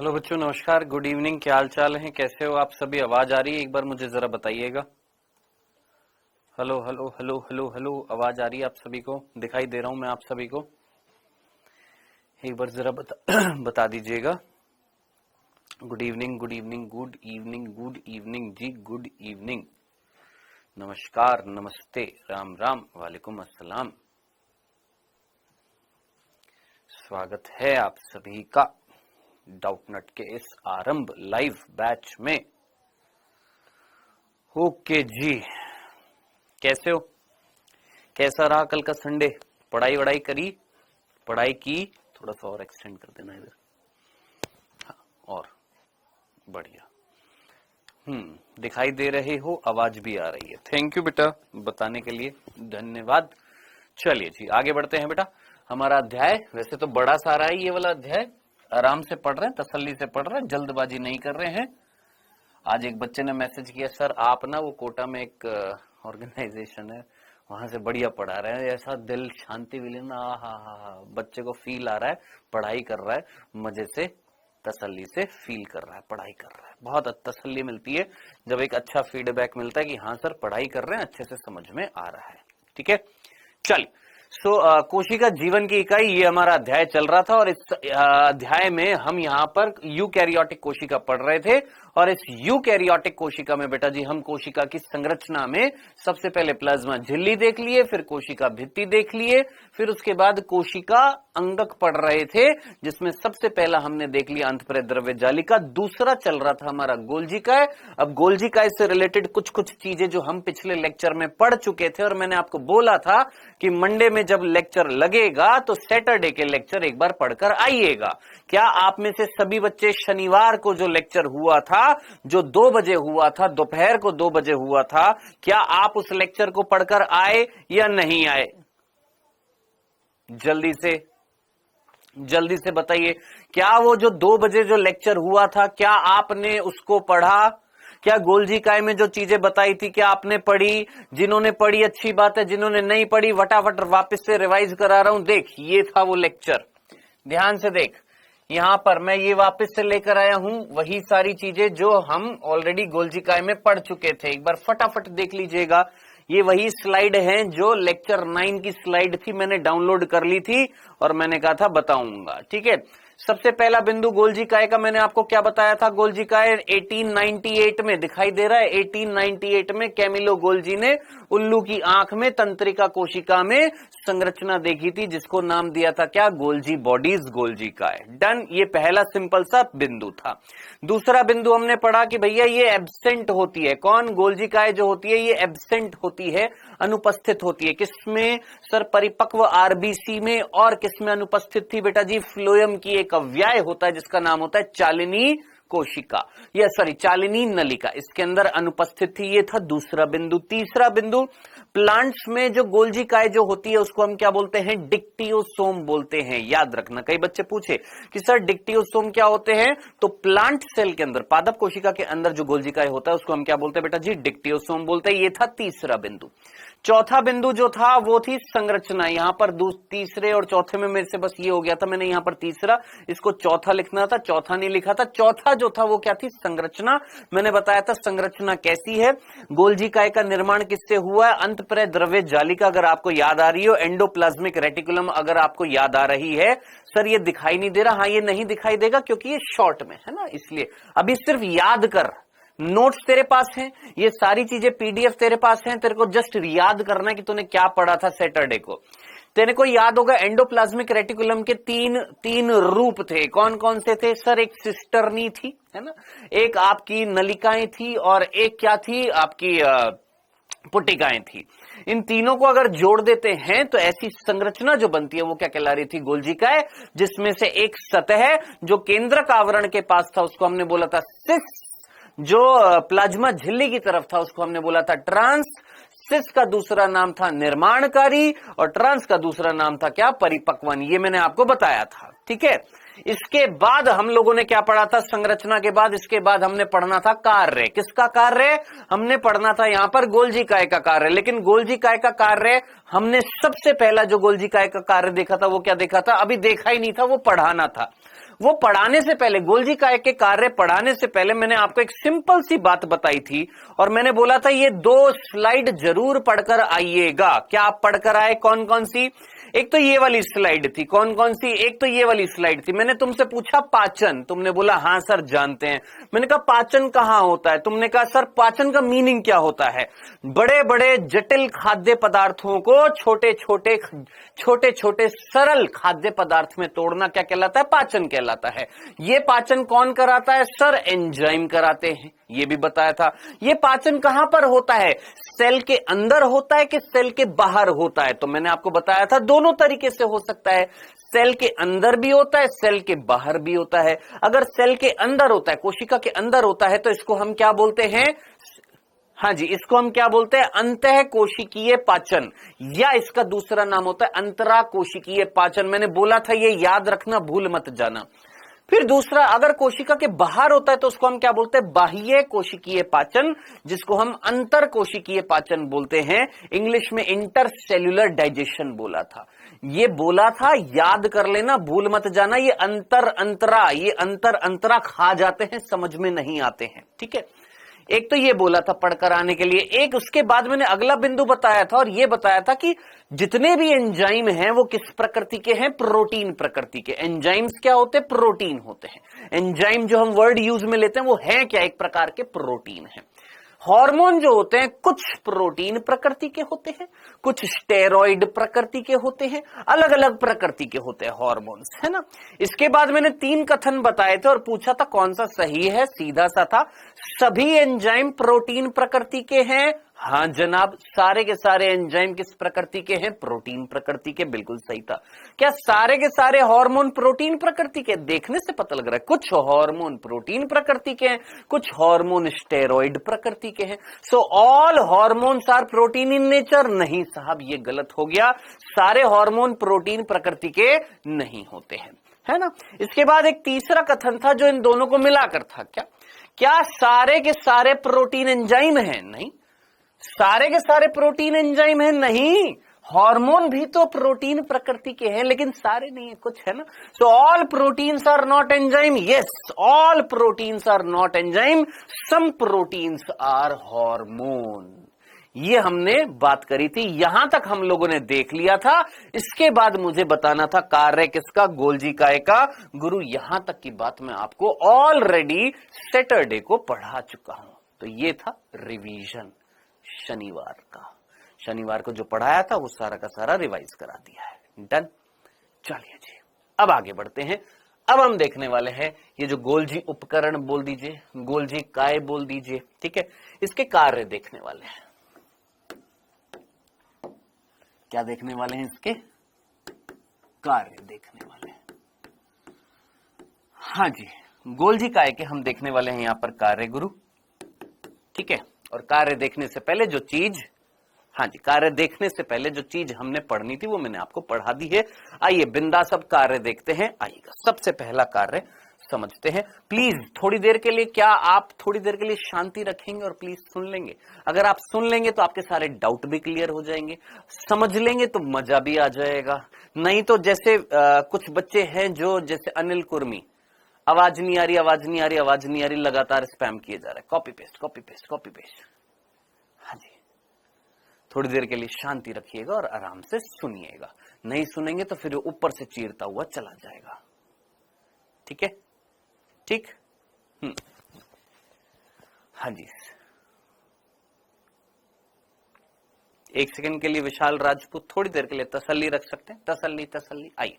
Hello बच्चों, नमस्कार, good evening. क्या हाल चाल है, कैसे हो आप सभी? आवाज आ रही है? एक बार मुझे जरा बताइएगा। Hello hello hello hello hello, आवाज आ रही है आप सभी को? दिखाई दे रहा हूं मैं आप सभी को? एक बार जरा बता दीजिएगा। Good evening, good evening, good evening, good evening जी, गुड इवनिंग, नमस्कार, नमस्ते, राम राम, वालेकुम अस्सलाम। स्वागत है आप सभी का डाउटनट के इस आरंभ लाइव बैच में। ओके जी, कैसे हो? कैसा रहा कल का संडे? पढ़ाई वढ़ाई करी? पढ़ाई की? थोड़ा सा और एक्सटेंड कर देना इधर। हाँ, और बढ़िया। दिखाई दे रहे हो, आवाज भी आ रही है। थैंक यू बेटा बताने के लिए, धन्यवाद। चलिए जी, आगे बढ़ते हैं बेटा। हमारा अध्याय वैसे तो बड़ा सारा है ये वाला अध्याय। आराम से पढ़ रहे हैं, तसल्ली से पढ़ रहे हैं, जल्दबाजी नहीं कर रहे हैं। आज एक बच्चे ने मैसेज किया, सर आप ना वो कोटा में एक ऑर्गेनाइजेशन है, वहां से बढ़िया पढ़ा रहे हैं, ऐसा दिल शांति मिले ना। हा, बच्चे को फील आ रहा है, पढ़ाई कर रहा है, मजे से तसल्ली से फील कर रहा है, पढ़ाई कर रहा है। बहुत तसल्ली मिलती है जब एक अच्छा फीडबैक मिलता है कि हाँ सर पढ़ाई कर रहे हैं, अच्छे से समझ में आ रहा है। ठीक है, चलिए। कोशिका जीवन की इकाई, ये हमारा अध्याय चल रहा था और इस अध्याय में हम यहाँ पर यूकैरियोटिक कोशिका पढ़ रहे थे। और इस यूकैरियोटिक कोशिका में बेटा जी हम कोशिका की संरचना में सबसे पहले प्लाज्मा झिल्ली देख लिए, फिर कोशिका भित्ति देख लिए, फिर उसके बाद कोशिका अंगक पढ़ रहे थे, जिसमें सबसे पहला हमने देख लिया अंतःप्रेरक द्रव्य जालिका, दूसरा चल रहा था हमारा गोल्जी काय। अब गोल्जी काय से रिलेटेड कुछ कुछ चीजें जो हम पिछले लेक्चर में पढ़ चुके थे, और मैंने आपको बोला था कि मंडे में जब लेक्चर लगेगा तो सैटरडे के लेक्चर एक बार पढ़कर आइएगा। क्या आप में से सभी बच्चे शनिवार को जो लेक्चर हुआ था, जो 2 बजे हुआ था, दोपहर को 2 बजे हुआ था, क्या आप उस लेक्चर को पढ़कर आए या नहीं आए? जल्दी से बताइए। क्या वो जो 2 बजे जो लेक्चर हुआ था, क्या आपने उसको पढ़ा? क्या गोल्जी काय में जो चीजें बताई थी क्या आपने पढ़ी? जिन्होंने पढ़ी अच्छी बात है, जिन्होंने नहीं पढ़ी फटाफट वापस से रिवाइज करा रहा हूं। देख, ये था वो लेक्चर, ध्यान से देख। यहां पर मैं ये वापस से लेकर आया हूं वही सारी चीजें जो हम ऑलरेडी गोल्जी काय में पढ़ चुके थे। एक बार फटाफट देख लीजिएगा। ये वही स्लाइड हैं जो लेक्चर 9 की स्लाइड थी, मैंने डाउनलोड कर ली थी और मैंने कहा था बताऊंगा। ठीक है, सबसे पहला बिंदु गोल्जी काय का मैंने आपको क्या बताया था? गोल्जी काय 1898 में दिखाई दे रहा है। 1898 में कैमिलो गोल्जी ने उल्लू की आंख में तंत्रिका कोशिका में संरचना देखी थी, जिसको नाम दिया था क्या? गोल्जी बॉडीज, गोल्जी काय। डन, ये पहला सिंपल सा बिंदु था। दूसरा बिंदु हमने पढ़ा कि भैया ये एब्सेंट होती है। कौन? गोल्जी काय जो होती है ये एब्सेंट होती है, अनुपस्थित होती है। किसमें सर? परिपक्व आरबीसी में। और किसमें अनुपस्थित थी बेटा जी? फ्लोएम की एक अव्यय होता है जिसका नाम होता है चालिनी कोशिका, या सॉरी चालिनी नलिका, इसके अंदर अनुपस्थित थी। ये था दूसरा बिंदु। तीसरा बिंदु, प्लांट्स में जो गोल्जी काय जो होती है उसको हम क्या बोलते हैं? डिक्टियोसोम बोलते हैं। याद रखना, कई बच्चे पूछे कि सर डिक्टियोसोम क्या होते हैं, तो प्लांट सेल के अंदर, पादप कोशिका के अंदर जो गोल्जी काय होता है उसको हम क्या बोलते हैं बेटा जी? डिक्टियोसोम बोलते हैं। ये था तीसरा बिंदु। चौथा बिंदु जो था वो थी संरचना। यहां पर तीसरे और चौथे में मेरे से बस ये हो गया था, मैंने यहां पर तीसरा, इसको चौथा लिखना था, चौथा नहीं लिखा था। चौथा जो था वो क्या थी? संरचना। मैंने बताया था संरचना कैसी है। गोल्जी काय का निर्माण किससे हुआ है? अंतःप्रेरक द्रव्य जालिका अगर आपको याद आ रही हो, एंडोप्लाज्मिक रेटिकुलम अगर आपको याद आ रही है। सर ये दिखाई नहीं दे रहा, हाँ ये नहीं दिखाई देगा क्योंकि ये शॉर्ट में है ना, इसलिए अभी सिर्फ याद कर। नोट्स तेरे पास हैं, ये सारी चीजें पीडीएफ तेरे पास हैं, तेरे को जस्ट याद करना है कि तूने क्या पढ़ा था सैटरडे को। तेरे को याद होगा एंडोप्लाज्मिक रेटिकुलम के तीन रूप थे। कौन कौन से थे सर? एक सिस्टर्नी थी, है ना, एक आपकी नलिकाएं थी, और एक क्या थी? आपकी पुटिकाएं थी। इन तीनों को अगर जोड़ देते हैं तो ऐसी संरचना जो बनती है वो क्या कहला रही थी? गोल्जी काय। जिसमें से एक सतह जो केंद्रक आवरण के पास था उसको हमने बोला था सिस, जो प्लाज्मा झिल्ली की तरफ था उसको हमने बोला था ट्रांस। सिस का दूसरा नाम था निर्माणकारी, और ट्रांस का दूसरा नाम था क्या? परिपक्वन। ये मैंने आपको बताया था। ठीक है, इसके बाद हम लोगों ने क्या पढ़ा था? संरचना के बाद इसके बाद हमने पढ़ना था कार्य। किसका कार्य? हमने पढ़ना था यहां पर गोल्जी काय का कार्य। लेकिन गोल्जी काय का कार्य हमने सबसे पहला जो गोल्जी काय का कार्य देखा था वो क्या देखा था? अभी देखा ही नहीं था, वो पढ़ाना था। वो पढ़ाने से पहले, गोल्जी काय के कार्य पढ़ाने से पहले मैंने आपको एक सिंपल सी बात बताई थी और मैंने बोला था ये 2 स्लाइड जरूर पढ़कर आइएगा। क्या आप पढ़कर आए? कौन कौन सी? एक तो ये वाली स्लाइड थी। कौन कौन सी? एक तो ये वाली स्लाइड थी। मैंने तुमसे पूछा पाचन, तुमने बोला हां सर जानते हैं। मैंने कहा पाचन कहां होता है? तुमने कहा सर पाचन का मीनिंग क्या होता है? बड़े बड़े जटिल खाद्य पदार्थों को छोटे छोटे सरल खाद्य पदार्थ में तोड़ना क्या कहलाता है? पाचन कहलाता है। ये पाचन कौन कराता है? सर एंजाइम कराते हैं, ये भी बताया था। ये पाचन कहां पर होता है? सेल के अंदर होता है कि सेल के बाहर होता है? तो मैंने आपको बताया था दोनों तरीके से हो सकता है। सेल के अंदर भी होता है, सेल के बाहर भी होता है। अगर सेल के अंदर होता है, कोशिका के अंदर होता है, तो इसको हम क्या बोलते हैं? हाँ जी, इसको हम क्या बोलते हैं? अंतः कोशिकीय पाचन, या इसका दूसरा नाम होता है अंतरा कोशिकीय पाचन। मैंने बोला था, ये याद रखना, भूल मत जाना। फिर दूसरा, अगर कोशिका के बाहर होता है तो उसको हम क्या बोलते हैं? बाह्य कोशिकीय पाचन, जिसको हम अंतर कोशिकीय पाचन बोलते हैं। इंग्लिश में इंटरसेल्युलर डाइजेशन बोला था, ये बोला था, याद कर लेना, भूल मत जाना। ये अंतर अंतरा खा जाते हैं, समझ में नहीं आते हैं, ठीक है। एक तो ये बोला था पढ़कर आने के लिए। एक उसके बाद मैंने अगला बिंदु बताया था और ये बताया था कि जितने भी एंजाइम हैं वो किस प्रकृति के हैं? प्रोटीन प्रकृति के। एंजाइम्स क्या होते हैं? प्रोटीन होते हैं। एंजाइम जो हम वर्ड यूज में लेते हैं वो है क्या? एक प्रकार के प्रोटीन है। हार्मोन जो होते हैं कुछ प्रोटीन प्रकृति के होते हैं, कुछ स्टेरॉइड प्रकृति के होते हैं, अलग अलग प्रकृति के होते हैं हार्मोन्स, है ना। इसके बाद मैंने 3 कथन बताए थे और पूछा था कौन सा सही है। सीधा सा था, सभी एंजाइम प्रोटीन प्रकृति के हैं। हाँ जनाब, सारे के सारे एंजाइम किस प्रकृति के हैं? प्रोटीन प्रकृति के। बिल्कुल सही था। क्या सारे के सारे हार्मोन प्रोटीन प्रकृति के? देखने से पता लग रहा है कुछ हार्मोन प्रोटीन प्रकृति के हैं, कुछ हार्मोन स्टेरॉइड प्रकृति के हैं। So all hormones are protein in nature? नहीं साहब, ये गलत हो गया। सारे हार्मोन प्रोटीन प्रकृति के नहीं होते हैं, है ना। इसके बाद एक तीसरा कथन था जो इन दोनों को मिलाकर था। क्या सारे के सारे प्रोटीन एंजाइम हैं? नहीं। सारे के सारे प्रोटीन एंजाइम है? नहीं। हार्मोन भी तो प्रोटीन प्रकृति के हैं, लेकिन सारे नहीं है, कुछ है ना। So all proteins are not enzyme. Yes, all proteins are not enzyme, some proteins are hormone. ये हमने बात करी थी, यहां तक हम लोगों ने देख लिया था। इसके बाद मुझे बताना था कार्य किसका? गोल्जी काय का। गुरु, यहां तक की बात मैं आपको ऑलरेडी सैटरडे को पढ़ा चुका हूं। तो ये था रिवीजन शनिवार को जो पढ़ाया था वो सारा का सारा रिवाइज करा दिया है। डन। चलिए जी, अब आगे बढ़ते हैं। अब हम देखने वाले हैं ये जो गोल्जी उपकरण बोल दीजिए, गोल्जी काय बोल दीजिए, ठीक है, इसके कार्य देखने वाले हैं। क्या देखने वाले हैं? इसके कार्य देखने वाले हैं। हाँ जी, गोल्जी काय के हम देखने वाले हैं यहां पर कार्य गुरु, ठीक है। और कार्य देखने से पहले जो चीज, हाँ जी, कार्य देखने से पहले जो चीज हमने पढ़नी थी वो मैंने आपको पढ़ा दी है। आइए बिंदास सब कार्य देखते हैं। आइएगा, सबसे पहला कार्य समझते हैं। प्लीज थोड़ी देर के लिए, क्या आप थोड़ी देर के लिए शांति रखेंगे और प्लीज सुन लेंगे? अगर आप सुन लेंगे तो आपके सारे डाउट भी क्लियर हो जाएंगे, समझ लेंगे तो मजा भी आ जाएगा। नहीं तो जैसे कुछ बच्चे हैं जो, जैसे अनिल कुर्मी, आवाज नहीं आ रही, आवाज नहीं आ रही, आवाज नहीं आ रही, लगातार स्पैम किए जा रहा है, copy paste copy paste copy paste. हाँ जी, थोड़ी देर के लिए शांति रखिएगा और आराम से सुनिएगा। नहीं सुनेंगे तो फिर ऊपर से चीरता हुआ चला जाएगा, ठीक है? ठीक। हाँ जी, 1 सेकंड के लिए विशाल राजपूत थोड़ी देर के लिए तसल्ली रख सकते हैं। तसल्ली। आइए,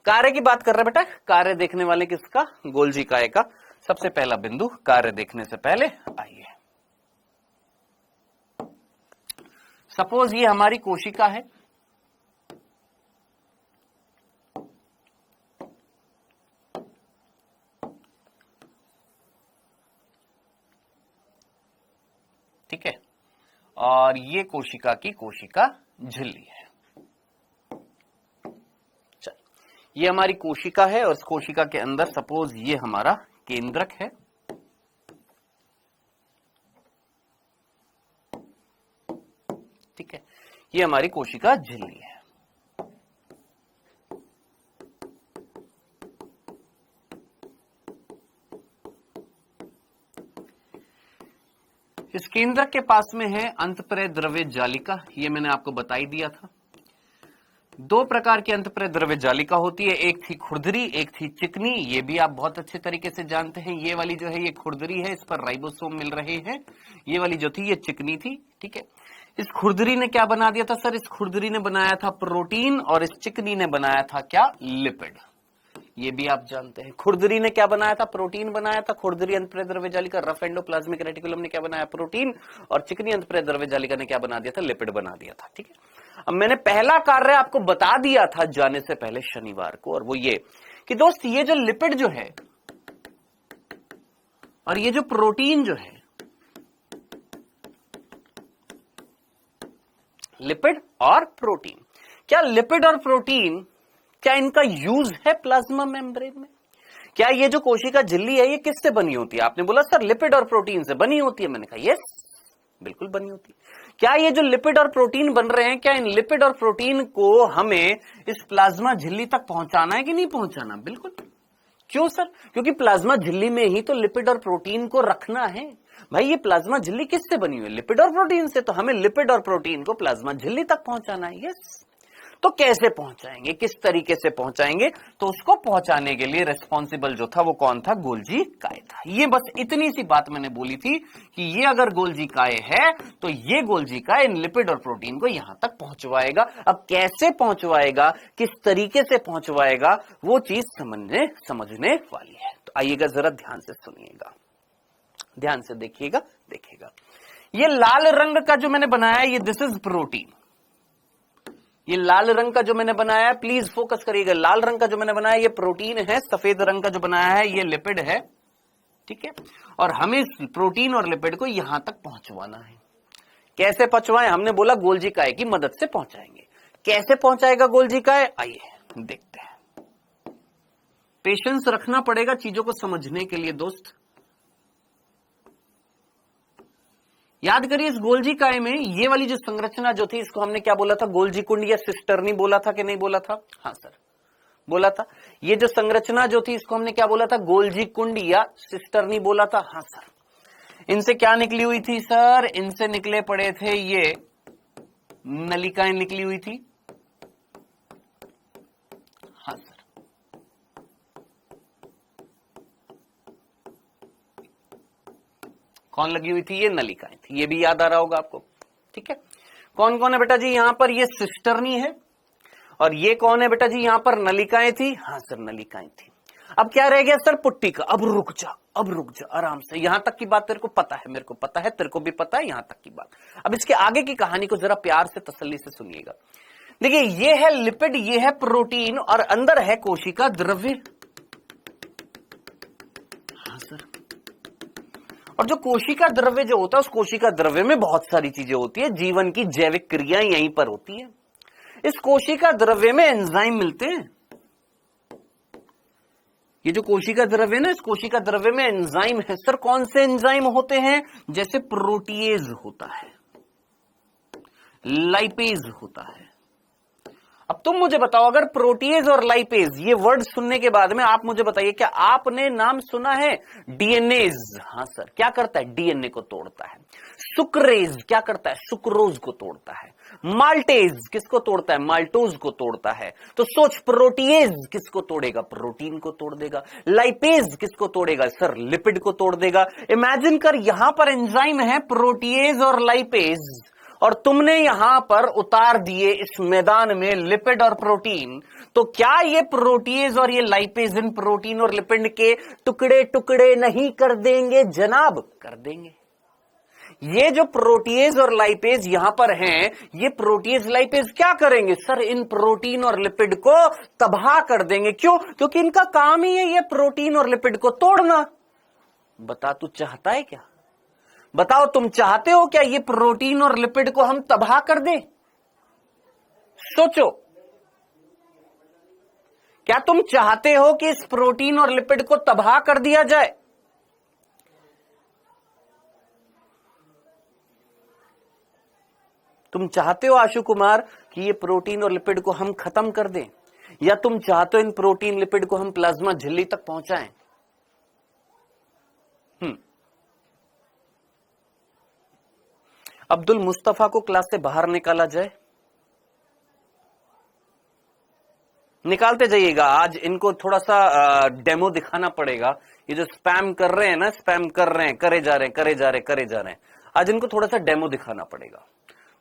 कार्य की बात कर रहे बेटा। कार्य देखने वाले किसका? गोल्जी काय का। सबसे पहला बिंदु कार्य देखने से पहले, आइए, सपोज ये हमारी कोशिका है, ठीक है, और ये कोशिका की कोशिका झिल्ली है। ये हमारी कोशिका है और इस कोशिका के अंदर सपोज ये हमारा केंद्रक है, ठीक है, ये हमारी कोशिका झिल्ली है। इस केंद्रक के पास में है अंतःप्रेरक द्रव्य जालिका, ये मैंने आपको बता ही दिया था। दो प्रकार की अंतःप्रेरक द्रव्य जालिका होती है, एक थी खुरदरी, एक थी चिकनी। ये भी आप बहुत अच्छे तरीके से जानते हैं। ये वाली जो है ये खुरदरी है, इस पर राइबोसोम मिल रहे हैं। ये वाली जो थी ये चिकनी थी, ठीक है। इस खुरदरी ने क्या बना दिया था सर? इस खुरदरी ने बनाया था प्रोटीन और इस चिकनी ने बनाया था क्या? लिपिड। ये भी आप जानते हैं। खुरदरी ने क्या बनाया था? प्रोटीन बनाया था। खुरदरी अंतःप्रेरक द्रव्य जालिका। रफ एंडोप्लाज्मिक रेटिकुलम ने क्या बनाया? प्रोटीन। और चिकनी अंतःप्रेरक द्रव्य जालिका ने क्या बना दिया था? लिपिड बना दिया था, ठीक है। अब मैंने पहला कार्य आपको बता दिया था जाने से पहले शनिवार को, और वो ये कि दोस्त ये जो लिपिड जो है और ये जो प्रोटीन जो है, लिपिड और प्रोटीन, क्या लिपिड और प्रोटीन क्या इनका यूज है प्लाज्मा मेम्ब्रेन में? क्या ये जो कोशिका झिल्ली है ये किससे बनी होती है? आपने बोला सर लिपिड और प्रोटीन से बनी होती है। मैंने कहा यस, बिल्कुल बनी होती है। क्या ये जो लिपिड और प्रोटीन बन रहे हैं, क्या इन लिपिड और प्रोटीन को हमें इस प्लाज्मा झिल्ली तक पहुंचाना है कि नहीं पहुंचाना? बिल्कुल। क्यों सर? क्योंकि प्लाज्मा झिल्ली में ही तो लिपिड और प्रोटीन को रखना है। भाई ये प्लाज्मा झिल्ली किससे बनी हुई है? लिपिड और प्रोटीन से। तो हमें लिपिड और प्रोटीन को प्लाज्मा झिल्ली तक पहुंचाना है। यस। तो कैसे पहुंचाएंगे, किस तरीके से पहुंचाएंगे? तो उसको पहुंचाने के लिए रिस्पॉन्सिबल जो था वो कौन था? गोल्जी काय था। ये बस इतनी सी बात मैंने बोली थी कि ये अगर गोल्जी काय है तो ये गोल्जी काय इन लिपिड और प्रोटीन को यहां तक पहुंचवाएगा। अब कैसे पहुंचवाएगा, किस तरीके से पहुंचवाएगा, वो चीज समझने वाली है। तो आइएगा जरा ध्यान से सुनिएगा, ध्यान से देखिएगा। ये लाल रंग का जो मैंने बनाया ये दिस इज प्रोटीन। ये लाल रंग का जो मैंने बनाया, प्लीज फोकस करिएगा। लाल रंग का जो मैंने बनाया ये प्रोटीन है, सफेद रंग का जो बनाया है ये लिपिड है, ठीक है। और हमें इस प्रोटीन और लिपिड को यहां तक पहुंचवाना है। कैसे पहुंचवाएं? हमने बोला गोल्जी काय की मदद से पहुंचाएंगे। कैसे पहुंचाएगा गोल्जी काय? आइए देखते हैं। पेशेंस रखना पड़ेगा चीजों को समझने के लिए दोस्त। याद करिए इस गोल्जी काय में ये वाली जो संरचना जो थी इसको हमने क्या बोला था? गोल्जी कुंड या सिस्टर्नी बोला था कि नहीं बोला था? हाँ सर बोला था। ये जो संरचना जो थी इसको हमने क्या बोला था? गोल्जी कुंड या सिस्टर्नी बोला था। हाँ सर। इनसे क्या निकली हुई थी सर? इनसे निकले पड़े थे ये नलिकाएं निकली हुई थी। हाँ सर। कौन लगी हुई थी? ये नलिकाएं थी। ये भी याद आ रहा होगा आपको, ठीक है। कौन कौन है बेटा जी यहाँ पर? ये सिस्टर्नी है। और ये कौन है बेटा जी? यहाँ पर नलिकाएं थी। हाँ सर नलिकाएं थी। अब क्या रह गया सर? पुट्टी का। अब रुक जा आराम से। यहां तक की बात तेरे को पता है, मेरे को पता है, तेरे को भी पता है, यहां तक की बात। अब इसके आगे की कहानी को जरा प्यार से तसल्ली से सुनिएगा। देखिए ये है लिपिड, ये है प्रोटीन और अंदर है कोशिका द्रव्य। हाँ सर। और जो कोशिका द्रव्य जो होता है उस कोशिका द्रव्य में बहुत सारी चीजें होती है। जीवन की जैविक क्रियाएं यहीं पर होती है। इस कोशिका द्रव्य में एंजाइम मिलते हैं। ये जो कोशिका द्रव्य ना, इस कोशिका द्रव्य में एंजाइम है। सर कौन से एंजाइम होते हैं? जैसे प्रोटीएज होता है, लाइपेज होता है। अब तुम मुझे बताओ, अगर प्रोटीएज और लाइपेज ये वर्ड सुनने के बाद में आप मुझे बताइए, क्या आपने नाम सुना है डीएनएज? हाँ सर। क्या करता है? डीएनए को तोड़ता है। सुक्रेज क्या करता है? सुक्रोज को तोड़ता है। माल्टेज किसको तोड़ता है? माल्टोज को तोड़ता है। तो सोच, प्रोटीएज किसको तोड़ेगा? प्रोटीन को तोड़ देगा। लाइपेज किसको तोड़ेगा? सर लिपिड को तोड़ देगा। इमेजिन कर, यहां पर एंजाइम है प्रोटीएज और लाइपेज, और तुमने यहां पर उतार दिए इस मैदान में लिपिड और प्रोटीन। तो क्या ये प्रोटीएज और ये लाइपेज इन प्रोटीन और लिपिड के टुकड़े टुकड़े नहीं कर देंगे जनाब? कर देंगे। ये जो प्रोटीएज और लाइपेज यहां पर हैं, ये प्रोटीएज लाइपेज क्या करेंगे? सर इन प्रोटीन और लिपिड को तबाह कर देंगे। क्यों? क्योंकि इनका काम ही है ये प्रोटीन और लिपिड को तोड़ना। बता तू चाहता है क्या? बताओ तुम चाहते हो क्या ये प्रोटीन और लिपिड को हम तबाह कर दें? सोचो, क्या तुम चाहते हो कि इस प्रोटीन और लिपिड को तबाह कर दिया जाए? तुम चाहते हो आशु कुमार कि ये प्रोटीन और लिपिड को हम खत्म कर दें, या तुम चाहते हो इन प्रोटीन लिपिड को हम प्लाज्मा झिल्ली तक पहुंचाएं? अब्दुल मुस्तफा को क्लास से बाहर निकाला जाए? निकालते जाइएगा। आज इनको थोड़ा सा डेमो दिखाना पड़ेगा। ये जो स्पैम कर रहे हैं ना, स्पैम कर रहे हैं, करे जा रहे हैं, आज इनको थोड़ा सा डेमो दिखाना पड़ेगा।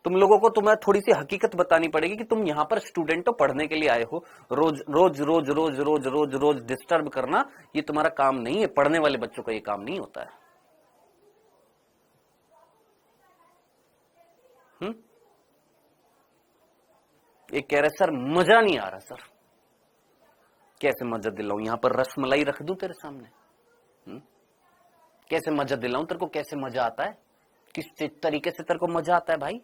तुम लोगों को तुम्हें थोड़ी सी हकीकत बतानी पड़ेगी कि तुम यहां पर स्टूडेंट हो, पढ़ने के लिए आए हो। रोज रोज रोज रोज रोज रोज रोज डिस्टर्ब करना ये तुम्हारा काम नहीं है। पढ़ने वाले बच्चों का ये काम नहीं होता है। एक कह रहे सर मजा नहीं आ रहा। सर कैसे मजा दिलाऊं? यहां पर रसमलाई रख दूं तेरे सामने? कैसे मजा दिलाऊं तेरे को? कैसे मजा आता है? किस तरीके से तेरे को मजा आता है भाई?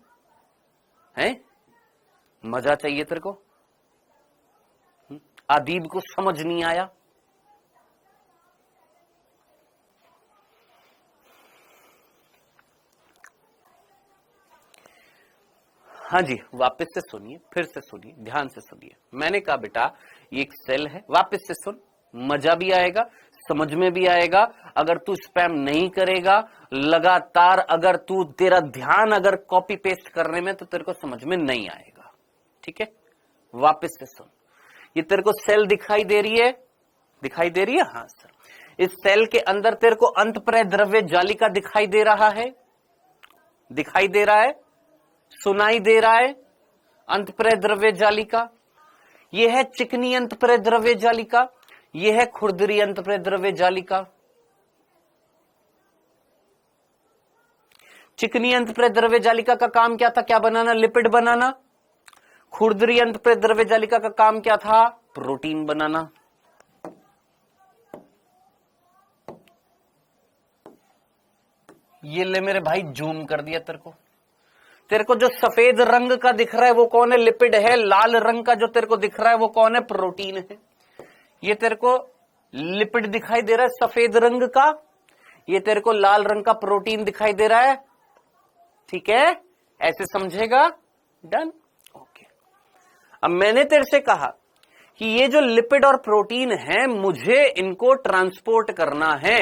हैं? मजा चाहिए तेरे को? अदीब को समझ नहीं आया? हाँ जी, वापस से सुनिए, फिर से सुनिए, ध्यान से सुनिए। मैंने कहा बेटा ये एक सेल है। वापस से सुन, मजा भी आएगा, समझ में भी आएगा। अगर तू स्पैम नहीं करेगा, लगातार अगर तू तेरा ध्यान अगर कॉपी पेस्ट करने में, तो तेरे को समझ में नहीं आएगा। ठीक है, वापस से सुन। ये तेरे को सेल दिखाई दे रही है? दिखाई दे रही है? हाँ सर। इस सेल के अंदर तेरे को अंतःप्राय द्रव्य जालिका दिखाई दे रहा है? दिखाई दे रहा है? सुनाई दे रहा है? अंतःप्राय द्रव्य जालिका। यह है चिकनी अंतःप्राय द्रव्य जालिका, यह है खुरदरी अंतःप्राय द्रव्य जालिका। चिकनी अंतःप्राय द्रव्य जालिका का काम क्या था? क्या बनाना? लिपिड बनाना। खुरदरी अंतःप्राय द्रव्य जालिका का काम क्या था? प्रोटीन बनाना। ये ले मेरे भाई, जूम कर दिया तेरे को। तेरे को जो सफेद रंग का दिख रहा है वो कौन है? लिपिड है। लाल रंग का जो तेरे को दिख रहा है वो कौन है? प्रोटीन है। ये तेरे को लिपिड दिखाई दे रहा है सफेद रंग का, ये तेरे को लाल रंग का प्रोटीन दिखाई दे रहा है। ठीक है, ऐसे समझेगा? Done, okay. अब मैंने तेरे से कहा कि ये जो लिपिड और प्रोटीन है, मुझे इनको ट्रांसपोर्ट करना है।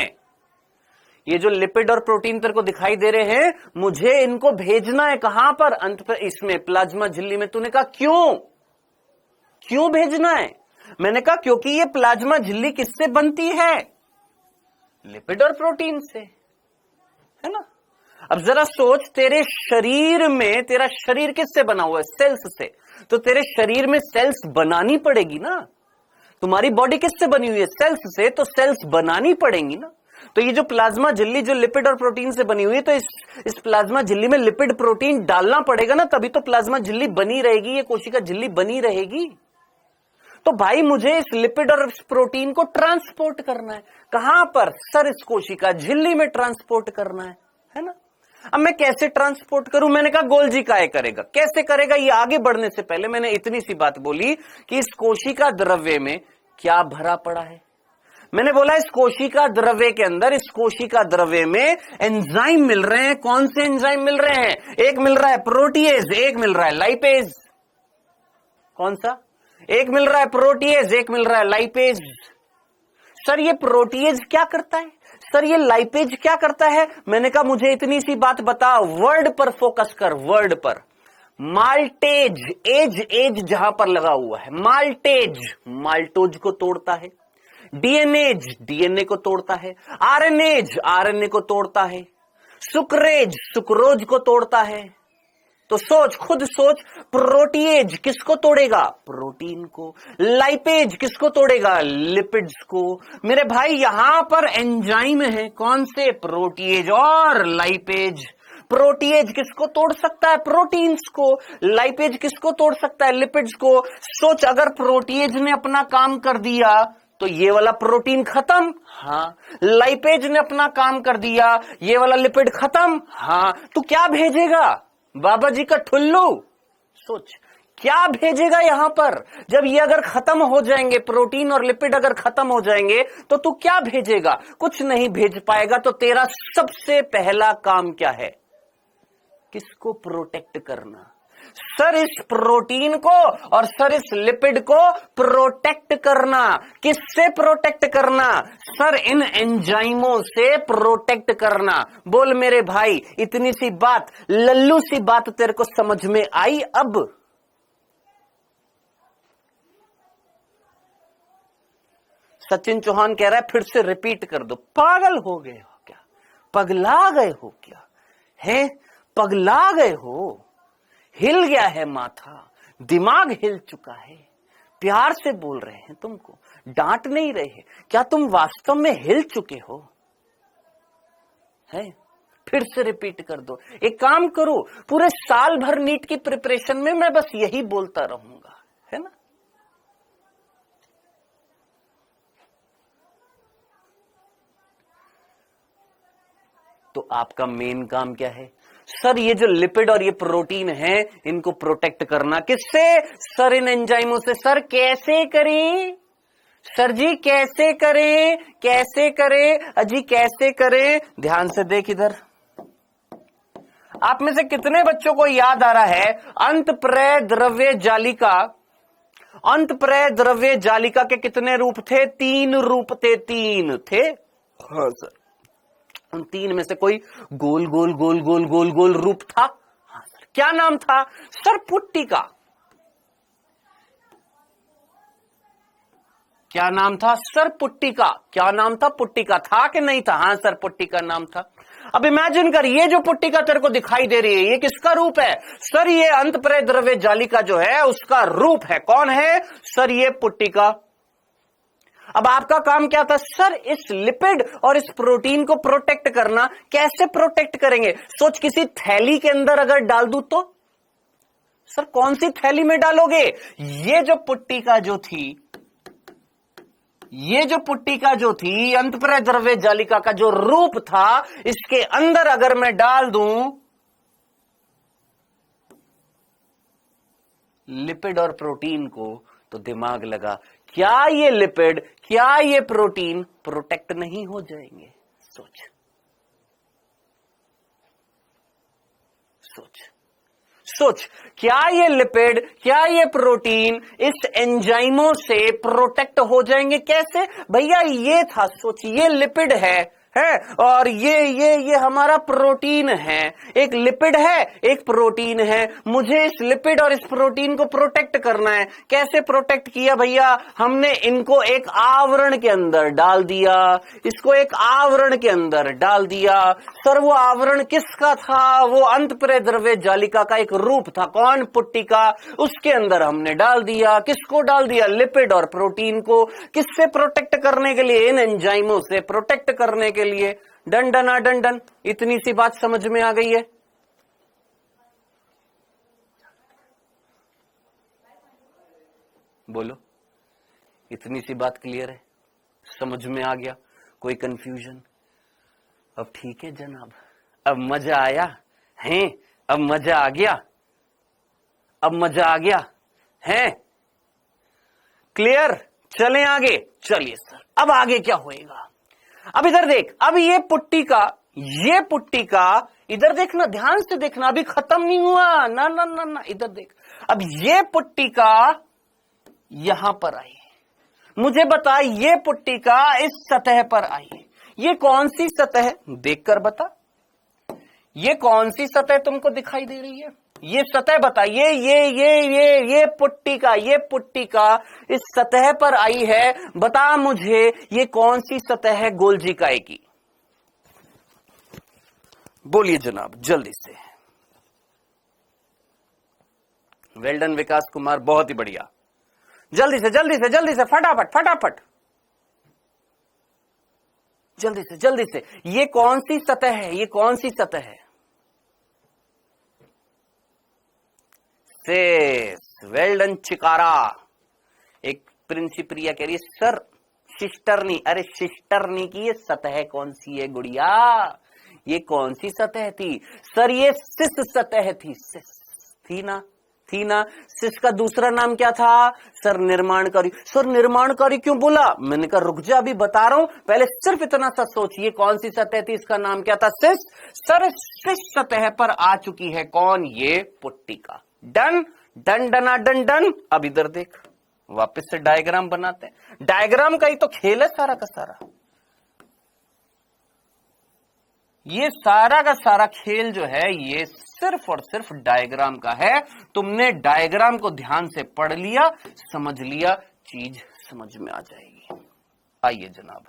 ये जो लिपिड और प्रोटीन तेरे को दिखाई दे रहे हैं, मुझे इनको भेजना है। कहां पर? अंत पर, इसमें प्लाज्मा झिल्ली में। तूने कहा क्यों? क्यों भेजना है? मैंने कहा क्योंकि ये प्लाज्मा झिल्ली किससे बनती है? लिपिड और प्रोटीन से, है ना। अब जरा सोच, तेरे शरीर में, तेरा शरीर किससे बना हुआ है? सेल्स से। तो तेरे शरीर में सेल्स बनानी पड़ेगी ना। तुम्हारी बॉडी किससे बनी हुई है? सेल्स से। तो सेल्स बनानी पड़ेंगी ना। तो ये जो प्लाज्मा झिल्ली जो लिपिड और प्रोटीन से बनी हुई है, तो इस प्लाज्मा झिल्ली में लिपिड प्रोटीन डालना पड़ेगा ना, तभी तो प्लाज्मा झिल्ली बनी रहेगी, ये कोशिका झिल्ली बनी रहेगी। तो भाई मुझे इस लिपिड और इस प्रोटीन को ट्रांसपोर्ट करना है। कहां पर? सर इस कोशिका झिल्ली में ट्रांसपोर्ट करना है ना। अब मैं कैसे ट्रांसपोर्ट करूं? मैंने कहा गोल्जी काय करेगा। कैसे करेगा? ये आगे बढ़ने से पहले मैंने इतनी सी बात बोली कि इस कोशिका द्रव्य में क्या भरा पड़ा है। मैंने बोला इस कोशिका द्रव्य के अंदर, इस कोशिका द्रव्य में एंजाइम मिल रहे हैं। कौन से एंजाइम मिल रहे हैं? एक मिल रहा है प्रोटीएज, एक मिल रहा है लाइपेज। कौन सा? एक मिल रहा है प्रोटीएज, एक मिल रहा है लाइपेज। सर ये प्रोटीएज क्या करता है? सर ये लाइपेज क्या करता है? मैंने कहा मुझे इतनी सी बात बता, वर्ड पर फोकस कर, वर्ड पर। माल्टेज, एज एज जहां पर लगा हुआ है, माल्टेज माल्टोज को तोड़ता है। डीएनएज डीएनए को तोड़ता है। आरएनएज आरएनए को तोड़ता है। सुक्रेज सुक्रोज को तोड़ता है। तो सोच, खुद सोच, प्रोटीएज किसको तोड़ेगा? प्रोटीन को। लाइपेज किसको तोड़ेगा? लिपिड्स को। मेरे भाई यहां पर एंजाइम है, कौन से? प्रोटीएज और लाइपेज। प्रोटीएज किसको तोड़ सकता है? प्रोटीन्स को। लाइपेज किसको तोड़ सकता है? लिपिड्स को। सोच, अगर प्रोटीएज ने अपना काम कर दिया तो ये वाला प्रोटीन खत्म। हाँ। लाइपेज ने अपना काम कर दिया, ये वाला लिपिड खत्म। हाँ। तू क्या भेजेगा? बाबा जी का ठुल्लू। सोच क्या भेजेगा यहां पर? जब ये अगर खत्म हो जाएंगे, प्रोटीन और लिपिड अगर खत्म हो जाएंगे, तो तू क्या भेजेगा? कुछ नहीं भेज पाएगा। तो तेरा सबसे पहला काम क्या है? किसको प्रोटेक्ट करना? सर इस प्रोटीन को और सर इस लिपिड को प्रोटेक्ट करना। किससे प्रोटेक्ट करना? सर इन एंजाइमों से प्रोटेक्ट करना। बोल मेरे भाई, इतनी सी बात, लल्लू सी बात तेरे को समझ में आई? अब सचिन चौहान कह रहा है फिर से रिपीट कर दो। पागल हो गए हो क्या? पगला गए हो क्या? है पगला गए हो? हिल गया है माथा, दिमाग हिल चुका है। प्यार से बोल रहे हैं तुमको, डांट नहीं रहे। क्या तुम वास्तव में हिल चुके हो? है फिर से रिपीट कर दो। एक काम करो, पूरे साल भर नीट की प्रिपरेशन में मैं बस यही बोलता रहूंगा, है ना? तो आपका मेन काम क्या है? सर ये जो लिपिड और ये प्रोटीन है इनको प्रोटेक्ट करना। किससे? सर इन एंजाइमों से। सर कैसे करें? सर जी कैसे करें? कैसे करें अजी, कैसे करें? ध्यान से देख इधर। आप में से कितने बच्चों को याद आ रहा है अंतःप्रेय द्रव्य जालिका? अंतःप्रेय द्रव्य जालिका के कितने रूप थे? 3 रूप थे। 3 थे। हाँ सर, उन 3 में से कोई गोल गोल गोल गोल गोल गोल रूप था? हाँ सर। क्या नाम था? सर पुट्टिका। क्या नाम था? सर पुट्टिका। क्या नाम था? पुट्टिका था कि नहीं था? हाँ सर, पुट्टिका नाम था। अब इमेजिन कर, ये जो पुट्टिका तेरे को दिखाई दे रही है ये किसका रूप है? सर ये अंतःप्रेय द्रव्य जालिका जो है उसका रूप है। कौन है? सर ये पुट्टिका। अब आपका काम क्या था? सर इस लिपिड और इस प्रोटीन को प्रोटेक्ट करना। कैसे प्रोटेक्ट करेंगे? सोच, किसी थैली के अंदर अगर डाल दूं तो? सर कौन सी थैली में डालोगे? ये जो पुट्टिका जो थी, ये जो पुट्टिका जो थी, अंतःप्रेय द्रव्य जालिका का जो रूप था, इसके अंदर अगर मैं डाल दूं लिपिड और प्रोटीन को, तो दिमाग लगा, क्या ये लिपिड, क्या ये प्रोटीन प्रोटेक्ट नहीं हो जाएंगे? सोच सोच सोच, क्या ये लिपिड, क्या ये प्रोटीन इस एंजाइमों से प्रोटेक्ट हो जाएंगे? कैसे भैया? ये था, सोच, ये लिपिड है और ये हमारा प्रोटीन है। एक लिपिड है, एक प्रोटीन है। मुझे इस लिपिड और इस प्रोटीन को प्रोटेक्ट करना है। कैसे प्रोटेक्ट किया भैया? हमने इनको एक आवरण के अंदर डाल दिया, इसको एक आवरण के अंदर डाल दिया। सर वो आवरण किसका था? वो अंतःप्रेय द्रव्य जालिका का एक रूप था। कौन? पुट्टिका। उसके अंदर हमने डाल दिया। किसको डाल दिया? लिपिड और प्रोटीन को। किससे प्रोटेक्ट करने के लिए? इन एंजाइमों से प्रोटेक्ट करने के लिए। Done done done done. इतनी सी बात समझ में आ गई है? बोलो, इतनी सी बात क्लियर है? समझ में आ गया? कोई कंफ्यूजन? अब ठीक है जनाब, अब मजा आया है? अब मजा आ गया? अब मजा आ गया है? क्लियर? चलें आगे? चलिए सर, अब आगे क्या होएगा? अब इधर देख, अब ये पुट्टिका इधर देखना, ध्यान से देखना, अभी खत्म नहीं हुआ ना ना ना ना। इधर देख, अब ये पुट्टिका यहां पर आई। मुझे बता, ये पुट्टिका इस सतह पर आई, ये कौन सी सतह? देखकर बता, ये कौन सी सतह तुमको दिखाई दे रही है? ये सतह बता। ये पुट्टिका इस सतह पर आई है। बता मुझे, ये कौन सी सतह है गोल्जिकाए की? बोलिए जनाब जल्दी से। वेल डन विकास कुमार, बहुत ही बढ़िया। जल्दी से जल्दी से जल्दी से, फटाफट फटाफट, जल्दी से जल्दी से। ये कौन सी सतह है? ये कौन सी सतह है? Well done चिकारा। एक प्रिंसिप्रिया कह रही है सर शिस्टरनी। अरे शिस्टरनी की ये सतह कौन सी है गुड़िया? ये कौन सी सतह थी? सर ये सिस सतह थी। सिस थी ना? सिस का दूसरा नाम क्या था? सर निर्माणकारी। सर निर्माणकारी क्यों बोला? मैंने कहा रुक जा, अभी बता रहा हूं, पहले सिर्फ इतना सा सोचिए, कौन सी सतह थी, इसका नाम क्या था? सिस। सर सिस सतह पर आ चुकी है कौन? ये पुट्टिका। डन डन डना डन डन। अब इधर देख, वापस से डायग्राम बनाते हैं। डायग्राम का ही तो खेल है सारा का सारा। ये सारा का सारा खेल जो है ये सिर्फ और सिर्फ डायग्राम का है। तुमने डायग्राम को ध्यान से पढ़ लिया, समझ लिया, चीज समझ में आ जाएगी। आइए जनाब,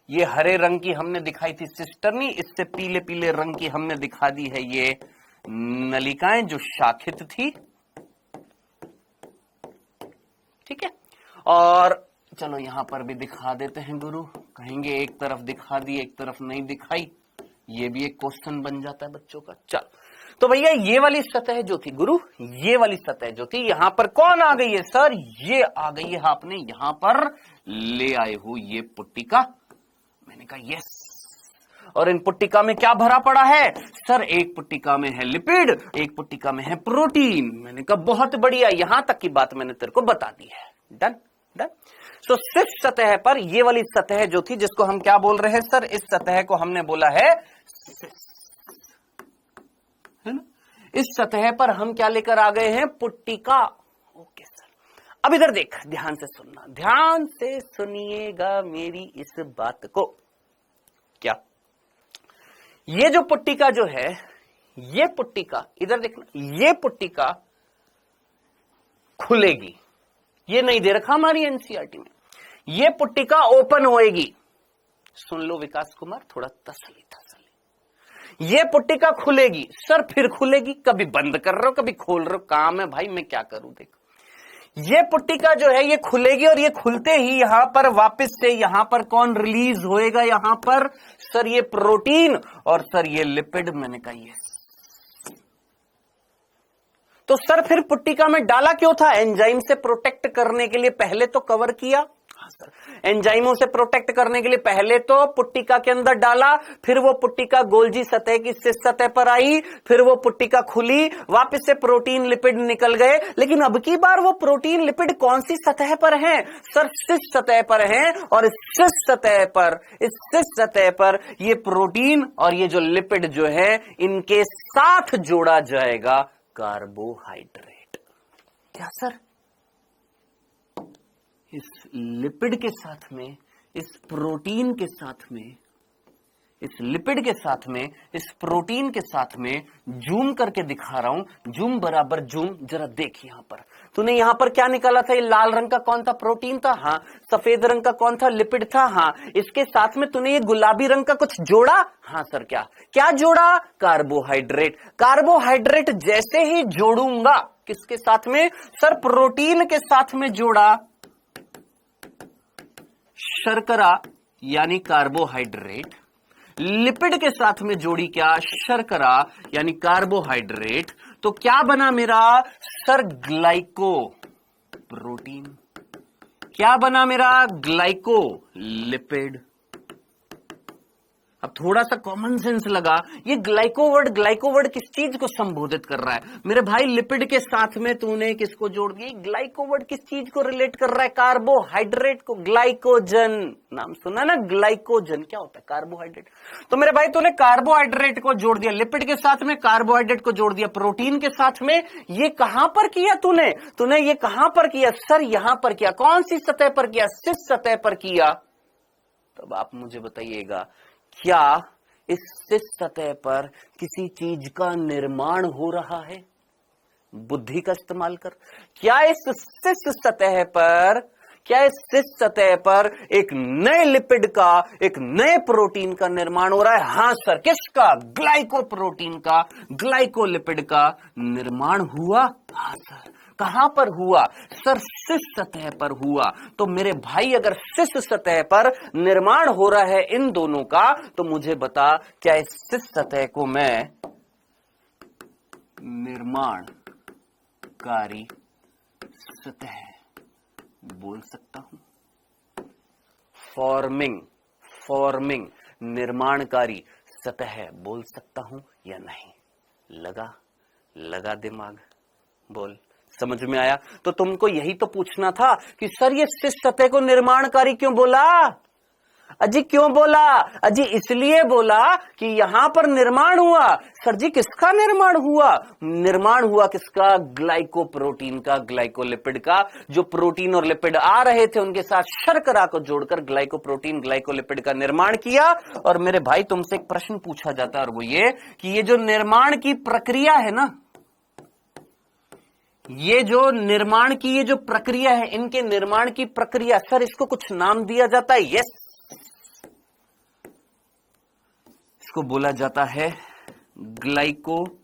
ये हरे रंग की हमने दिखाई थी सिस्टर्नी, इससे पीले पीले रंग की हमने दिखा दी है ये नलिकाएं जो शाखित थी। ठीक है, और चलो यहां पर भी दिखा देते हैं गुरु। कहेंगे एक तरफ दिखा दी एक तरफ नहीं दिखाई, ये भी एक क्वेश्चन बन जाता है बच्चों का। चल तो भैया ये वाली सतह जो थी गुरु, ये वाली सतह जो थी, यहां पर कौन आ गई है सर? ये आ गई है आपने यहां पर ले आए हो ये पुट्टिका। मैंने कहा यस। और इन पुट्टिका में क्या भरा पड़ा है सर? एक पुट्टिका में है लिपिड, एक पुट्टिका में है प्रोटीन। मैंने कहा बहुत बढ़िया, यहां तक की बात मैंने तेरे को बता दी है। Done done. सो सिर्फ सतह पर ये वाली सतह जो थी, जिसको हम क्या बोल रहे हैं सर? इस सतह को हमने बोला है ना। इस सतह पर हम क्या लेकर आ गए हैं? पुट्टिका। ओके सर, अब इधर देख, ध्यान से सुनना, ध्यान से सुनिएगा मेरी इस बात को। क्या ये जो पुट्टिका जो है, ये पुट्टिका इधर देखना, ये पुट्टिका खुलेगी। ये नहीं दे रखा हमारी एनसीईआरटी में। ये पुट्टिका ओपन होएगी। सुन लो विकास कुमार, थोड़ा तसल्ली तसल्ली। ये पुट्टिका खुलेगी सर, फिर खुलेगी। कभी बंद कर रहे हो कभी खोल रहे हो, काम है भाई, मैं क्या करूं। देखो ये पुट्टिका जो है ये खुलेगी, और ये खुलते ही यहां पर वापस से यहां पर कौन रिलीज होएगा? यहां पर सर ये प्रोटीन और सर ये लिपिड। मैंने कहा ये तो सर फिर पुट्टिका में डाला क्यों था? एंजाइम से प्रोटेक्ट करने के लिए। पहले तो कवर किया, हाँ सर, एंजाइमों से प्रोटेक्ट करने के लिए पहले तो पुट्टिका के अंदर डाला, फिर वो पुट्टिका गोल्जी सतह की शीर्ष सतह पर आई, फिर वो पुट्टिका खुली, वापस से प्रोटीन लिपिड निकल गए। लेकिन अब की बार वो प्रोटीन लिपिड कौन सी सतह पर है सर? शीर्ष सतह पर है। और इस शीर्ष सतह पर, इस शीर्ष सतह पर ये प्रोटीन और ये जो लिपिड जो है, इनके साथ जोड़ा जाएगा कार्बोहाइड्रेट। क्या सर? इस लिपिड के साथ में, इस प्रोटीन के साथ में, इस लिपिड के साथ में, इस प्रोटीन के साथ में जूम करके दिखा रहा हूं। जूम बराबर जूम। जरा देख यहां पर, तूने यहां पर क्या निकाला था? ये लाल रंग का कौन था? प्रोटीन था। हाँ। सफेद रंग का कौन था? लिपिड था। हाँ। इसके साथ में तूने ये गुलाबी रंग का कुछ जोड़ा। हाँ सर। क्या क्या जोड़ा? कार्बोहाइड्रेट। कार्बोहाइड्रेट जैसे ही जोड़ूंगा, किसके साथ में सर? प्रोटीन के साथ में जोड़ा, शर्करा यानी कार्बोहाइड्रेट। लिपिड के साथ में जोड़ी क्या? शर्करा यानी कार्बोहाइड्रेट। तो क्या बना मेरा सर? Glyco protein. क्या बना मेरा? Glyco lipid. अब थोड़ा सा कॉमन सेंस लगा, ये ग्लाइको वर्ड किस चीज को संबोधित कर रहा है मेरे भाई? लिपिड के साथ में तूने किसको जोड़ दिया? ग्लाइको वर्ड किस चीज को रिलेट कर रहा है? कार्बोहाइड्रेट को। ग्लाइकोजन नाम सुना ना? ग्लाइकोजन क्या होता है? कार्बोहाइड्रेट। तो मेरे भाई तूने कार्बोहाइड्रेट को जोड़ दिया लिपिड के साथ में, कार्बोहाइड्रेट को जोड़ दिया प्रोटीन के साथ में। ये कहां पर किया तूने ये कहां पर किया सर? यहां पर किया। कौन सी सतह पर किया? शीर्ष सतह पर किया। तब आप मुझे बताइएगा, क्या इस शीर्ष सतह पर किसी चीज का निर्माण हो रहा है? बुद्धि का इस्तेमाल कर। क्या इस शीर्ष सतह पर, क्या इस शीर्ष सतह पर एक नए लिपिड का, एक नए प्रोटीन का निर्माण हो रहा है? हाँ सर। किसका? ग्लाइको प्रोटीन का, ग्लाइको लिपिड का निर्माण हुआ। हाँ सर। कहां पर हुआ सर? शीर्ष सतह पर हुआ। तो मेरे भाई अगर शीर्ष सतह पर निर्माण हो रहा है इन दोनों का, तो मुझे बता, क्या इस शीर्ष सतह को मैं निर्माणकारी सतह बोल सकता हूं? फॉर्मिंग निर्माणकारी सतह बोल सकता हूं या नहीं? लगा दिमाग, बोल। समझ में आया? तो तुमको यही तो पूछना था कि सर ये शीर्ष सतह को निर्माणकारी क्यों बोला? अजी क्यों बोला? अजी इसलिए बोला कि यहां पर निर्माण हुआ। सर जी किसका निर्माण हुआ? निर्माण हुआ किसका? ग्लाइकोप्रोटीन का, ग्लाइकोलिपिड का। जो प्रोटीन और लिपिड आ रहे थे उनके साथ शर्करा को जोड़कर ग्लाइकोप्रोटीन ग्लाइकोलिपिड का निर्माण किया। और मेरे भाई तुमसे एक प्रश्न पूछा जाता है और वो ये कि ये जो निर्माण की प्रक्रिया है ना, ये जो निर्माण की ये जो प्रक्रिया है, इनके निर्माण की प्रक्रिया, सर इसको कुछ नाम दिया जाता है। यस, इसको बोला जाता है ग्लाइकोसाइलेशन।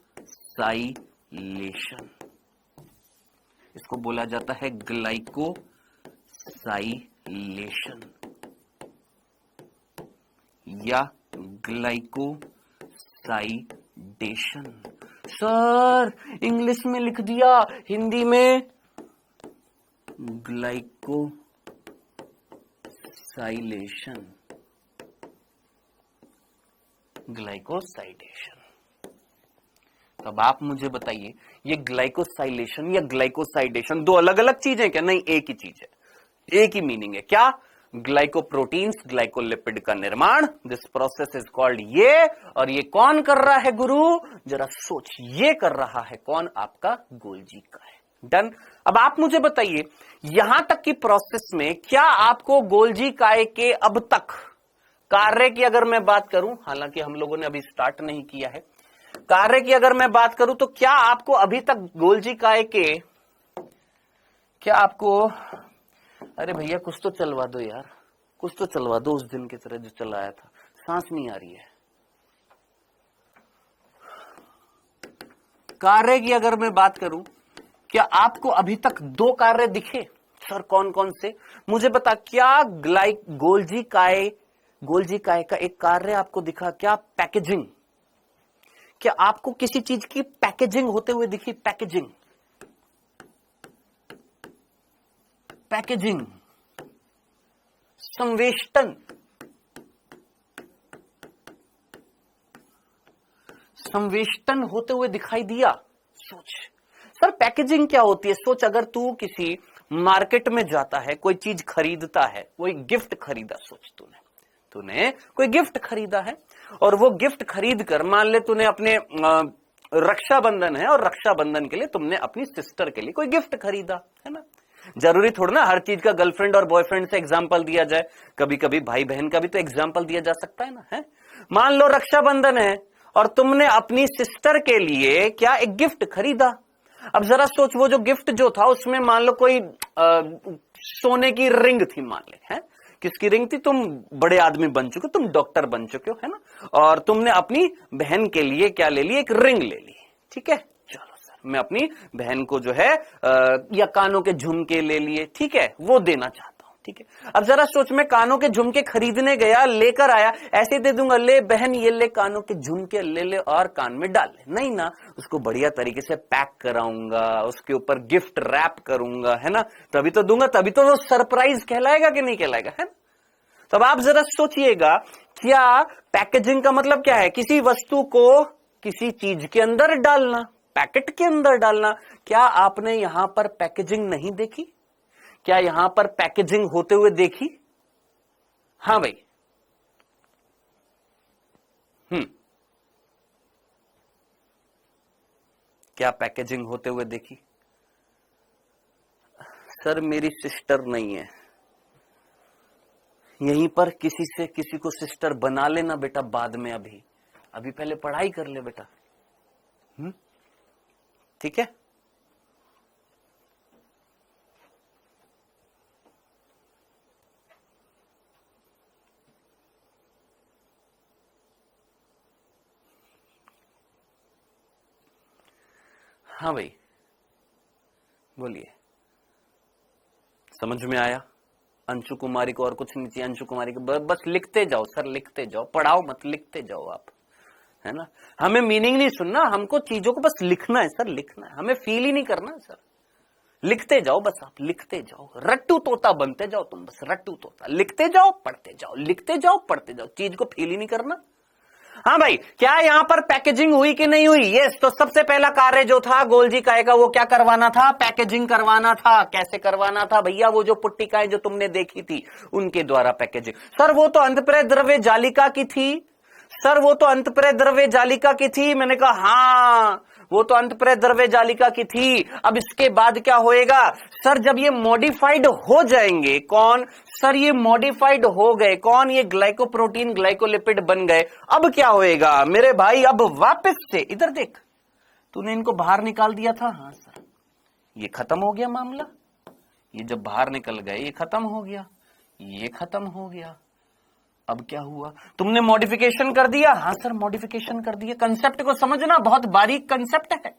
इसको बोला जाता है ग्लाइकोसाइलेशन या ग्लाइकोसाइडेशन। सर इंग्लिश में लिख दिया, हिंदी में ग्लाइकोसाइलेशन, ग्लाइकोसाइडेशन। तब आप मुझे बताइए ये ग्लाइकोसाइलेशन या ग्लाइकोसाइडेशन दो अलग अलग चीजें क्या? नहीं, एक ही चीज है, एक ही मीनिंग है। क्या? ग्लाइकोप्रोटीन्स ग्लाइकोलिपिड का निर्माण, दिस प्रोसेस इज कॉल्ड ये। और ये कौन कर रहा है गुरु? जरा सोच, ये कर रहा है कौन? आपका गोल्जी का है। डन। अब आप मुझे बताइए यहां तक की प्रोसेस में क्या आपको गोल्जी काय के अब तक कार्य की अगर मैं बात करूं, हालांकि हम लोगों ने अभी स्टार्ट नहीं किया है, कार्य की अगर मैं बात करूं तो क्या आपको अभी तक गोल्जी काय के, क्या आपको, अरे भैया कुछ तो चलवा दो यार, कुछ तो चलवा दो उस दिन की तरह जो चलाया था, सांस नहीं आ रही है। कार्य की अगर मैं बात करूं, क्या आपको अभी तक दो कार्य दिखे? सर कौन कौन से? मुझे बता, क्या गोल्जी काय का एक कार्य आपको दिखा? क्या? पैकेजिंग। क्या आपको किसी चीज की पैकेजिंग होते हुए दिखी? पैकेजिंग, पैकेजिंग, संवेष्टन, संवेष्टन होते हुए दिखाई दिया? सोच सर पैकेजिंग क्या होती है? सोच, अगर तू किसी मार्केट में जाता है, कोई चीज खरीदता है, कोई गिफ्ट खरीदा, सोच तूने कोई गिफ्ट खरीदा है और वो गिफ्ट खरीद कर, मान ले तूने अपने रक्षाबंधन है और रक्षाबंधन के लिए तुमने अपनी सिस्टर के लिए कोई गिफ्ट खरीदा है ना। जरूरी थोड़ा ना हर चीज का गर्लफ्रेंड और बॉयफ्रेंड से एग्जाम्पल दिया जाए, कभी कभी भाई बहन का भी तो एग्जाम्पल दिया जा सकता है ना, है। मान लो रक्षाबंधन है और तुमने अपनी सिस्टर के लिए क्या एक गिफ्ट खरीदा। अब जरा सोच, वो जो गिफ्ट जो था उसमें मान लो कोई सोने की रिंग थी, मान ले, है। किसकी रिंग थी? तुम बड़े आदमी बन चुके हो, तुम डॉक्टर बन चुके हो, है ना, और तुमने अपनी बहन के लिए क्या ले ली? एक रिंग ले ली, ठीक है। चलो सर, मैं अपनी बहन को जो है या कानों के झुमके ले लिए, ठीक है, वो देना चाहता हूं, ठीक है। अब जरा सोच, मैं कानों के झुमके खरीदने गया, लेकर आया, ऐसे दे दूंगा, ले बहन ये ले कानों के झुमके, ले और कान में डाल ले? नहीं ना, उसको बढ़िया तरीके से पैक कराऊंगा, उसके ऊपर गिफ्ट रैप करूंगा, है ना, तभी तो दूंगा, तभी तो वो सरप्राइज कहलाएगा कि नहीं कहलाएगा, है। तो अब आप जरा सोचिएगा, क्या पैकेजिंग का मतलब क्या है? किसी वस्तु को किसी चीज के अंदर डालना, पैकेट के अंदर डालना। क्या आपने यहां पर पैकेजिंग नहीं देखी? क्या यहां पर पैकेजिंग होते हुए देखी? हाँ भाई, क्या पैकेजिंग होते हुए देखी? सर मेरी सिस्टर नहीं है, यहीं पर किसी से किसी को सिस्टर बना लेना बेटा, बाद में, अभी पहले पढ़ाई कर ले बेटा, ठीक है। हाँ भाई बोलिए, समझ में आया? अंशु कुमारी को और कुछ नहीं चाहिए, अंशु कुमारी को बस लिखते जाओ सर, लिखते जाओ, पढ़ाओ मत, लिखते जाओ आप, है ना। हमें मीनिंग नहीं सुनना, हमको चीजों को बस लिखना है सर, लिखना है, हमें फील ही नहीं करना है सर। लिखते जाओ बस, आप लिखते जाओ, रट्टू तोता बनते जाओ तुम, बस रट्टू तोता, लिखते जाओ पढ़ते जाओ, लिखते जाओ पढ़ते जाओ, चीज को फील ही नहीं करना। हाँ भाई, क्या यहां पर पैकेजिंग हुई कि नहीं हुई? यस। तो सबसे पहला कार्य जो था गोल्जी काय का, वो क्या करवाना था? पैकेजिंग करवाना था। कैसे करवाना था भैया? वो जो पुट्टिकाएं जो तुमने देखी थी उनके द्वारा पैकेजिंग। सर वो तो अंतःप्रेत द्रव्य जालिका की थी। सर वो तो अंतःप्रेत द्रव्य जालिका की थी। मैंने कहा हाँ, वो तो अंतःप्रेत द्रव्य जालिका की थी। अब इसके बाद क्या होएगा? सर जब ये मॉडिफाइड हो जाएंगे, कौन? सर ये मॉडिफाइड हो गए, कौन? ये ग्लाइकोप्रोटीन ग्लाइकोलिपिड बन गए। अब क्या होएगा मेरे भाई? अब वापस से इधर देख, तूने इनको बाहर निकाल दिया था। हाँ सर, ये खत्म हो गया मामला। ये जब बाहर निकल गए ये खत्म हो गया, ये खत्म हो गया। अब क्या हुआ? तुमने मॉडिफिकेशन कर दिया। हाँ सर, मॉडिफिकेशन कर दिया। कंसेप्ट को समझना, बहुत बारीक कंसेप्ट है।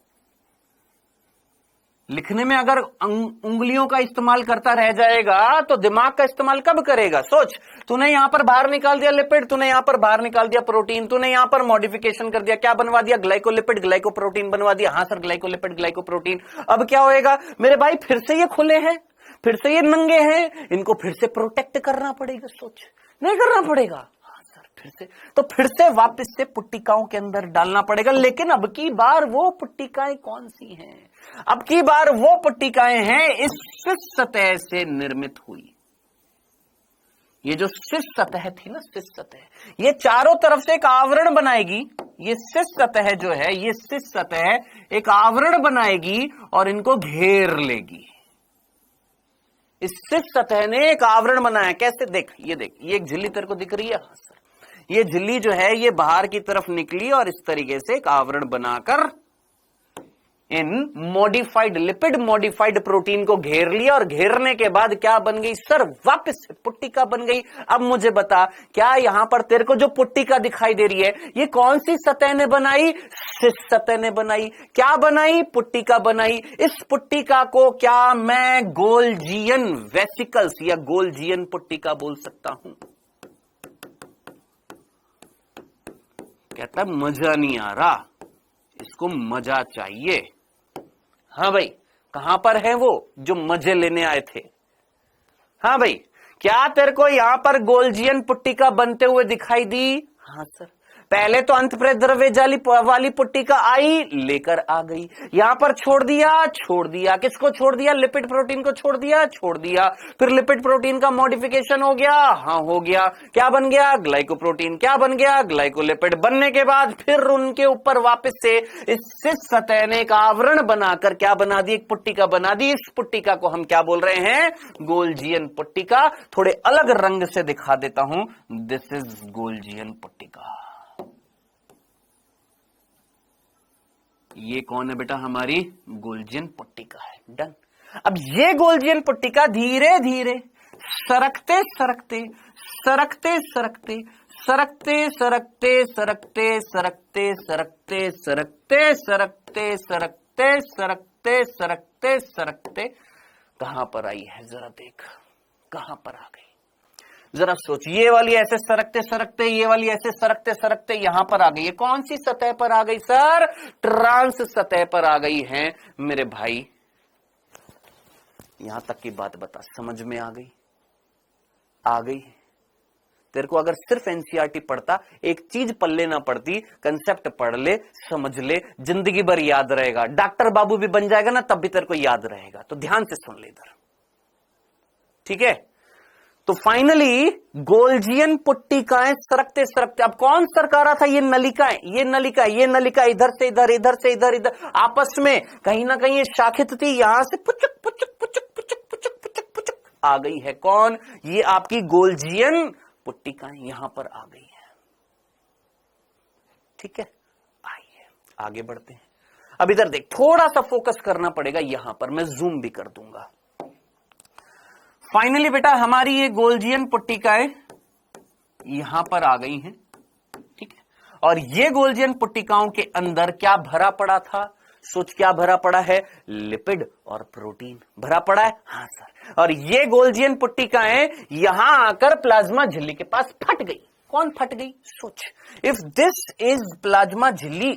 लिखने में अगर उंगलियों का इस्तेमाल करता रह जाएगा तो दिमाग का इस्तेमाल कब करेगा? सोच, तूने यहां पर बाहर निकाल दिया लिपिड, तूने यहां पर बाहर निकाल दिया प्रोटीन, तूने यहां पर मॉडिफिकेशन कर दिया, क्या बनवा दिया? ग्लाइकोलिपिड ग्लाइकोप्रोटीन बनवा दिया। हाँ सर, ग्लाइकोलिपिड ग्लाइकोप्रोटीन। अब क्या होएगा मेरे भाई? फिर से ये खुले हैं, फिर से ये नंगे हैं, इनको फिर से प्रोटेक्ट करना पड़ेगा। सोच, नहीं करना पड़ेगा? हाँ सर, फिर से, तो फिर से वापस से पुट्टिकाओं के अंदर डालना पड़ेगा। लेकिन अब की बार वो पुट्टिकाएं कौन सी हैं? अब की बार वो पुट्टिकाएं हैं इस सिस सतह से निर्मित हुई। ये जो सिस सतह थी ना, सिस सतह, ये चारों तरफ से एक आवरण बनाएगी। ये सिस सतह जो है, ये सिस सतह एक आवरण बनाएगी और इनको घेर लेगी। इस सिस सतह ने एक आवरण बनाया। कैसे? देख, ये देख, ये एक झिल्ली तेरे को दिख रही है। हाँ सर, ये झिल्ली जो है ये बाहर की तरफ निकली और इस तरीके से एक आवरण बनाकर इन मॉडिफाइड लिपिड मॉडिफाइड प्रोटीन को घेर लिया। और घेरने के बाद क्या बन गई? सर वापस से पुट्टिका बन गई। अब मुझे बता, क्या यहां पर तेरे को जो पुट्टिका दिखाई दे रही है ये कौन सी सतह ने बनाई? सिस सतह ने बनाई। क्या बनाई? पुट्टिका बनाई। इस पुट्टिका को क्या मैं गोल्जियन वेसिकल्स या गोल्जियन पुट्टिका बोल सकता हूं? कहता मजा नहीं आ रहा, इसको मजा चाहिए। हाँ भाई, कहां पर है वो जो मजे लेने आए थे? हाँ भाई, क्या तेरे को यहां पर गोल्जियन पुट्टिका बनते हुए दिखाई दी? हाँ सर, पहले तो अंतःप्रेत द्रव्य जाली वाली पुट्टिका आई, लेकर आ गई, यहां पर छोड़ दिया। छोड़ दिया किसको? छोड़ दिया लिपिड प्रोटीन को। छोड़ दिया, छोड़ दिया। फिर लिपिड प्रोटीन का मॉडिफिकेशन हो गया। हाँ हो गया। क्या बन गया? ग्लाइकोप्रोटीन। क्या बन गया? ग्लाइकोलिपिड। बनने के बाद फिर उनके ऊपर वापस से इस सिस सतह ने एक आवरण बनाकर क्या बना दी? एक पुट्टिका बना दी। इस पुट्टिका को हम क्या बोल रहे हैं? गोल्जियन पुट्टिका। थोड़े अलग रंग से दिखा देता हूं। दिस इज गोल्जियन पुट्टिका। ये कौन है बेटा? हमारी गोल्जियन पुट्टिका है। डन। अब ये गोल्जियन पुट्टिका धीरे धीरे सरकते सरकते सरकते सरकते सरकते सरकते सरकते सरकते सरकते सरकते सरकते सरकते सरकते सरकते सरकते कहां पर आई है? जरा देख, कहां पर आ गई? जरा सोच, ये वाली ऐसे सरकते सरकते, ये वाली ऐसे सरकते सरकते यहां पर आ गई। ये कौन सी सतह पर आ गई? सर ट्रांस सतह पर आ गई है मेरे भाई। यहां तक की बात बता, समझ में आ गई? आ गई? तेरे को अगर सिर्फ एनसीईआरटी पढ़ता, एक चीज पल्ले ना पड़ती, कंसेप्ट पढ़ ले, समझ ले, जिंदगी भर याद रहेगा। डॉक्टर बाबू भी बन जाएगा ना, तब भी तेरे को याद रहेगा। तो ध्यान से सुन ले इधर, ठीक है? तो फाइनली गोल्जियन पुट्टिकाएं सरकते सरकते, अब कौन सरका रहा था? ये नलिकाएं, ये नलिका, ये नलिका, इधर से इधर, इधर से इधर, इधर आपस में कहीं ना कहीं ये शाखित थी। यहां से पुचक पुचक पुचक पुचक पुचक पुचक पुचक आ गई है। कौन? ये आपकी गोल्जियन पुट्टिकाएं यहां पर आ गई है। ठीक है, आइए आगे बढ़ते हैं। अब इधर देख, थोड़ा सा फोकस करना पड़ेगा यहां पर, मैं जूम भी कर दूंगा। फाइनली बेटा हमारी ये गोल्जियन पुट्टिकाएं यहां पर आ गई हैं, ठीक है? और ये गोल्जियन पुट्टिकाओं के अंदर क्या भरा पड़ा था? सोच, क्या भरा पड़ा है? लिपिड और प्रोटीन भरा पड़ा है। हाँ सर। और ये गोल्जियन पुट्टिकाएं यहां आकर प्लाज्मा झिल्ली के पास फट गई। कौन फट गई? सोच, इफ दिस इज प्लाज्मा झिल्ली,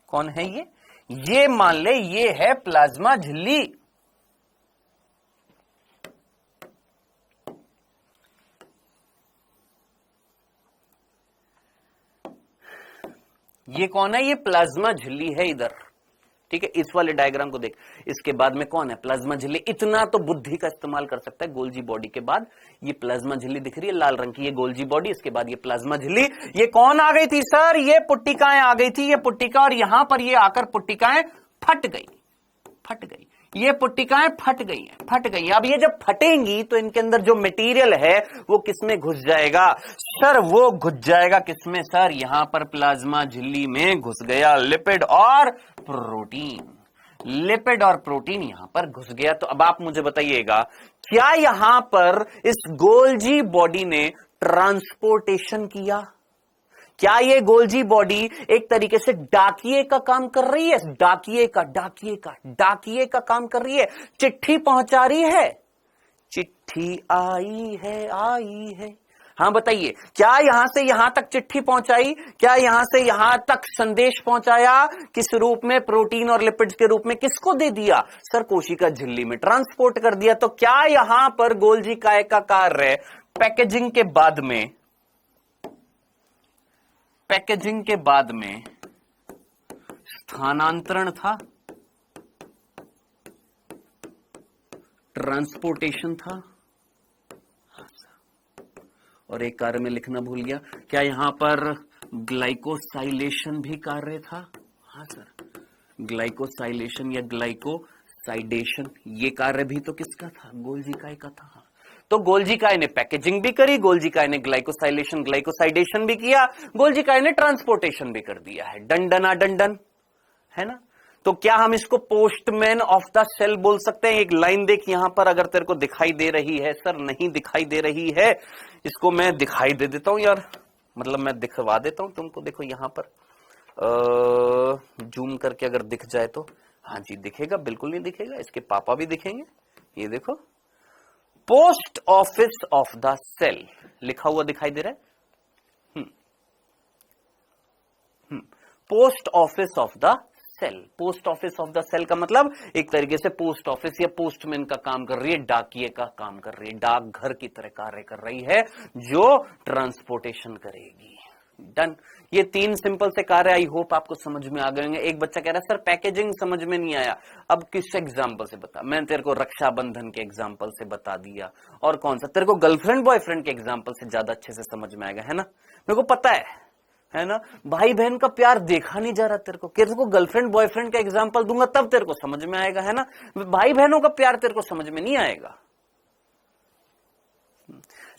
कौन है ये? ये मान ले ये है प्लाज्मा झिल्ली। ये कौन है? ये प्लाज्मा झिल्ली है इधर, ठीक है। इस वाले डायग्राम को देख, इसके बाद में कौन है? प्लाज्मा झिल्ली। इतना तो बुद्धि का इस्तेमाल कर सकता है। गोल्जी बॉडी के बाद ये प्लाज्मा झिल्ली दिख रही है लाल रंग की, ये गोल्जी बॉडी, इसके बाद ये प्लाज्मा झिल्ली। ये कौन आ गई थी सर? ये पुट्टिकाएं आ गई थी, ये पुट्टिका, और यहां पर ये आकर पुट्टिकाएं फट गई, फट गई, ये पुट्टिकाएं फट गई हैं, फट गई। अब ये जब फटेंगी तो इनके अंदर जो मटेरियल है वो किसमें घुस जाएगा सर? वो घुस जाएगा किसमें सर? यहां पर प्लाज्मा झिल्ली में घुस गया लिपिड और प्रोटीन, लिपिड और प्रोटीन यहां पर घुस गया। तो अब आप मुझे बताइएगा, क्या यहां पर इस गोल्जी बॉडी ने ट्रांसपोर्टेशन किया? क्या ये गोल्जी बॉडी एक तरीके से डाकिये का काम कर रही है? डाकिये का काम कर रही है, चिट्ठी पहुंचा रही है, चिट्ठी आई है। हाँ बताइए, क्या यहां से यहां तक चिट्ठी पहुंचाई? क्या यहां से यहां तक संदेश पहुंचाया? किस रूप में? प्रोटीन और लिपिड्स के रूप में। किसको दे दिया सर? कोशिका झिल्ली में ट्रांसपोर्ट कर दिया। तो क्या यहां पर गोल्जी काय का कार्य पैकेजिंग के बाद में, पैकेजिंग के बाद में स्थानांतरण था, ट्रांसपोर्टेशन था? और एक कार्य में लिखना भूल गया, क्या यहां पर ग्लाइकोसाइलेशन भी कार्य था? हाँ सर, ग्लाइकोसाइलेशन या ग्लाइकोसाइडेशन, ये कार्य भी तो किसका था? गोल्जी काय का था। तो गोल्जी काय ने पैकेजिंग भी करी, गोल्जी काय ने ग्लाइकोसाइलेशन ग्लाइकोसाइडेशन भी किया, गोल्जी काय ने ट्रांसपोर्टेशन भी कर दिया है। डंडना डंडन, है ना? तो क्या हम इसको पोस्टमैन ऑफ द सेल बोल सकते हैं? एक लाइन देख यहां पर, अगर तेरे को दिखाई दे रही है। सर नहीं दिखाई दे रही है, इसको मैं दिखाई दे देता हूं यार, मतलब मैं दिखवा देता हूं तुमको। देखो यहां पर जूम करके अगर दिख जाए तो, हाँ जी दिखेगा, बिल्कुल नहीं दिखेगा, इसके पापा भी दिखेंगे। ये देखो, post office of the cell लिखा हुआ दिखाई दे रहा है। Post office of the cell, post office of the cell का मतलब एक तरीके से पोस्ट ऑफिस या पोस्टमैन का काम कर रही है, डाकिये का काम कर रही है, डाकघर की तरह कार्य कर रही है जो ट्रांसपोर्टेशन करेगी। डन। ये तीन सिंपल से कार्य आई होप आपको समझ में आ गए होंगे। एक बच्चा कह रहा है सर पैकेजिंग समझ में नहीं आया, अब किस एग्जांपल से बता? मैं तेरे को रक्षाबंधन के एग्जांपल से बता दिया। और कौन सा? तेरे को गर्लफ्रेंड बॉयफ्रेंड के एग्जांपल से ज्यादा अच्छे से समझ में आएगा, है ना? मेरे को पता है ना? भाई बहन का प्यार देखा नहीं जा रहा तेरे को गर्लफ्रेंड बॉयफ्रेंड का एग्जांपल दूंगा तब तेरे को समझ में आएगा, है ना? भाई बहनों का प्यार तेरे को समझ में नहीं आएगा।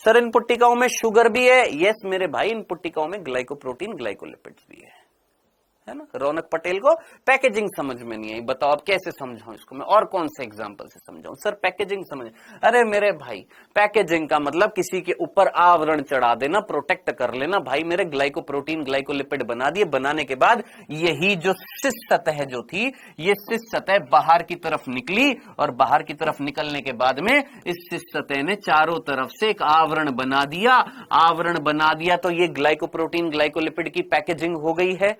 सर इन पुट्टिकाओं में शुगर भी है। यस मेरे भाई, इन पुट्टिकाओं में ग्लाइकोप्रोटीन ग्लाइकोलिपिड्स भी है ना? रौनक पटेल को पैकेजिंग समझ में नहीं आई, बताओ अब कैसे समझाऊं इसको मैं, और कौन से एग्जांपल से समझाऊं? सर पैकेजिंग समझ, अरे मेरे भाई पैकेजिंग का मतलब किसी के ऊपर आवरण चढ़ा देना, प्रोटेक्ट कर लेना। भाई मेरे ग्लाइकोप्रोटीन ग्लाइकोलिपिड बना दिए, बनाने के बाद यही जो सिस सतह जो थी, ये सिस सतह बाहर की तरफ निकली, और बाहर की तरफ निकलने के बाद में इस सिस सतह ने चारों तरफ से एक आवरण बना दिया, आवरण बना दिया, तो ये ग्लाइकोप्रोटीन ग्लाइकोलिपिड की पैकेजिंग हो गई है।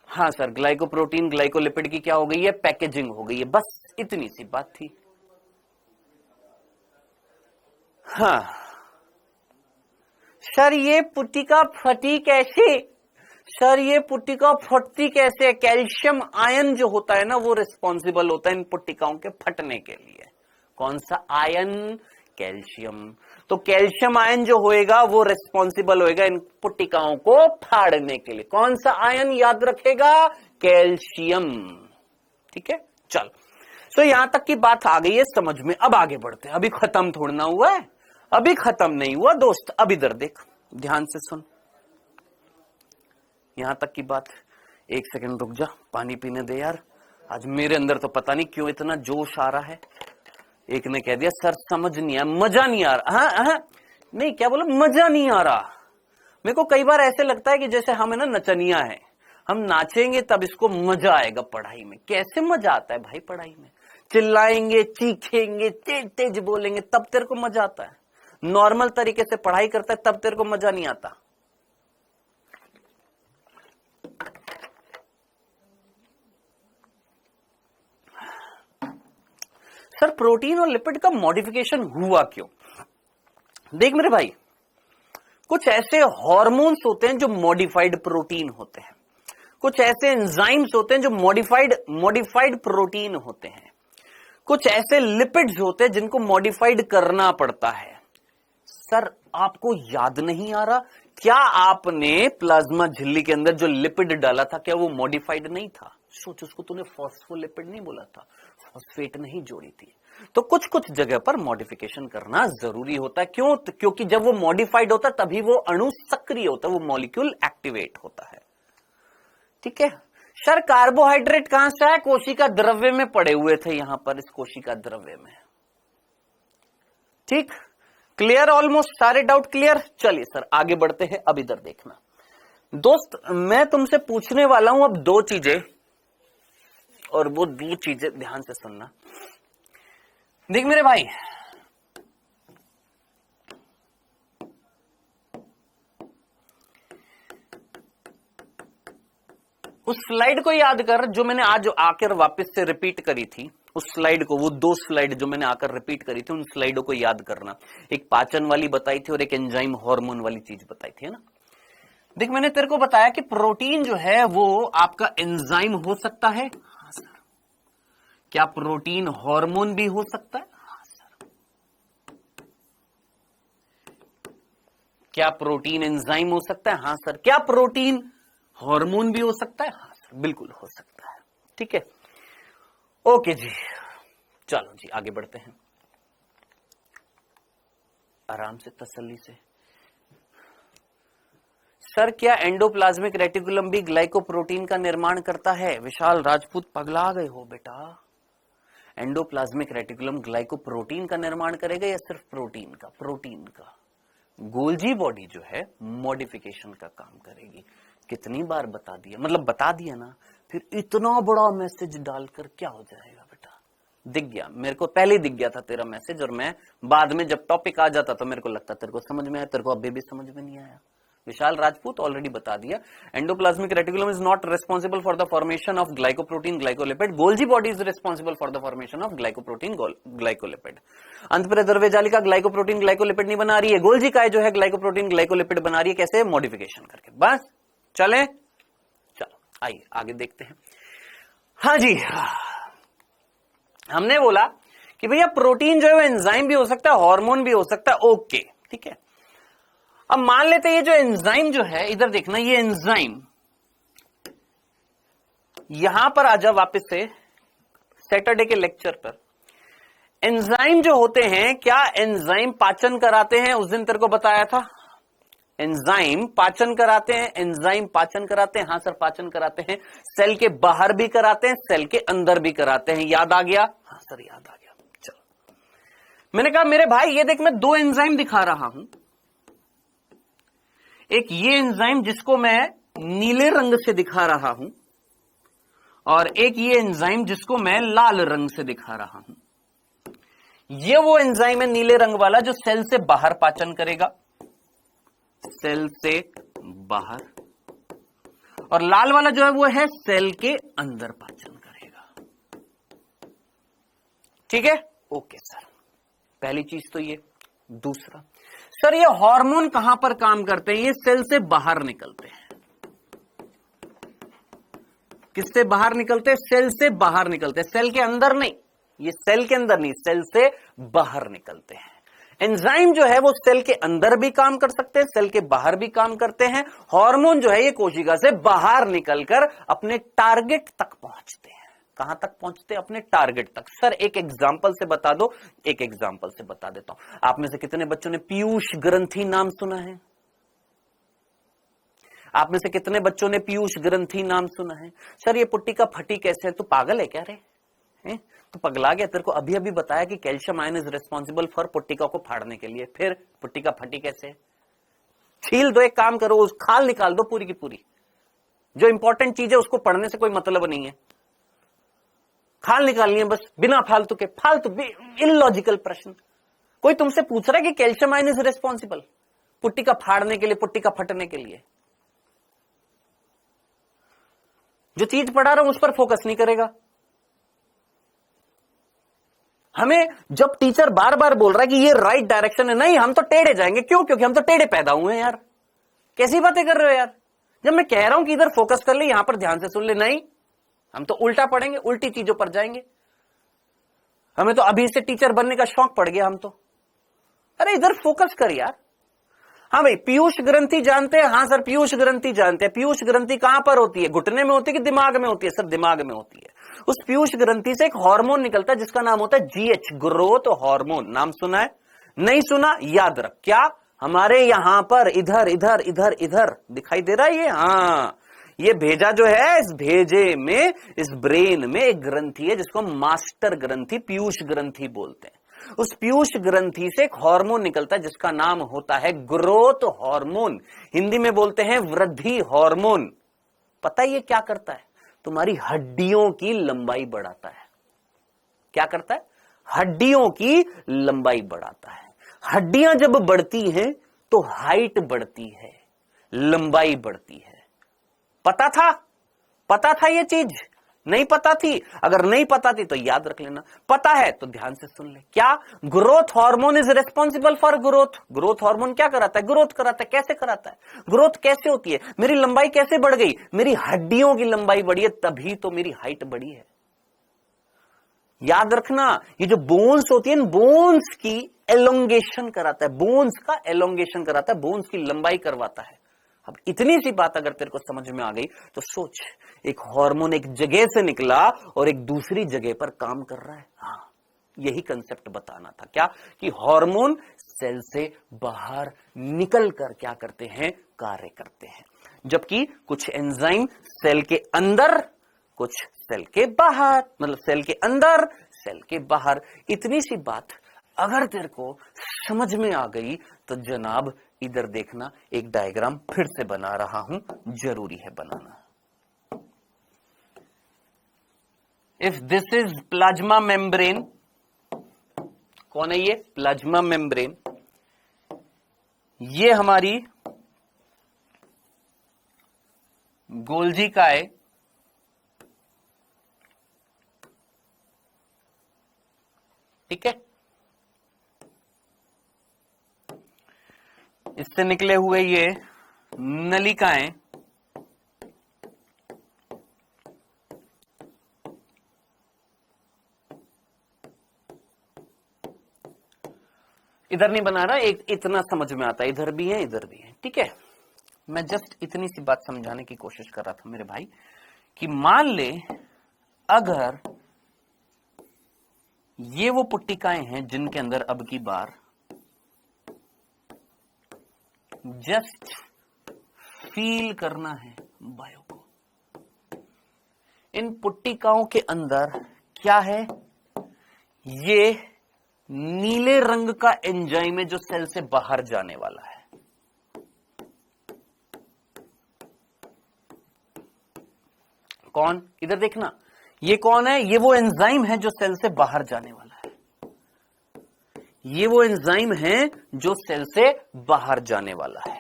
हाँ सर, ग्लाइकोप्रोटीन ग्लाइकोलिपिड की क्या हो गई है? पैकेजिंग हो गई है। बस इतनी सी बात थी। हाँ सर ये पुट्टिका फटी कैसे? सर ये पुट्टिका फटती कैसे? कैल्शियम आयन जो होता है ना, वो रिस्पॉन्सिबल होता है इन पुट्टिकाओं के फटने के लिए। कौन सा आयन? कैल्शियम। तो कैल्शियम आयन जो होएगा वो रिस्पॉन्सिबल होएगा इन पुट्टिकाओं को फाड़ने के लिए। कौन सा आयन याद रखेगा? कैल्शियम। ठीक है, चल। सो यहां तक की बात आ गई है समझ में। अब आगे बढ़ते हैं, अभी खत्म थोड़ा ना हुआ है, अभी खत्म नहीं हुआ दोस्त। अब इधर देख, ध्यान से सुन, यहां तक की बात। एक सेकंड रुक जा, पानी पीने दे यार। आज मेरे अंदर तो पता नहीं क्यों इतना जोश आ रहा है। एक ने कह दिया सर समझ नहीं आया, मजा नहीं आ रहा। हाँ नहीं, क्या बोला? मजा नहीं आ रहा। मेरे को कई बार ऐसे लगता है कि जैसे हम है ना नचनिया है, हम नाचेंगे तब इसको मजा आएगा पढ़ाई में। कैसे मजा आता है भाई पढ़ाई में? चिल्लाएंगे, चीखेंगे, तेज तेज बोलेंगे तब तेरे को मजा आता है। नॉर्मल तरीके से पढ़ाई करता है तब तेरे को मजा नहीं आता। सर प्रोटीन और लिपिड का मॉडिफिकेशन हुआ क्यों? देख मेरे भाई, कुछ ऐसे हार्मोन्स होते हैं जो मॉडिफाइड प्रोटीन होते हैं, कुछ ऐसे एंजाइम्स होते हैं जो मॉडिफाइड प्रोटीन होते हैं, कुछ ऐसे लिपिड्स होते हैं जिनको मॉडिफाइड करना पड़ता है। सर आपको याद नहीं आ रहा, क्या आपने प्लाज्मा झिल्ली के अंदर जो लिपिड डाला था क्या वो मॉडिफाइड नहीं था? सोच, उसको तूने फॉस्फोलिपिड नहीं बोला था, फॉस्फेट नहीं जोड़ी थी। तो कुछ कुछ जगह पर मॉडिफिकेशन करना जरूरी होता है। क्यों? क्योंकि जब वो मॉडिफाइड होता है तभी वो अणु सक्रिय होता है, वो मॉलिक्यूल एक्टिवेट होता है। ठीक है सर, कार्बोहाइड्रेट कहां से आया? कोशिका द्रव्य में पड़े हुए थे, यहां पर इस कोशिका द्रव्य में। ठीक, क्लियर? ऑलमोस्ट सारे डाउट क्लियर। चलिए सर आगे बढ़ते हैं। अब इधर देखना दोस्त, मैं तुमसे पूछने वाला हूं अब दो चीजें, और वो दो चीजें ध्यान से सुनना। देख मेरे भाई, उस स्लाइड को याद कर जो मैंने आज आकर वापस से रिपीट करी थी, उस स्लाइड को, वो दो स्लाइड जो मैंने आकर रिपीट करी थी, उन स्लाइडों को याद करना। एक पाचन वाली बताई थी और एक एंजाइम हार्मोन वाली चीज बताई थी, है ना। देख मैंने तेरे को बताया कि प्रोटीन जो है वो आपका एंजाइम हो सकता है। हाँ सर। क्या प्रोटीन हार्मोन भी हो सकता है? हाँ सर। क्या प्रोटीन एंजाइम हो सकता है? हाँ सर। क्या प्रोटीन हार्मोन भी हो सकता है? हाँ सर, बिल्कुल हो सकता है। ठीक है, ओके जी, चलो जी आगे बढ़ते हैं आराम से, तसल्ली से। सर क्या एंडोप्लाज्मिक रेटिकुलम भी ग्लाइकोप्रोटीन का निर्माण करता है? विशाल राजपूत, पगला गए हो बेटा। एंडोप्लाज्मिक रेटिकुलम ग्लाइकोप्रोटीन का निर्माण करेगा या सिर्फ प्रोटीन का? प्रोटीन का। गोल्जी बॉडी जो है मॉडिफिकेशन का काम करेगी। कितनी बार बता दिया, मतलब बता दिया ना, फिर इतना बड़ा मैसेज डालकर क्या हो जाएगा बेटा? दिख गया मेरे को, पहले दिख गया था तेरा मैसेज, और मैं बाद में जब टॉपिक आ जाता तो मेरे को लगता तेरे को समझ में आया, तेरे को अभी भी समझ में नहीं आया। विशाल राजपूत ऑलरेडी बता दिया, endoplasmic reticulum is not responsible for the formation of glycoprotein glycolipid, Golgi body is responsible for the formation of glycoprotein glycolipid. अंतःप्रेद्रव्य जालिका ग्लाइकोप्रोटीन ग्लाइकोलिपिड नहीं बना रही है, गोल्जी काय जो है ग्लाइकोप्रोटीन ग्लाइकोलिपिड बना रही है। कैसे? मॉडिफिकेशन करके। बस चले, चलो आइए आगे देखते हैं। हाँ जी, हमने बोला कि भैया प्रोटीन जो है एंजाइम भी हो सकता है, हार्मोन भी हो सकता है। ओके ठीक है, अब मान लेते हैं ये जो एंजाइम जो है, इधर देखना, ये एंजाइम यहां पर आ जा वापस से सैटरडे के लेक्चर पर। एंजाइम जो होते हैं, क्या एंजाइम पाचन कराते हैं? उस दिन तेरे को बताया था एंजाइम पाचन कराते हैं, एंजाइम पाचन कराते हैं। हाँ सर पाचन कराते हैं, सेल के बाहर भी कराते हैं, सेल के अंदर भी कराते हैं। याद आ गया? हाँ सर याद आ गया। चलो, मैंने कहा मेरे भाई ये देख मैं दो एंजाइम दिखा रहा हूं, एक ये एंजाइम जिसको मैं नीले रंग से दिखा रहा हूं, और एक ये एंजाइम जिसको मैं लाल रंग से दिखा रहा हूं। ये वो एंजाइम है नीले रंग वाला जो सेल से बाहर पाचन करेगा, सेल से बाहर, और लाल वाला जो है वो है सेल के अंदर पाचन करेगा। ठीक है, ओके सर, पहली चीज तो ये। दूसरा सर, ये हार्मोन कहां पर काम करते हैं? ये सेल से बाहर निकलते हैं। किससे बाहर निकलते हैं? सेल से बाहर निकलते हैं, सेल के अंदर नहीं। ये सेल के अंदर नहीं, सेल से बाहर निकलते हैं। एंजाइम जो है वो सेल के अंदर भी काम कर सकते हैं, सेल के बाहर भी काम करते हैं। हार्मोन जो है ये कोशिका से बाहर निकलकर अपने टारगेट तक पहुंचते हैं। कहां तक पहुंचते हैं? अपने टारगेट तक। सर एक एग्जांपल से बता दो। एक एग्जांपल से बता देता हूं। आप में से कितने बच्चों ने पीयूष ग्रंथि नाम सुना है? आप में से कितने बच्चों ने पीयूष ग्रंथि नाम सुना है? सर ये पुट्टिका फटी कैसे है? तू पागल है क्या रे? तो पगला गया? तेरे को अभी अभी बताया कि calcium ion is responsible for पुट्टिका को फाड़ने के लिए, फिर पुट्टिका फटी कैसे? छील दो, एक काम करो, उस खाल निकाल दो पूरी की पूरी। जो इंपॉर्टेंट चीज है उसको पढ़ने से कोई मतलब नहीं है, खाल निकालनी है बस, बिना फालतू के, फालतू इलॉजिकल प्रश्न। कोई तुमसे पूछ रहा है कि कैल्शियम आयन इज रिस्पॉन्सिबल पुट्टिका फाड़ने के लिए, पुट्टिका फटने के लिए? जो चीज पढ़ा रहा हूं उस पर फोकस नहीं करेगा। हमें जब टीचर बार बार बोल रहा है कि ये राइट डायरेक्शन है, नहीं हम तो टेढ़े जाएंगे। क्यों? क्योंकि हम तो टेढ़े पैदा हुए हैं यार। कैसी बातें कर रहे हो यार? जब मैं कह रहा हूं कि इधर फोकस कर ले, यहां पर ध्यान से सुन ले, नहीं, हम तो उल्टा पढ़ेंगे, उल्टी चीजों पर जाएंगे। हमें तो अभी से टीचर बनने का शौक पड़ गया हम तो। अरे इधर फोकस कर यार। हाँ भाई, पीयूष ग्रंथि जानते हैं? हाँ सर, पीयूष ग्रंथि जानते हैं। पीयूष ग्रंथि कहां पर होती है? घुटने में होती है कि दिमाग में होती है? सर दिमाग में होती है। उस पीयूष ग्रंथि से एक हार्मोन निकलता है जिसका नाम होता है जीएच, ग्रोथ हार्मोन। नाम सुना है? नहीं सुना? याद रख। क्या हमारे यहां पर इधर इधर इधर इधर दिखाई दे रहा है ये? हाँ, ये भेजा जो है, इस भेजे में, इस ब्रेन में एक ग्रंथि है जिसको मास्टर ग्रंथि, पीयूष ग्रंथि बोलते हैं। उस पीयूष ग्रंथि से एक हार्मोन निकलता है जिसका नाम होता है ग्रोथ हार्मोन, हिंदी में बोलते हैं वृद्धि हार्मोन। पता है ये क्या करता है? तुम्हारी हड्डियों की लंबाई बढ़ाता है। क्या करता है? हड्डियों की लंबाई बढ़ाता है। हड्डियां जब बढ़ती हैं तो हाइट बढ़ती है, लंबाई बढ़ती है। पता था? पता था ये चीज? नहीं पता थी? अगर नहीं पता थी तो याद रख लेना। पता है तो ध्यान से सुन ले। क्या? Growth hormone is responsible for growth. Growth hormone क्या कराता है? ग्रोथ कराता है। कैसे कराता है? ग्रोथ कैसे होती है? मेरी लंबाई कैसे बढ़ गई? मेरी हड्डियों की लंबाई बढ़ी है, तभी तो मेरी हाइट बढ़ी है। याद रखना, ये जो बोन्स होती है, बोन्स की एलोंगेशन कराता है, बोन्स का एलोंगेशन कराता है, बोन्स की लंबाई करवाता है। अब इतनी सी बात अगर तेरे को समझ में आ गई तो सोच, एक हार्मोन एक जगह से निकला और एक दूसरी जगह पर काम कर रहा है। हाँ, यही कंसेप्ट बताना था। क्या? कि हार्मोन सेल से बाहर निकल कर क्या करते हैं? कार्य करते हैं। जबकि कुछ एंजाइम सेल के अंदर, कुछ सेल के बाहर, मतलब सेल के अंदर, सेल के बाहर। इतनी सी बात अगर तेरे को समझ में आ गई तो जनाब इधर देखना, एक डायग्राम फिर से बना रहा हूं, जरूरी है बनाना। If this is plasma membrane, कौन है ये? Plasma membrane. ये हमारी गोल्जी काय, ठीक है? इससे निकले हुए ये नलिकाएं इधर नहीं बना रहा, एक इतना समझ में आता है, इधर भी है इधर भी है, ठीक है? मैं जस्ट इतनी सी बात समझाने की कोशिश कर रहा था मेरे भाई, कि मान ले अगर ये वो पुट्टिकाएं हैं जिनके अंदर अब की बार जस्ट फील करना है बायो को। इन पुट्टिकाओं के अंदर क्या है? ये नीले रंग का एंजाइम है जो सेल से बाहर जाने वाला है। कौन? इधर देखना, ये कौन है? ये वो एंजाइम है जो सेल से बाहर जाने वाला है। ये वो एंजाइम है जो सेल से बाहर जाने वाला है।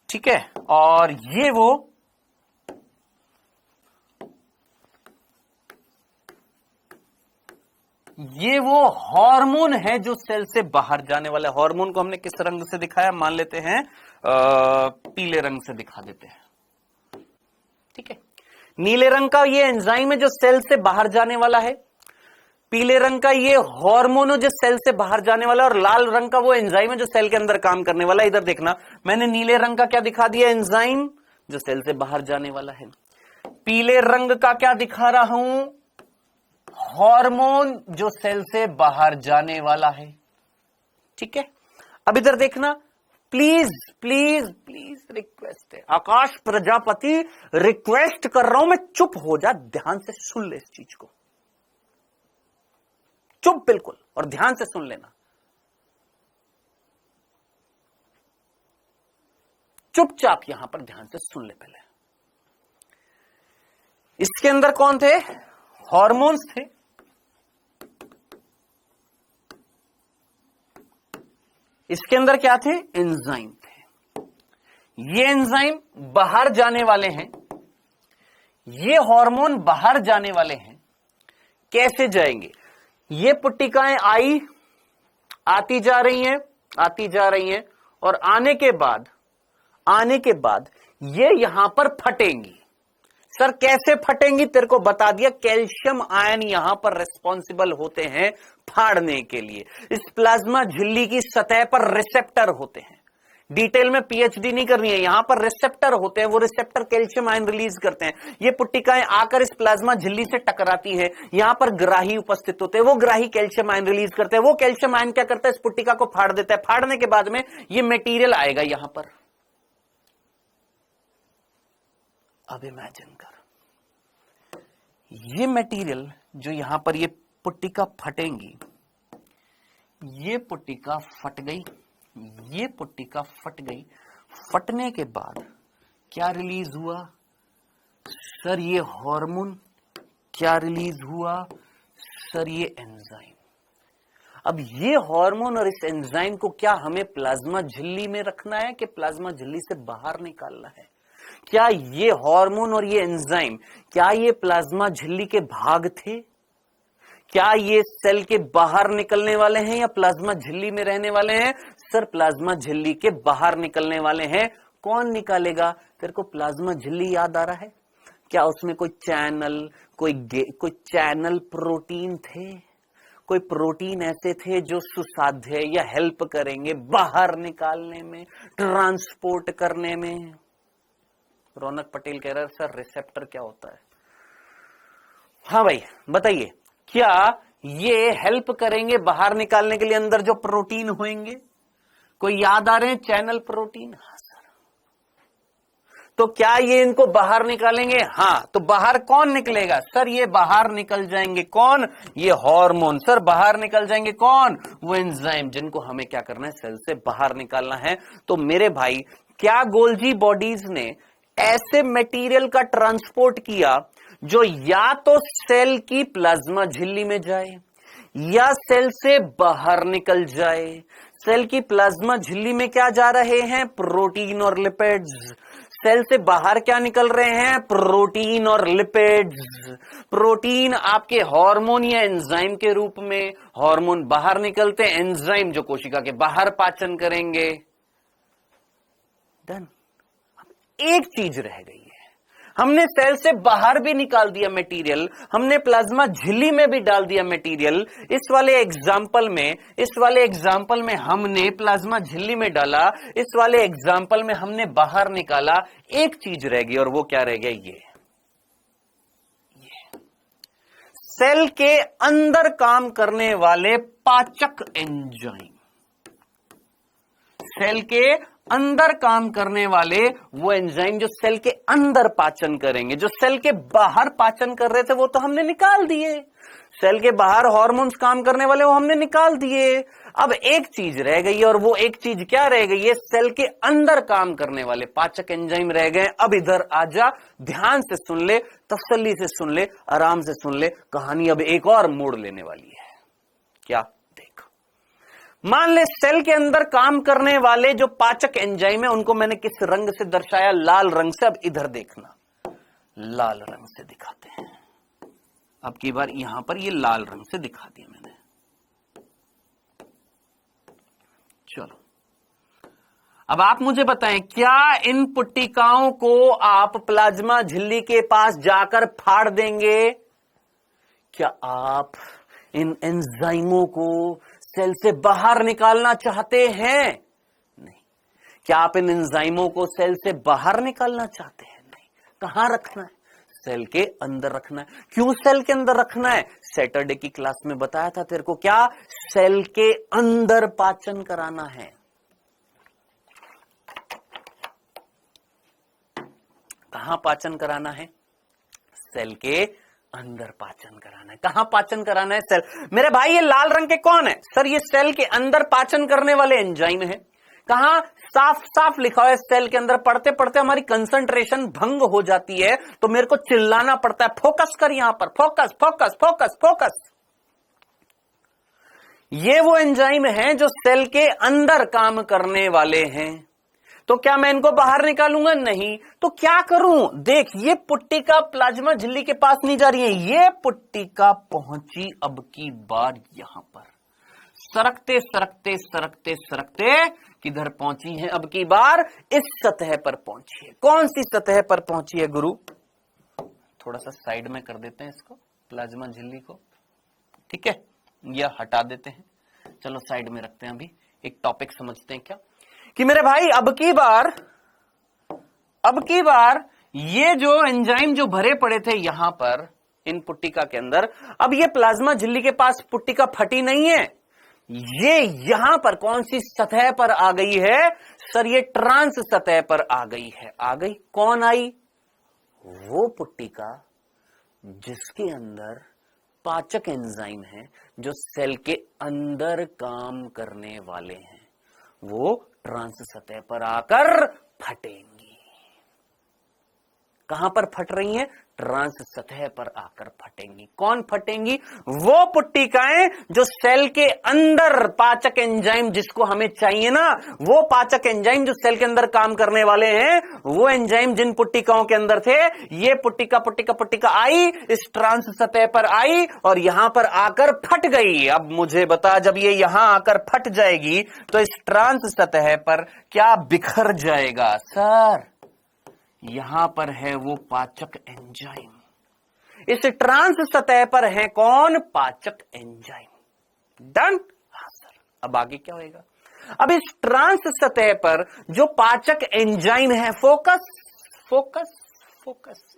ठीक है? और ये वो हार्मोन है जो सेल से बाहर जाने वाला है। हार्मोन को हमने किस रंग से दिखाया? मान लेते हैं पीले रंग से दिखा देते हैं, ठीक है? नीले रंग का ये एंजाइम है जो सेल से बाहर जाने वाला है, पीले रंग का ये हार्मोन है जो सेल से बाहर जाने वाला है, और लाल रंग का वो एंजाइम है जो सेल के अंदर काम करने वाला है। इधर देखना, मैंने नीले रंग का क्या दिखा दिया? एंजाइम जो सेल से बाहर जाने वाला है। पीले रंग का क्या दिखा रहा हूं? हार्मोन जो सेल से बाहर जाने वाला है, ठीक है? अब इधर देखना, प्लीज प्लीज प्लीज रिक्वेस्ट है, आकाश प्रजापति रिक्वेस्ट कर रहा हूं, मैं चुप हो जा, ध्यान से सुन ले इस चीज को, चुप बिल्कुल, और ध्यान से सुन लेना। चुपचाप यहां पर ध्यान से सुन ले। पहले इसके अंदर कौन थे? हार्मोन्स थे। इसके अंदर क्या थे? एंजाइम थे। ये एंजाइम बाहर जाने वाले हैं, ये हार्मोन बाहर जाने वाले हैं। कैसे जाएंगे? ये पुट्टिकाएं आती जा रही हैं और आने के बाद ये यहां पर फटेंगी। सर कैसे फटेंगी? तेरे को बता दिया, कैल्शियम आयन यहां पर रिस्पॉन्सिबल होते हैं फाड़ने के लिए। इस प्लाज्मा झिल्ली की सतह पर रिसेप्टर होते हैं। डिटेल में पीएचडी नहीं करनी है, यहां पर रिसेप्टर होते हैं, वो रिसेप्टर कैल्शियम आयन रिलीज करते हैं। ये पुट्टिकाएं आकर इस प्लाज्मा झिल्ली से टकराती हैं, यहां पर ग्राही उपस्थित होते हैं, वो ग्राही कैल्शियम आयन रिलीज करते हैं। वो कैल्शियम आयन क्या करता है? इस पुट्टिका को फाड़ देता है। फाड़ने के बाद में ये मटेरियल आएगा यहां पर। अब इमेजिन कर, ये मटेरियल जो यहां पर ये पुट्टिका फटेंगी, ये पुट्टिका फट गई, ये पुट्टिका फट गई। फटने के बाद क्या रिलीज हुआ? सर ये हार्मोन। क्या रिलीज हुआ? सर ये एंजाइम। अब ये हार्मोन और इस एंजाइम को क्या हमें प्लाज्मा झिल्ली में रखना है कि प्लाज्मा झिल्ली से बाहर निकालना है? क्या ये हार्मोन और ये एंजाइम, क्या ये प्लाज्मा झिल्ली के भाग थे? क्या ये सेल के बाहर निकलने वाले हैं या प्लाज्मा झिल्ली में रहने वाले हैं? सर प्लाज्मा झिल्ली के बाहर निकलने वाले हैं। कौन निकालेगा? तेरे को प्लाज्मा झिल्ली याद आ रहा है? क्या उसमें कोई चैनल प्रोटीन थे? कोई प्रोटीन ऐसे थे जो सुसाध्य या हेल्प करेंगे बाहर निकालने में, ट्रांसपोर्ट करने में? रौनक पटेल कह रहा है सर रिसेप्टर क्या होता है? हाँ भाई बताइए, क्या ये हेल्प करेंगे बाहर निकालने के लिए अंदर जो प्रोटीन होंगे? कोई याद आ रहे हैं? Channel protein. हाँ सर। तो क्या ये इनको बाहर निकालेंगे? हाँ। तो बाहर कौन निकलेगा? सर ये बाहर निकल जाएंगे। कौन? ये हार्मोन। सर बाहर निकल जाएंगे कौन? वो एंजाइम, जिनको हमें क्या करना है? सेल से बाहर निकालना है। तो मेरे भाई, क्या गोल्जी बॉडीज ने ऐसे मटेरियल का ट्रांसपोर्ट किया जो या तो सेल की प्लाज्मा झिल्ली में जाए या सेल से बाहर निकल जाए? सेल की प्लाज्मा झिल्ली में क्या जा रहे हैं? प्रोटीन और लिपिड्स। सेल से बाहर क्या निकल रहे हैं? प्रोटीन और लिपिड्स। प्रोटीन आपके हार्मोन या एंजाइम के रूप में, हार्मोन बाहर निकलते हैं, एंजाइम जो कोशिका के बाहर पाचन करेंगे। डन। एक चीज रह गई है, हमने सेल से बाहर भी निकाल दिया मटेरियल, हमने प्लाज्मा झिल्ली में भी डाल दिया मटेरियल। इस वाले एग्जाम्पल में हमने प्लाज्मा झिल्ली में डाला, इस वाले एग्जाम्पल में हमने बाहर निकाला। एक चीज रह गई और वो क्या रह गया? ये सेल के अंदर काम करने वाले पाचक एंजाइम। सेल के अंदर काम करने वाले वो एंजाइम जो सेल के अंदर पाचन करेंगे। जो सेल के बाहर पाचन कर रहे थे वो तो हमने निकाल दिए। सेल के बाहर हार्मोन्स काम करने वाले वो हमने निकाल दिए। अब एक चीज रह गई और वो एक चीज क्या रह गई है? सेल के अंदर काम करने वाले पाचक एंजाइम रह गए। अब इधर आजा, ध्यान से सुन ले, तसल्ली से सुन ले, आराम से सुन ले, कहानी अब एक और मोड़ लेने वाली है। क्या? मान ले सेल के अंदर काम करने वाले जो पाचक एंजाइम है उनको मैंने किस रंग से दर्शाया? लाल रंग से। अब इधर देखना, लाल रंग से दिखाते हैं। अब की बार यहां पर ये लाल रंग से दिखा दिया मैंने। चलो अब आप मुझे बताएं, क्या इन पुट्टिकाओं को आप प्लाज्मा झिल्ली के पास जाकर फाड़ देंगे? क्या आप इन एंजाइमों को सेल से बाहर निकालना चाहते हैं? नहीं। क्या आप इन एंजाइमों को सेल से बाहर निकालना चाहते हैं? नहीं। कहां रखना है? सेल के अंदर रखना है। क्यों सेल के अंदर रखना है? सैटरडे की क्लास में बताया था तेरे को। क्या? सेल के अंदर पाचन कराना है। कहां पाचन कराना है? सेल के अंदर पाचन कराना है। कहां पाचन कराना है? सेल। मेरे भाई ये लाल रंग के कौन है? सर ये सेल के अंदर पाचन करने वाले एंजाइम है। कहां? साफ साफ लिखा है सेल के अंदर। पढ़ते पढ़ते हमारी कंसंट्रेशन भंग हो जाती है तो मेरे को चिल्लाना पड़ता है, फोकस कर यहां पर, फोकस फोकस फोकस फोकस। ये वो एंजाइम हैं जो सेल के अंदर काम करने वाले हैं। तो क्या मैं इनको बाहर निकालूंगा? नहीं। तो क्या करूं? देख, ये पुट्टिका प्लाज्मा झिल्ली के पास नहीं जा रही है, ये पुट्टिका पहुंची अब की बार यहां पर, सरकते सरकते सरकते सरकते किधर पहुंची है? अब की बार इस सतह पर पहुंची है। कौन सी सतह पर पहुंची है गुरु? थोड़ा सा साइड में कर देते हैं इसको, प्लाज्मा झिल्ली को, ठीक है, यह हटा देते हैं, चलो साइड में रखते हैं। अभी एक टॉपिक समझते हैं क्या, कि मेरे भाई अब की बार ये जो एंजाइम जो भरे पड़े थे यहां पर इन पुट्टिका के अंदर, अब ये प्लाज्मा झिल्ली के पास पुट्टिका फटी नहीं है, ये यहां पर कौन सी सतह पर आ गई है? सर ये ट्रांस सतह पर आ गई है। आ गई, कौन आई? वो पुट्टिका जिसके अंदर पाचक एंजाइम है, जो सेल के अंदर काम करने वाले हैं, वो ट्रांस सतह पर आकर फटेंगी। कहां पर फट रही हैं? ट्रांस सतह पर आकर फटेंगी। कौन फटेंगी? वो पुट्टिकाएं जो सेल के अंदर पाचक एंजाइम जिसको हमें चाहिए ना, वो पाचक एंजाइम जो सेल के अंदर काम करने वाले हैं, वो एंजाइम जिन पुट्टिकाओं के अंदर थे, ये पुट्टिका आई, इस ट्रांस सतह पर आई और यहां पर आकर फट गई। अब मुझे बता, जब ये यहां आकर फट जाएगी तो इस ट्रांस सतह पर क्या बिखर जाएगा? सर यहां पर है वो पाचक एंजाइम, इस ट्रांस सतह पर है कौन? पाचक एंजाइम। डन? हाँ सर। अब आगे क्या होगा? अब इस ट्रांस सतह पर जो पाचक एंजाइम है, फोकस,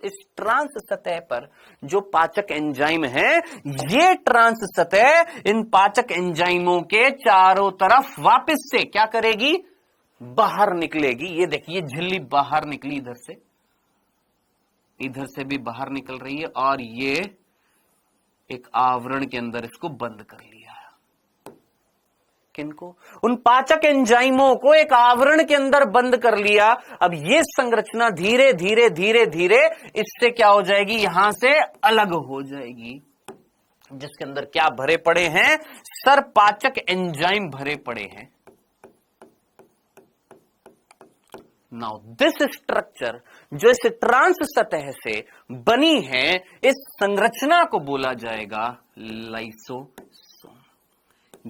इस ट्रांस सतह पर जो पाचक एंजाइम है, ये ट्रांस सतह इन पाचक एंजाइमों के चारों तरफ वापस से क्या करेगी? बाहर निकलेगी। ये देखिए झिल्ली बाहर निकली, इधर से भी बाहर निकल रही है और ये एक आवरण के अंदर इसको बंद कर लिया। किनको? उन पाचक एंजाइमों को एक आवरण के अंदर बंद कर लिया। अब ये संरचना धीरे धीरे धीरे धीरे इससे क्या हो जाएगी? यहां से अलग हो जाएगी, जिसके अंदर क्या भरे पड़े हैं? सर पाचक एंजाइम भरे पड़े हैं। नाउ दिस स्ट्रक्चर जो इस ट्रांस सतह से बनी है, इस संरचना को बोला जाएगा लाइसोसोम।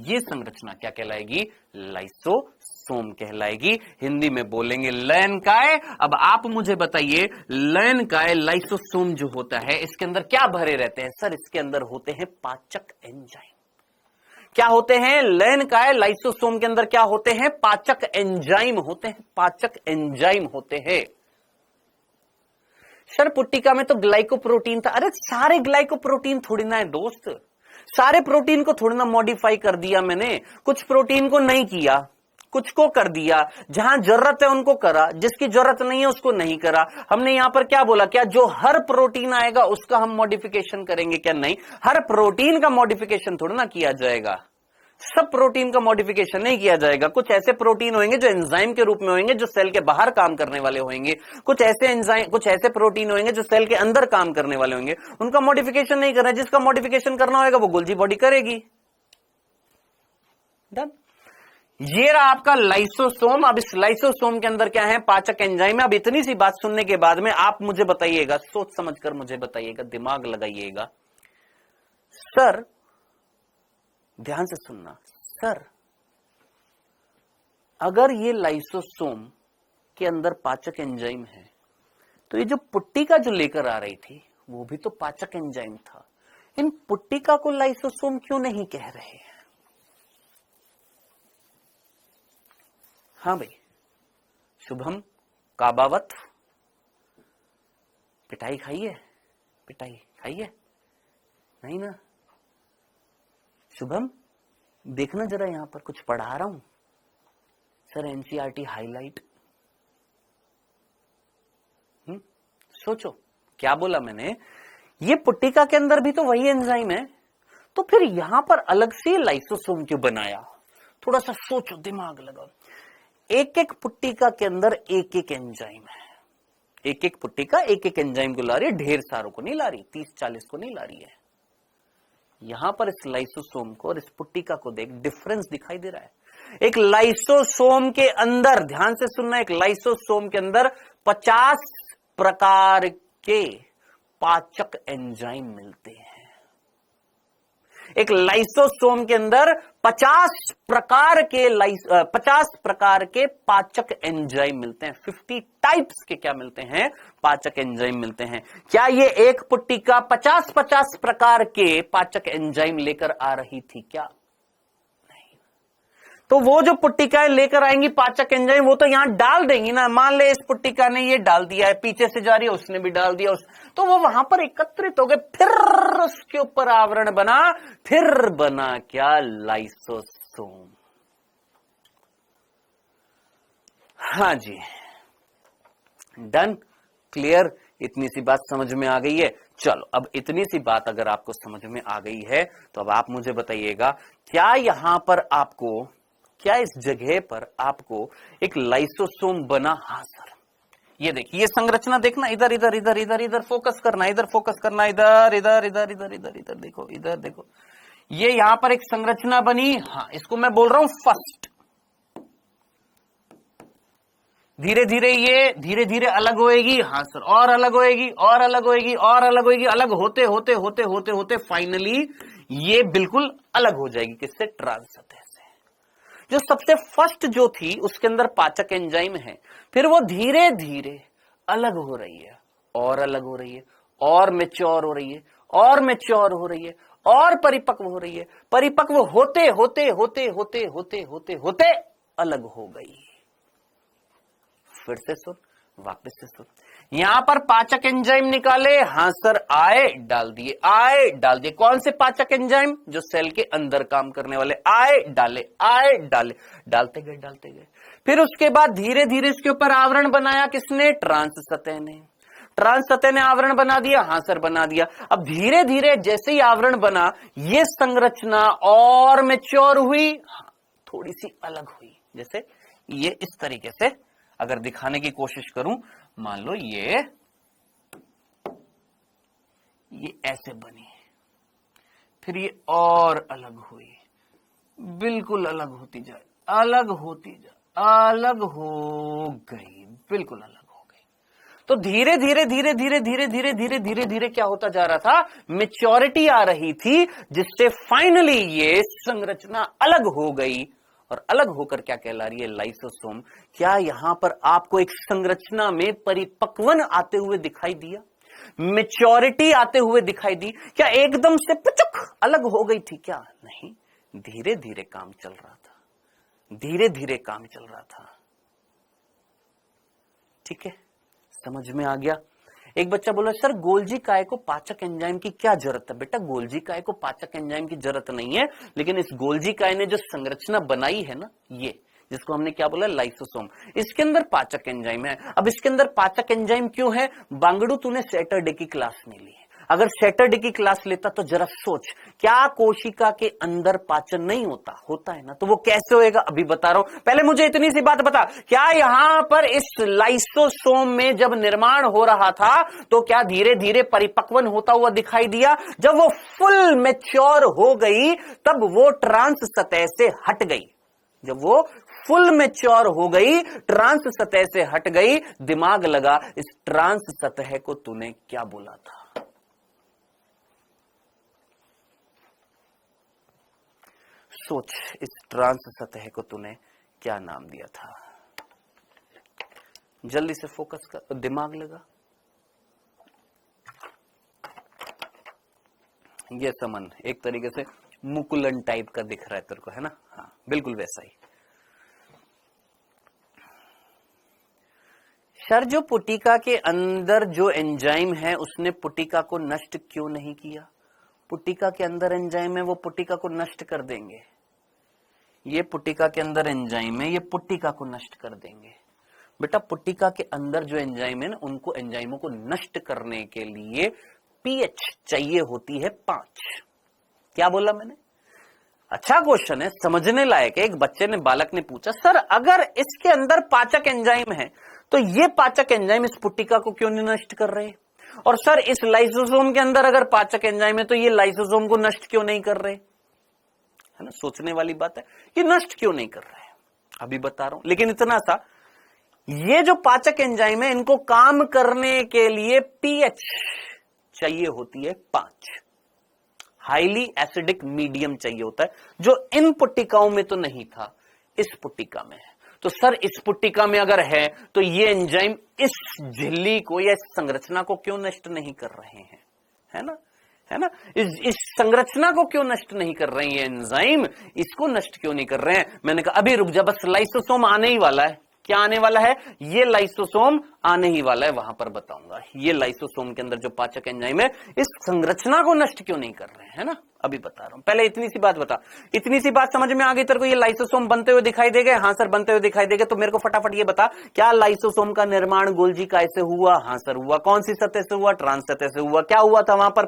ये संरचना क्या कहलाएगी? लाइसोसोम कहलाएगी। हिंदी में बोलेंगे लयनकाय। अब आप मुझे बताइए, लयनकाय लाइसोसोम जो होता है, इसके अंदर क्या भरे रहते हैं? सर इसके अंदर होते हैं पाचक एंजाइम। क्या होते हैं? लयनकाय लाइसोसोम के अंदर क्या होते हैं? पाचक एंजाइम होते हैं, पाचक एंजाइम होते हैं। सर पुट्टिका में तो ग्लाइकोप्रोटीन था। अरे सारे ग्लाइकोप्रोटीन थोड़ी ना है दोस्त, सारे प्रोटीन को थोड़ी ना मॉडिफाई कर दिया मैंने, कुछ प्रोटीन को नहीं किया, कुछ को कर दिया। जहां जरूरत है उनको करा, जिसकी जरूरत नहीं है उसको नहीं करा। हमने यहां पर क्या बोला? क्या जो हर प्रोटीन आएगा उसका हम मॉडिफिकेशन करेंगे? क्या नहीं, हर प्रोटीन का मॉडिफिकेशन थोड़ा ना किया जाएगा, सब प्रोटीन का मॉडिफिकेशन नहीं किया जाएगा। कुछ ऐसे प्रोटीन होंगे जो एंजाइम के रूप में होंगे, जो सेल के बाहर काम करने वाले होंगे। कुछ ऐसे प्रोटीन होंगे जो सेल के अंदर काम करने वाले होंगे, उनका मॉडिफिकेशन नहीं करना। जिसका मॉडिफिकेशन करना होगा वो गोल्जी बॉडी करेगी। डन? ये रहा आपका लाइसोसोम। अब इस लाइसोसोम के अंदर क्या है? पाचक एंजाइम है। अब इतनी सी बात सुनने के बाद में आप मुझे बताइएगा, सोच समझकर मुझे बताइएगा, दिमाग लगाइएगा। सर ध्यान से सुनना, सर अगर ये लाइसोसोम के अंदर पाचक एंजाइम है, तो ये जो पुट्टिका जो लेकर आ रही थी वो भी तो पाचक एंजाइम था। इन पुट्टिका को लाइसोसोम क्यों नहीं कह रहे हैं? हाँ भाई, शुभम काबावत, पिटाई खाई है? पिटाई खाई है? नहीं ना? शुभम देखना जरा, यहां पर कुछ पढ़ा रहा हूं सर, एनसीईआरटी हाईलाइट। सोचो क्या बोला मैंने? ये पुट्टिका के अंदर भी तो वही एंजाइम है, तो फिर यहां पर अलग से लाइसोसोम क्यों बनाया? थोड़ा सा सोचो, दिमाग लगाओ। एक एक पुट्टिका के अंदर एक एक एंजाइम है, एक एक पुट्टिका एक एक एंजाइम को ला रही है, ढेर सारों को नहीं ला रही, 30-40 को नहीं ला रही है। यहां पर इस लाइसोसोम को और इस पुट्टिका को देख, डिफरेंस दिखाई दे रहा है। एक लाइसोसोम के अंदर, ध्यान से सुनना, एक लाइसोसोम के अंदर 50 प्रकार के पाचक एंजाइम मिलते हैं। एक लाइसोसोम के अंदर 50 प्रकार के पाचक एंजाइम मिलते हैं। 50 टाइप्स के क्या मिलते हैं? पाचक एंजाइम मिलते हैं। क्या ये एक पुट्टिका 50 प्रकार के पाचक एंजाइम लेकर आ रही थी क्या? नहीं। तो वो जो पुट्टिकाएं लेकर आएंगी पाचक एंजाइम, वो तो यहां डाल देंगी ना। मान ले इस पुट्टिका ने ये डाल दिया है, पीछे से जा रही है, उसने भी डाल दिया, तो वो वहां पर एकत्रित हो गए, फिर उसके ऊपर आवरण बना, फिर बना क्या? लाइसोसोम। हाँ जी, डन, क्लियर, इतनी सी बात समझ में आ गई है। चलो, अब इतनी सी बात अगर आपको समझ में आ गई है तो अब आप मुझे बताइएगा, क्या यहां पर आपको, क्या इस जगह पर आपको एक लाइसोसोम बना? हाँ सर, ये देखिए, ये संरचना देखना, इधर इधर इधर इधर इधर फोकस करना, इधर फोकस करना, इधर इधर इधर इधर इधर इधर देखो, इधर देखो, ये यहां पर एक संरचना बनी। हाँ, इसको मैं बोल रहा हूं फर्स्ट। धीरे धीरे ये धीरे धीरे अलग होएगी। हाँ सर, और अलग होएगी, और अलग होएगी, और अलग होएगी, अलग होते होते होते होते होते फाइनली ये बिल्कुल अलग हो जाएगी। किससे? ट्रांस सतह से। जो सबसे फर्स्ट जो थी उसके अंदर पाचक एंजाइम है, फिर वो धीरे धीरे अलग हो रही है, और अलग हो रही है, और मैच्योर हो रही है, और मैच्योर हो रही है, और परिपक्व हो रही है, परिपक्व होते होते होते होते होते होते होते अलग हो गई। फिर से सुन, वापस से सुन, यहां पर पाचक एंजाइम निकाले। हाँ सर, आए डाल दिए, आए डाल दिए। कौन से पाचक एंजाइम? जो सेल के अंदर काम करने वाले। आए डाले, आए डाले, डालते गए डालते गए। फिर उसके बाद धीरे धीरे इसके ऊपर आवरण बनाया। किसने? ट्रांस सतह ने। ट्रांस सतह ने आवरण बना दिया। हाँ सर, बना दिया। अब धीरे धीरे जैसे ही आवरण बना, ये संरचना और मैच्योर हुई, थोड़ी सी अलग हुई। जैसे ये इस तरीके से अगर दिखाने की कोशिश करूं, मान लो ये ऐसे बनी, फिर ये और अलग हुई, बिल्कुल अलग होती जाए, अलग होती जाए, अलग हो गई, बिल्कुल अलग हो गई। तो धीरे धीरे धीरे धीरे धीरे धीरे धीरे धीरे धीरे क्या होता जा रहा था? मैच्योरिटी आ रही थी, जिससे फाइनली ये संरचना अलग हो गई। और अलग होकर क्या कहला रही है? लाइसोसोम। क्या यहां पर आपको एक संरचना में परिपक्वन आते हुए दिखाई दिया? मैच्योरिटी आते हुए दिखाई दी? क्या एकदम से पुचुक अलग हो गई थी? क्या नहीं, धीरे धीरे काम चल रहा था, धीरे धीरे काम चल रहा था। ठीक है, समझ में आ गया? एक बच्चा बोला, सर गोल्जी काय को पाचक एंजाइम की क्या जरूरत है? बेटा, गोल्जी काय को पाचक एंजाइम की जरूरत नहीं है, लेकिन इस गोल्जी काय ने जो संरचना बनाई है ना, ये जिसको हमने क्या बोला? लाइसोसोम, इसके अंदर पाचक एंजाइम है। अब इसके अंदर पाचक एंजाइम क्यों है? बांगड़ू, तूने सैटरडे की क्लास नहीं ली। अगर सैटरडे की क्लास लेता तो जरा सोच, क्या कोशिका के अंदर पाचन नहीं होता? होता है ना। तो वो कैसे होएगा? अभी बता रहा हूं। पहले मुझे इतनी सी बात बता, क्या यहां पर इस लाइसोसोम में जब निर्माण हो रहा था तो क्या धीरे धीरे परिपक्वन होता हुआ दिखाई दिया? जब वो फुल मैच्योर हो गई तब वो ट्रांस सतह से हट गई। जब वो फुल मैच्योर हो गई, ट्रांस सतह से हट गई, दिमाग लगा, इस ट्रांस सतह को तूने क्या बोला था? सोच, इस ट्रांस सतह को तूने क्या नाम दिया था? जल्दी से फोकस कर, दिमाग लगा। ये समन एक तरीके से मुकुलन टाइप का दिख रहा है तेरे को, है ना? हाँ, बिल्कुल वैसा ही। सर, जो पुटिका के अंदर जो एंजाइम है उसने पुटिका को नष्ट क्यों नहीं किया? पुटिका के अंदर एंजाइम है, वो पुटिका को नष्ट कर देंगे। ये पुटिका के अंदर एंजाइम है, ये पुटिका को नष्ट कर देंगे। बेटा, पुटिका के अंदर जो एंजाइम है ना, उनको एंजाइमों को नष्ट करने के लिए पीएच चाहिए होती है 5। क्या बोला मैंने? अच्छा क्वेश्चन है, समझने लायक है। एक बच्चे ने, बालक ने पूछा, सर अगर इसके अंदर पाचक एंजाइम है तो ये पाचक एंजाइम इस पुटिका को क्यों नहीं नष्ट कर रहे? और सर इस लाइसोसोम के अंदर अगर पाचक एंजाइम है तो ये लाइसोसोम को नष्ट क्यों नहीं कर रहे? है ना, सोचने वाली बात है। ये नष्ट क्यों नहीं कर रहे हैं, अभी बता रहा हूं। लेकिन इतना सा, ये जो पाचक एंजाइम है, इनको काम करने के लिए पीएच चाहिए होती है 5, हाईली एसिडिक मीडियम चाहिए होता है, जो इन पुट्टिकाओं में तो नहीं था, इस पुट्टिका में है। तो सर इस पुट्टिका में अगर है तो ये एंजाइम इस झिल्ली को या इस संरचना को क्यों नष्ट नहीं कर रहे हैं, है ना, है ना, इस संरचना को क्यों नष्ट नहीं कर रहे हैं ये एंजाइम, इसको नष्ट क्यों नहीं कर रहे हैं। मैंने कहा अभी रुक जा, बस लाइसोसोम आने ही वाला है। क्या आने वाला है, ये लाइसोसोम आने ही वाला है, वहां पर बताऊंगा। ये लाइसोसोम के अंदर जो पाचक एंजाइम है, इस संरचना को नष्ट क्यों नहीं कर रहे हैं, है ना, अभी बता रहा हूं। पहले इतनी सी बात बता, इतनी सी बात समझ में आ गई तेरे को, ये लाइसोसोम बनते हुए दिखाई देगा। हाँ सर बनते हुए दिखाई देगा। तो मेरे को फटाफट ये बता, क्या लाइसोसोम का निर्माण गोल्जी काय से हुआ? हाँ सर हुआ। कौन सी सतह से हुआ? ट्रांस सतह से हुआ। क्या हुआ था वहां पर?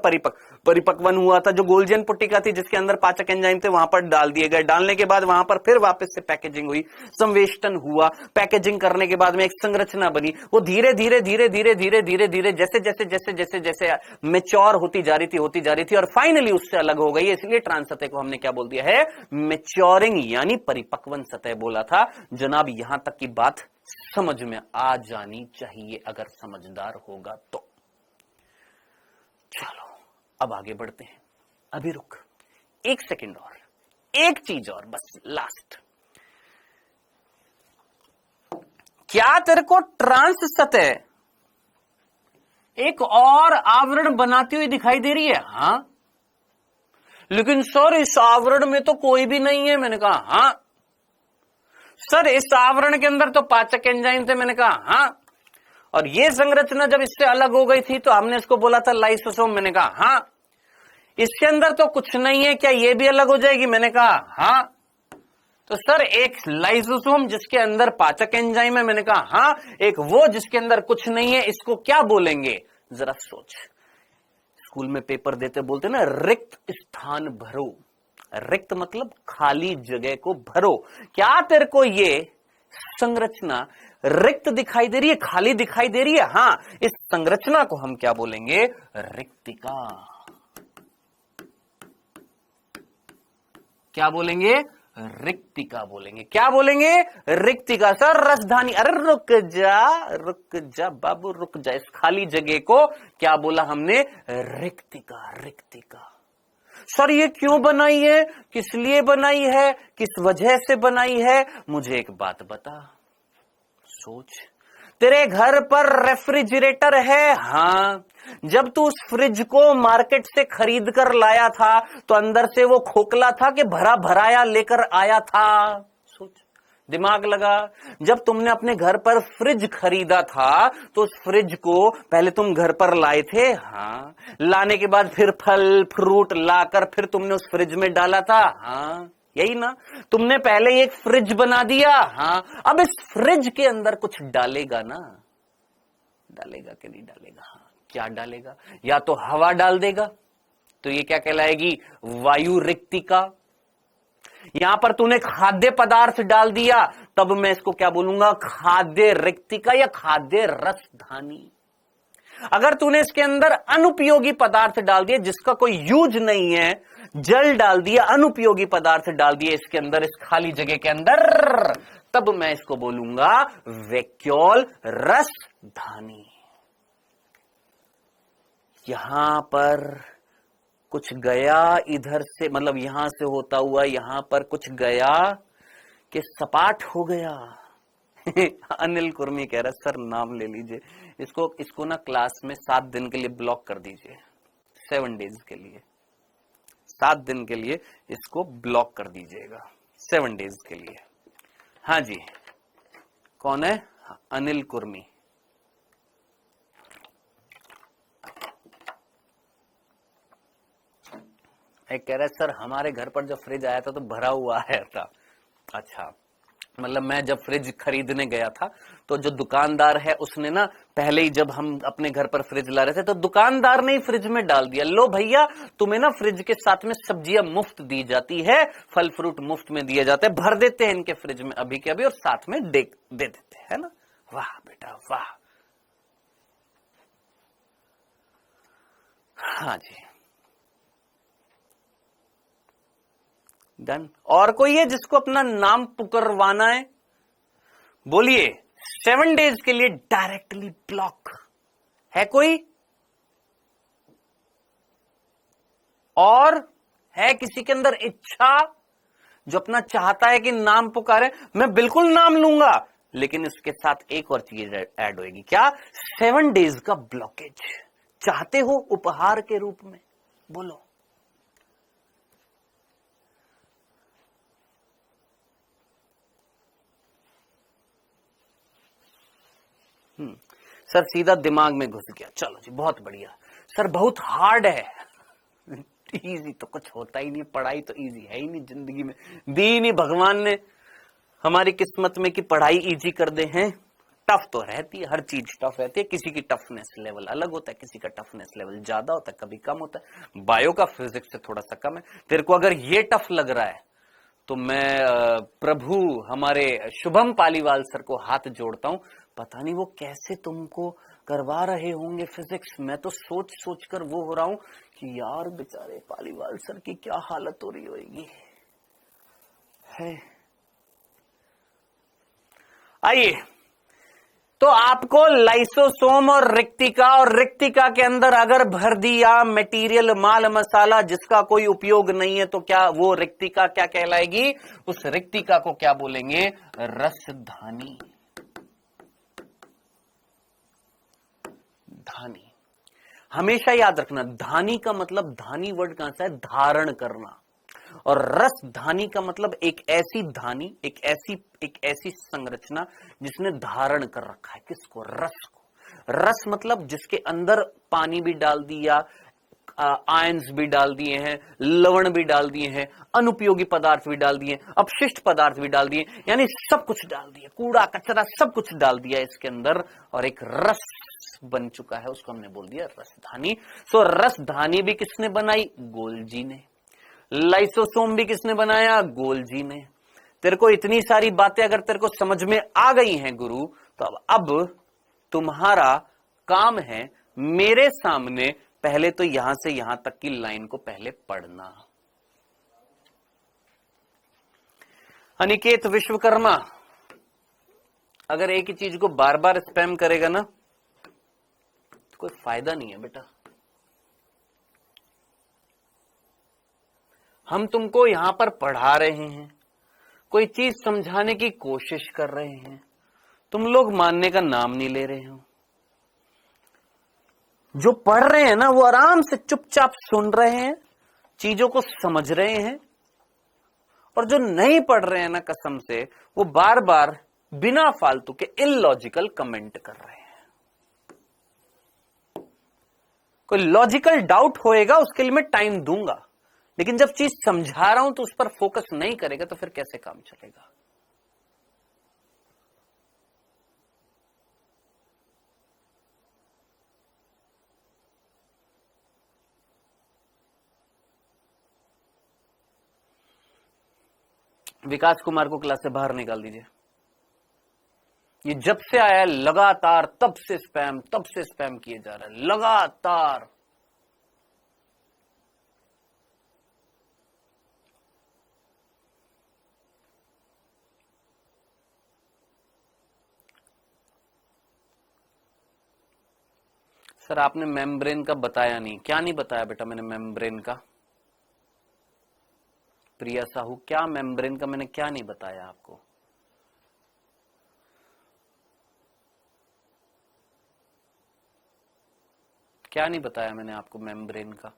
परिपक्वन हुआ था। जो गोल्जियन पुट्टिका थी जिसके अंदर पाचक एंजाइम थे, वहां पर डाल दिए गए। डालने के बाद वहां पर फिर वापस से पैकेजिंग हुई, संवेष्टन हुआ। पैकेजिंग करने के बाद में एक संरचना बनी। वो धीरे धीरे धीरे धीरे धीरे धीरे धीरे जैसे जैसे जैसे जैसे जैसे मेच्योर होती जा रही थी और फाइनली उससे अलग हो गई। इसलिए ट्रांस सतह को हमने क्या बोल दिया है? मेच्योरिंग यानी परिपक्वन सतह बोला था। जनाब यहां तक की बात समझ में आ जानी चाहिए अगर समझदार होगा तो। चलो अब आगे बढ़ते हैं। अभी रुक, 1 सेकंड और, एक चीज और बस लास्ट। क्या तेरे को ट्रांस सतह एक और आवरण बनाती हुई दिखाई दे रही है? हां, लेकिन सर इस आवरण में तो कोई भी नहीं है। मैंने कहा हां। सर इस आवरण के अंदर तो पाचक एंजाइम थे। मैंने कहा हां। और ये संरचना जब इससे अलग हो गई थी तो हमने इसको बोला था लाइसोसोम। मैंने कहा हां। इसके अंदर तो कुछ नहीं है, क्या ये भी अलग हो जाएगी? मैंने कहा हां। तो सर एक लाइसोसोम जिसके अंदर पाचक एंजाइम है, मैंने कहा हां। एक वो जिसके अंदर कुछ नहीं है, इसको क्या बोलेंगे? जरा सोच। स्कूल में पेपर देते बोलते ना रिक्त स्थान भरो। रिक्त मतलब खाली जगह को भरो। क्या तेरे को ये संरचना रिक्त दिखाई दे रही है, खाली दिखाई दे रही है? हां। इस संरचना को हम क्या बोलेंगे? रिक्तिका। क्या बोलेंगे? रिक्तिका बोलेंगे। क्या बोलेंगे? रिक्तिका। सर राजधानी, अरे रुक जा बाबू रुक जा। इस खाली जगह को क्या बोला हमने? रिक्तिका। रिक्तिका। सर ये क्यों बनाई है, किस लिए बनाई है, किस वजह से बनाई है? मुझे एक बात बता, सोच। तेरे घर पर रेफ्रिजरेटर है? हाँ। जब तू उस फ्रिज को मार्केट से खरीद कर लाया था तो अंदर से वो खोखला था कि भरा भराया लेकर आया था? सोच, दिमाग लगा। जब तुमने अपने घर पर फ्रिज खरीदा था तो उस फ्रिज को पहले तुम घर पर लाए थे? हाँ। लाने के बाद फिर फल फ्रूट लाकर फिर तुमने उस फ्रिज में डाला था? हाँ, यही ना। तुमने पहले एक फ्रिज बना दिया। हाँ। अब इस फ्रिज के अंदर कुछ डालेगा ना, डालेगा कि नहीं डालेगा? हाँ। क्या डालेगा? या तो हवा डाल देगा, तो ये क्या कहलाएगी? वायु रिक्तिका। यहां पर तूने खाद्य पदार्थ डाल दिया, तब मैं इसको क्या बोलूंगा? खाद्य रिक्तिका या खाद्य रसधानी। अगर तूने इसके अंदर अनुपयोगी पदार्थ डाल दिए जिसका कोई यूज नहीं है, जल डाल दिया, अनुपयोगी पदार्थ डाल दिए इसके अंदर, इस खाली जगह के अंदर, तब मैं इसको बोलूंगा वैक्यूल रसधानी। यहां पर कुछ गया इधर से, मतलब यहां से होता हुआ यहां पर कुछ गया कि सपाट हो गया। अनिल कुर्मी कह रहा सर नाम ले लीजिए, इसको ना क्लास में 7 दिन के लिए ब्लॉक कर दीजिए। 7 डेज के लिए, 7 दिन के लिए इसको ब्लॉक कर दीजिएगा, 7 डेज के लिए। हाँ जी, कौन है? अनिल कुर्मी। एक कह रहा है सर हमारे घर पर जब फ्रिज आया था तो भरा हुआ आया था। अच्छा, मतलब मैं जब फ्रिज खरीदने गया था तो जो दुकानदार है उसने ना पहले ही, जब हम अपने घर पर फ्रिज ला रहे थे तो दुकानदार ने ही फ्रिज में डाल दिया, लो भैया तुम्हें ना फ्रिज के साथ में सब्जियां मुफ्त दी जाती है, फल फ्रूट मुफ्त में दिए जाते हैं, भर देते हैं इनके फ्रिज में अभी के अभी और साथ में दे देते हैं, है ना। वाह बेटा वाह। हाँ जी, डन। और कोई है जिसको अपना नाम पुकारवाना है? बोलिए। 7 डेज के लिए डायरेक्टली ब्लॉक है कोई? और है किसी के अंदर इच्छा जो अपना चाहता है कि नाम पुकारे? मैं बिल्कुल नाम लूंगा, लेकिन इसके साथ एक और चीज ऐड होगी। क्या? 7 डेज का ब्लॉकेज चाहते हो उपहार के रूप में? बोलो। सर सीधा दिमाग में घुस गया। चलो जी, बहुत बढ़िया। सर बहुत हार्ड है। इजी तो कुछ होता ही नहीं, पढ़ाई तो इजी है ही नहीं जिंदगी में। दी नहीं भगवान ने हमारी किस्मत में कि पढ़ाई इजी कर दे हैं। टफ तो रहती है, हर चीज टफ रहती है। किसी की टफनेस लेवल अलग होता है, किसी का टफनेस लेवल ज्यादा होता है, कभी कम होता है। बायो का फिजिक्स से थोड़ा सा कम है। तेरे को अगर ये टफ लग रहा है तो मैं प्रभु हमारे शुभम पालीवाल सर को हाथ जोड़ता हूं। पता नहीं वो कैसे तुमको करवा रहे होंगे फिजिक्स। मैं तो सोच सोच कर वो हो रहा हूं कि यार बेचारे पालीवाल सर की क्या हालत हो रही होगी। है आइए, तो आपको लाइसोसोम और रिक्तिका के अंदर अगर भर दिया मटेरियल, माल मसाला जिसका कोई उपयोग नहीं है, तो क्या वो रिक्तिका क्या कहलाएगी? उस रिक्तिका को क्या बोलेंगे? रसधानी। धानी हमेशा याद रखना, धानी का मतलब, धानी वर्ड कहां से है? धारण करना। और रस धानी का मतलब एक ऐसी धानी, एक ऐसी संरचना जिसने धारण कर रखा है। किसको? रस को। रस मतलब जिसके अंदर पानी भी डाल दिया, आयंस भी डाल दिए हैं, लवण भी डाल दिए हैं, अनुपयोगी पदार्थ भी डाल दिए, अपशिष्ट पदार्थ भी डाल दिए, यानी सब कुछ डाल दिया, कूड़ा कचरा सब कुछ डाल दिया इसके अंदर, और एक रस बन चुका है। उसको हमने बोल दिया रसधानी। सो रसधानी भी किसने बनाई? गोल्जी ने। लाइसोसोम भी किसने बनाया? गोल्जी ने। तेरे को इतनी सारी बातें अगर तेरे को समझ में आ गई हैं गुरु, तो अब तुम्हारा काम है मेरे सामने पहले तो यहां से यहां तक की लाइन को पहले पढ़ना। अनिकेत विश्वकर्मा अगर एक ही चीज को बार बार स्पैम करेगा ना, तो कोई फायदा नहीं है बेटा। हम तुमको यहां पर पढ़ा रहे हैं, कोई चीज समझाने की कोशिश कर रहे हैं, तुम लोग मानने का नाम नहीं ले रहे हो। जो पढ़ रहे हैं ना वो आराम से चुपचाप सुन रहे हैं, चीजों को समझ रहे हैं, और जो नहीं पढ़ रहे हैं ना, कसम से वो बार बार बिना फालतू के इलॉजिकल कमेंट कर रहे हैं। कोई लॉजिकल डाउट होएगा उसके लिए मैं टाइम दूंगा, लेकिन जब चीज समझा रहा हूं तो उस पर फोकस नहीं करेगा तो फिर कैसे काम चलेगा? विकास कुमार को क्लास से बाहर निकाल दीजिए। ये जब से आया लगातार तब से स्पैम किए जा रहा है लगातार। सर आपने मेम्ब्रेन का बताया नहीं। क्या नहीं बताया बेटा मैंने मेम्ब्रेन का? प्रिया साहू, क्या मेम्ब्रेन का मैंने क्या नहीं बताया आपको? क्या नहीं बताया मैंने आपको मेम्ब्रेन का?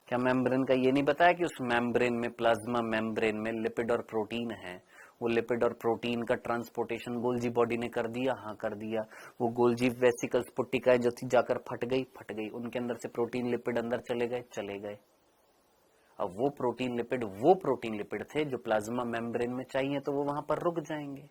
क्या मेम्ब्रेन का ये नहीं बताया कि उस मेम्ब्रेन में, प्लाज्मा मेम्ब्रेन में लिपिड और प्रोटीन है? वो लिपिड और प्रोटीन का ट्रांसपोर्टेशन गोल्जी बॉडी ने कर दिया। हाँ कर दिया। वो गोल्जी वेसिकल्स, पुट्टिकाएं जो थी जाकर फट गई, उनके अंदर से प्रोटीन लिपिड अंदर चले गए। अब वो प्रोटीन लिपिड थे जो प्लाज्मा मेम्ब्रेन में चाहिए, तो वो वहां पर रुक जाएंगे।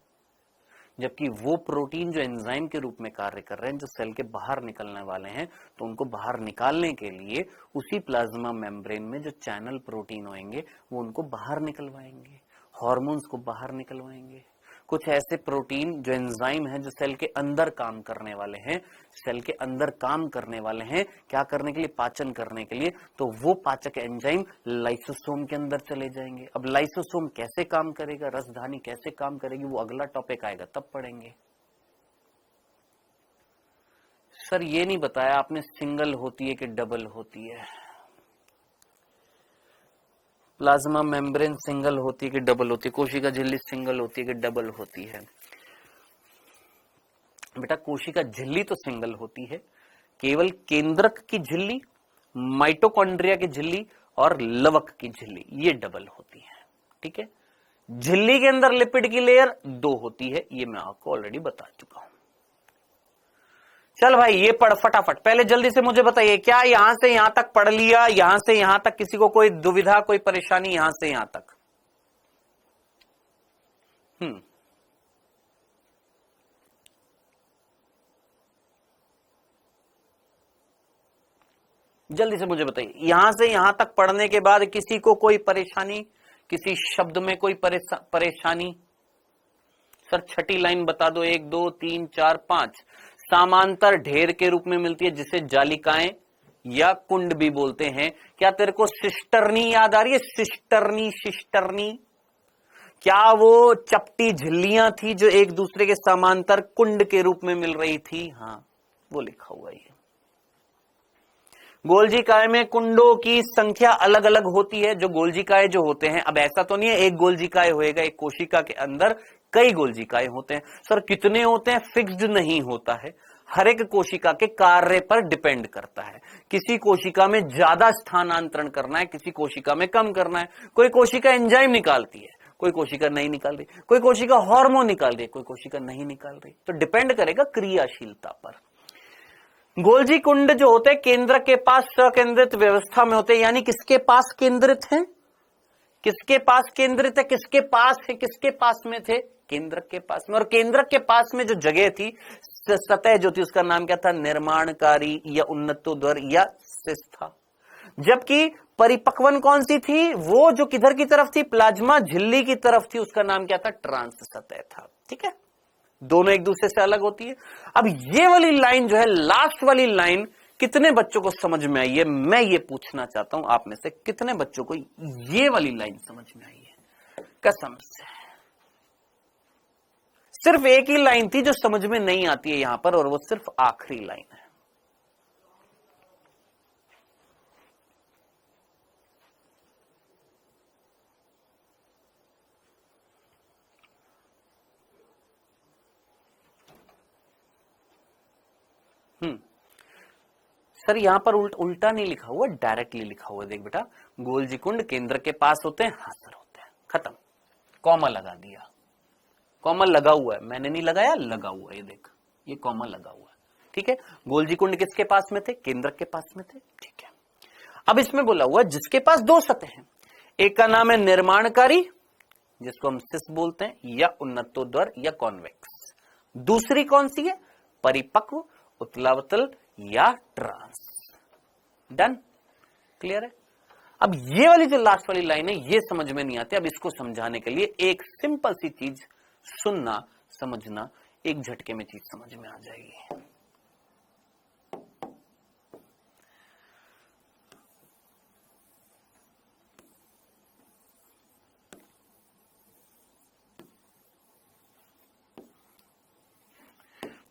जबकि वो प्रोटीन जो एंजाइम के रूप में कार्य कर रहे हैं, जो सेल के बाहर निकलने वाले हैं, तो उनको बाहर निकालने के लिए उसी प्लाज्मा मेम्ब्रेन में जो चैनल प्रोटीन होंगे वो उनको बाहर निकलवाएंगे, हार्मोन्स को बाहर निकलवाएंगे, कुछ ऐसे प्रोटीन जो एंजाइम है जो सेल के अंदर काम करने वाले हैं, सेल के अंदर काम करने वाले हैं, क्या करने के लिए? पाचन करने के लिए। तो वो पाचक एंजाइम लाइसोसोम के अंदर चले जाएंगे। अब लाइसोसोम कैसे काम करेगा, रसधानी कैसे काम करेगी, वो अगला टॉपिक आएगा तब पढ़ेंगे। सर ये नहीं बताया आपने सिंगल होती है कि डबल होती है। प्लाज्मा मेम्ब्रेन सिंगल होती है कि डबल होती है? कोशिका झिल्ली सिंगल होती है कि डबल होती है? बेटा कोशिका झिल्ली तो सिंगल होती है, केवल केंद्रक की झिल्ली, माइटोकॉन्ड्रिया की झिल्ली और लवक की झिल्ली ये डबल होती है। ठीक है, झिल्ली के अंदर लिपिड की लेयर 2 होती है, ये मैं आपको ऑलरेडी बता चुका हूं। चल भाई ये पढ़ फटाफट, पहले जल्दी से मुझे बताइए, क्या यहां से यहां तक पढ़ लिया? यहां से यहां तक किसी को कोई दुविधा, कोई परेशानी यहां से यहां तक? जल्दी से मुझे बताइए, यहां से यहां तक पढ़ने के बाद किसी को कोई परेशानी, किसी शब्द में कोई परेशानी? सर छठी लाइन बता दो, 1 2 3 4 5 समांतर ढेर के रूप में मिलती है जिसे जालिकाएं या कुंड भी बोलते हैं। क्या तेरे को सिस्टर्नी याद आ रही है? सिस्टर्नी, सिस्टर्नी, क्या वो चपटी झिल्लियां थी जो एक दूसरे के समांतर कुंड के रूप में मिल रही थी? हाँ वो लिखा हुआ है। गोल्जी काय में कुंडों की संख्या अलग अलग होती है, जो गोल्जी काय जो होते हैं। अब ऐसा तो नहीं है एक गोल्जी काय होएगा, एक कोशिका के अंदर कई गोल्जी काय होते हैं। सर कितने होते हैं? फिक्स्ड नहीं होता है, हर एक कोशिका के कार्य पर डिपेंड करता है। किसी कोशिका में ज्यादा स्थानांतरण करना है, किसी कोशिका में कम करना है। कोई कोशिका एंजाइम निकालती है, कोई कोशिका नहीं निकाल रही, कोई कोशिका हार्मोन निकाल रही है, कोई कोशिका नहीं निकाल रही। तो डिपेंड करेगा क्रियाशीलता पर। गोल्जी कुंड जो होते हैं केंद्र के पास सकेंद्रित व्यवस्था में होते हैं, यानी किसके पास केंद्रित है? किसके पास केंद्रित है? किसके पास है? किसके पास में थे? केंद्र के पास में। और केंद्र के पास में जो जगह थी, सतह जो थी, उसका नाम क्या था? निर्माणकारी या उन्नतोदर या सिस था। जबकि परिपक्वन कौन सी थी? वो जो किधर की तरफ थी? प्लाज्मा झिल्ली की तरफ थी, उसका नाम क्या था? ट्रांस सतह था। ठीक है, दोनों एक दूसरे से अलग होती है। अब ये वाली लाइन जो है, लास्ट वाली लाइन, कितने बच्चों को समझ में आई है? मैं ये पूछना चाहता हूं आप में से, कितने बच्चों को ये वाली लाइन समझ में आई है? कसम से सिर्फ एक ही लाइन थी जो समझ में नहीं आती है यहां पर, और वो सिर्फ आखिरी लाइन है। सर यहां पर उल्टा नहीं लिखा हुआ, डायरेक्टली लिखा हुआ। देख बेटा, गोल्जी कुंड केंद्र के पास होते हैं, हाँ सर होते हैं, खत्म, कॉमा लगा दिया। कॉमा लगा हुआ है, मैंने नहीं लगाया, लगा हुआ है, ये देख, ये कॉमा लगा हुआ है। ठीक है, गोल्जी कुंड किसके पास में थे? केंद्र के पास में थे। ठीक है, अब इसमें बोला हुआ जिसके पास 2 सतह हैं, एक का नाम है निर्माणकारी जिसको हम सिस बोलते हैं, या उन्नतोदर या कॉन्वेक्स। दूसरी कौन सी है? परिपक्व, उत्तलावतल या ट्रांस। डन, क्लियर है? अब ये वाली जो लास्ट वाली लाइन है, ये समझ में नहीं आती। अब इसको समझाने के लिए एक सिंपल सी चीज, सुनना समझना, एक झटके में चीज समझ में आ जाएगी।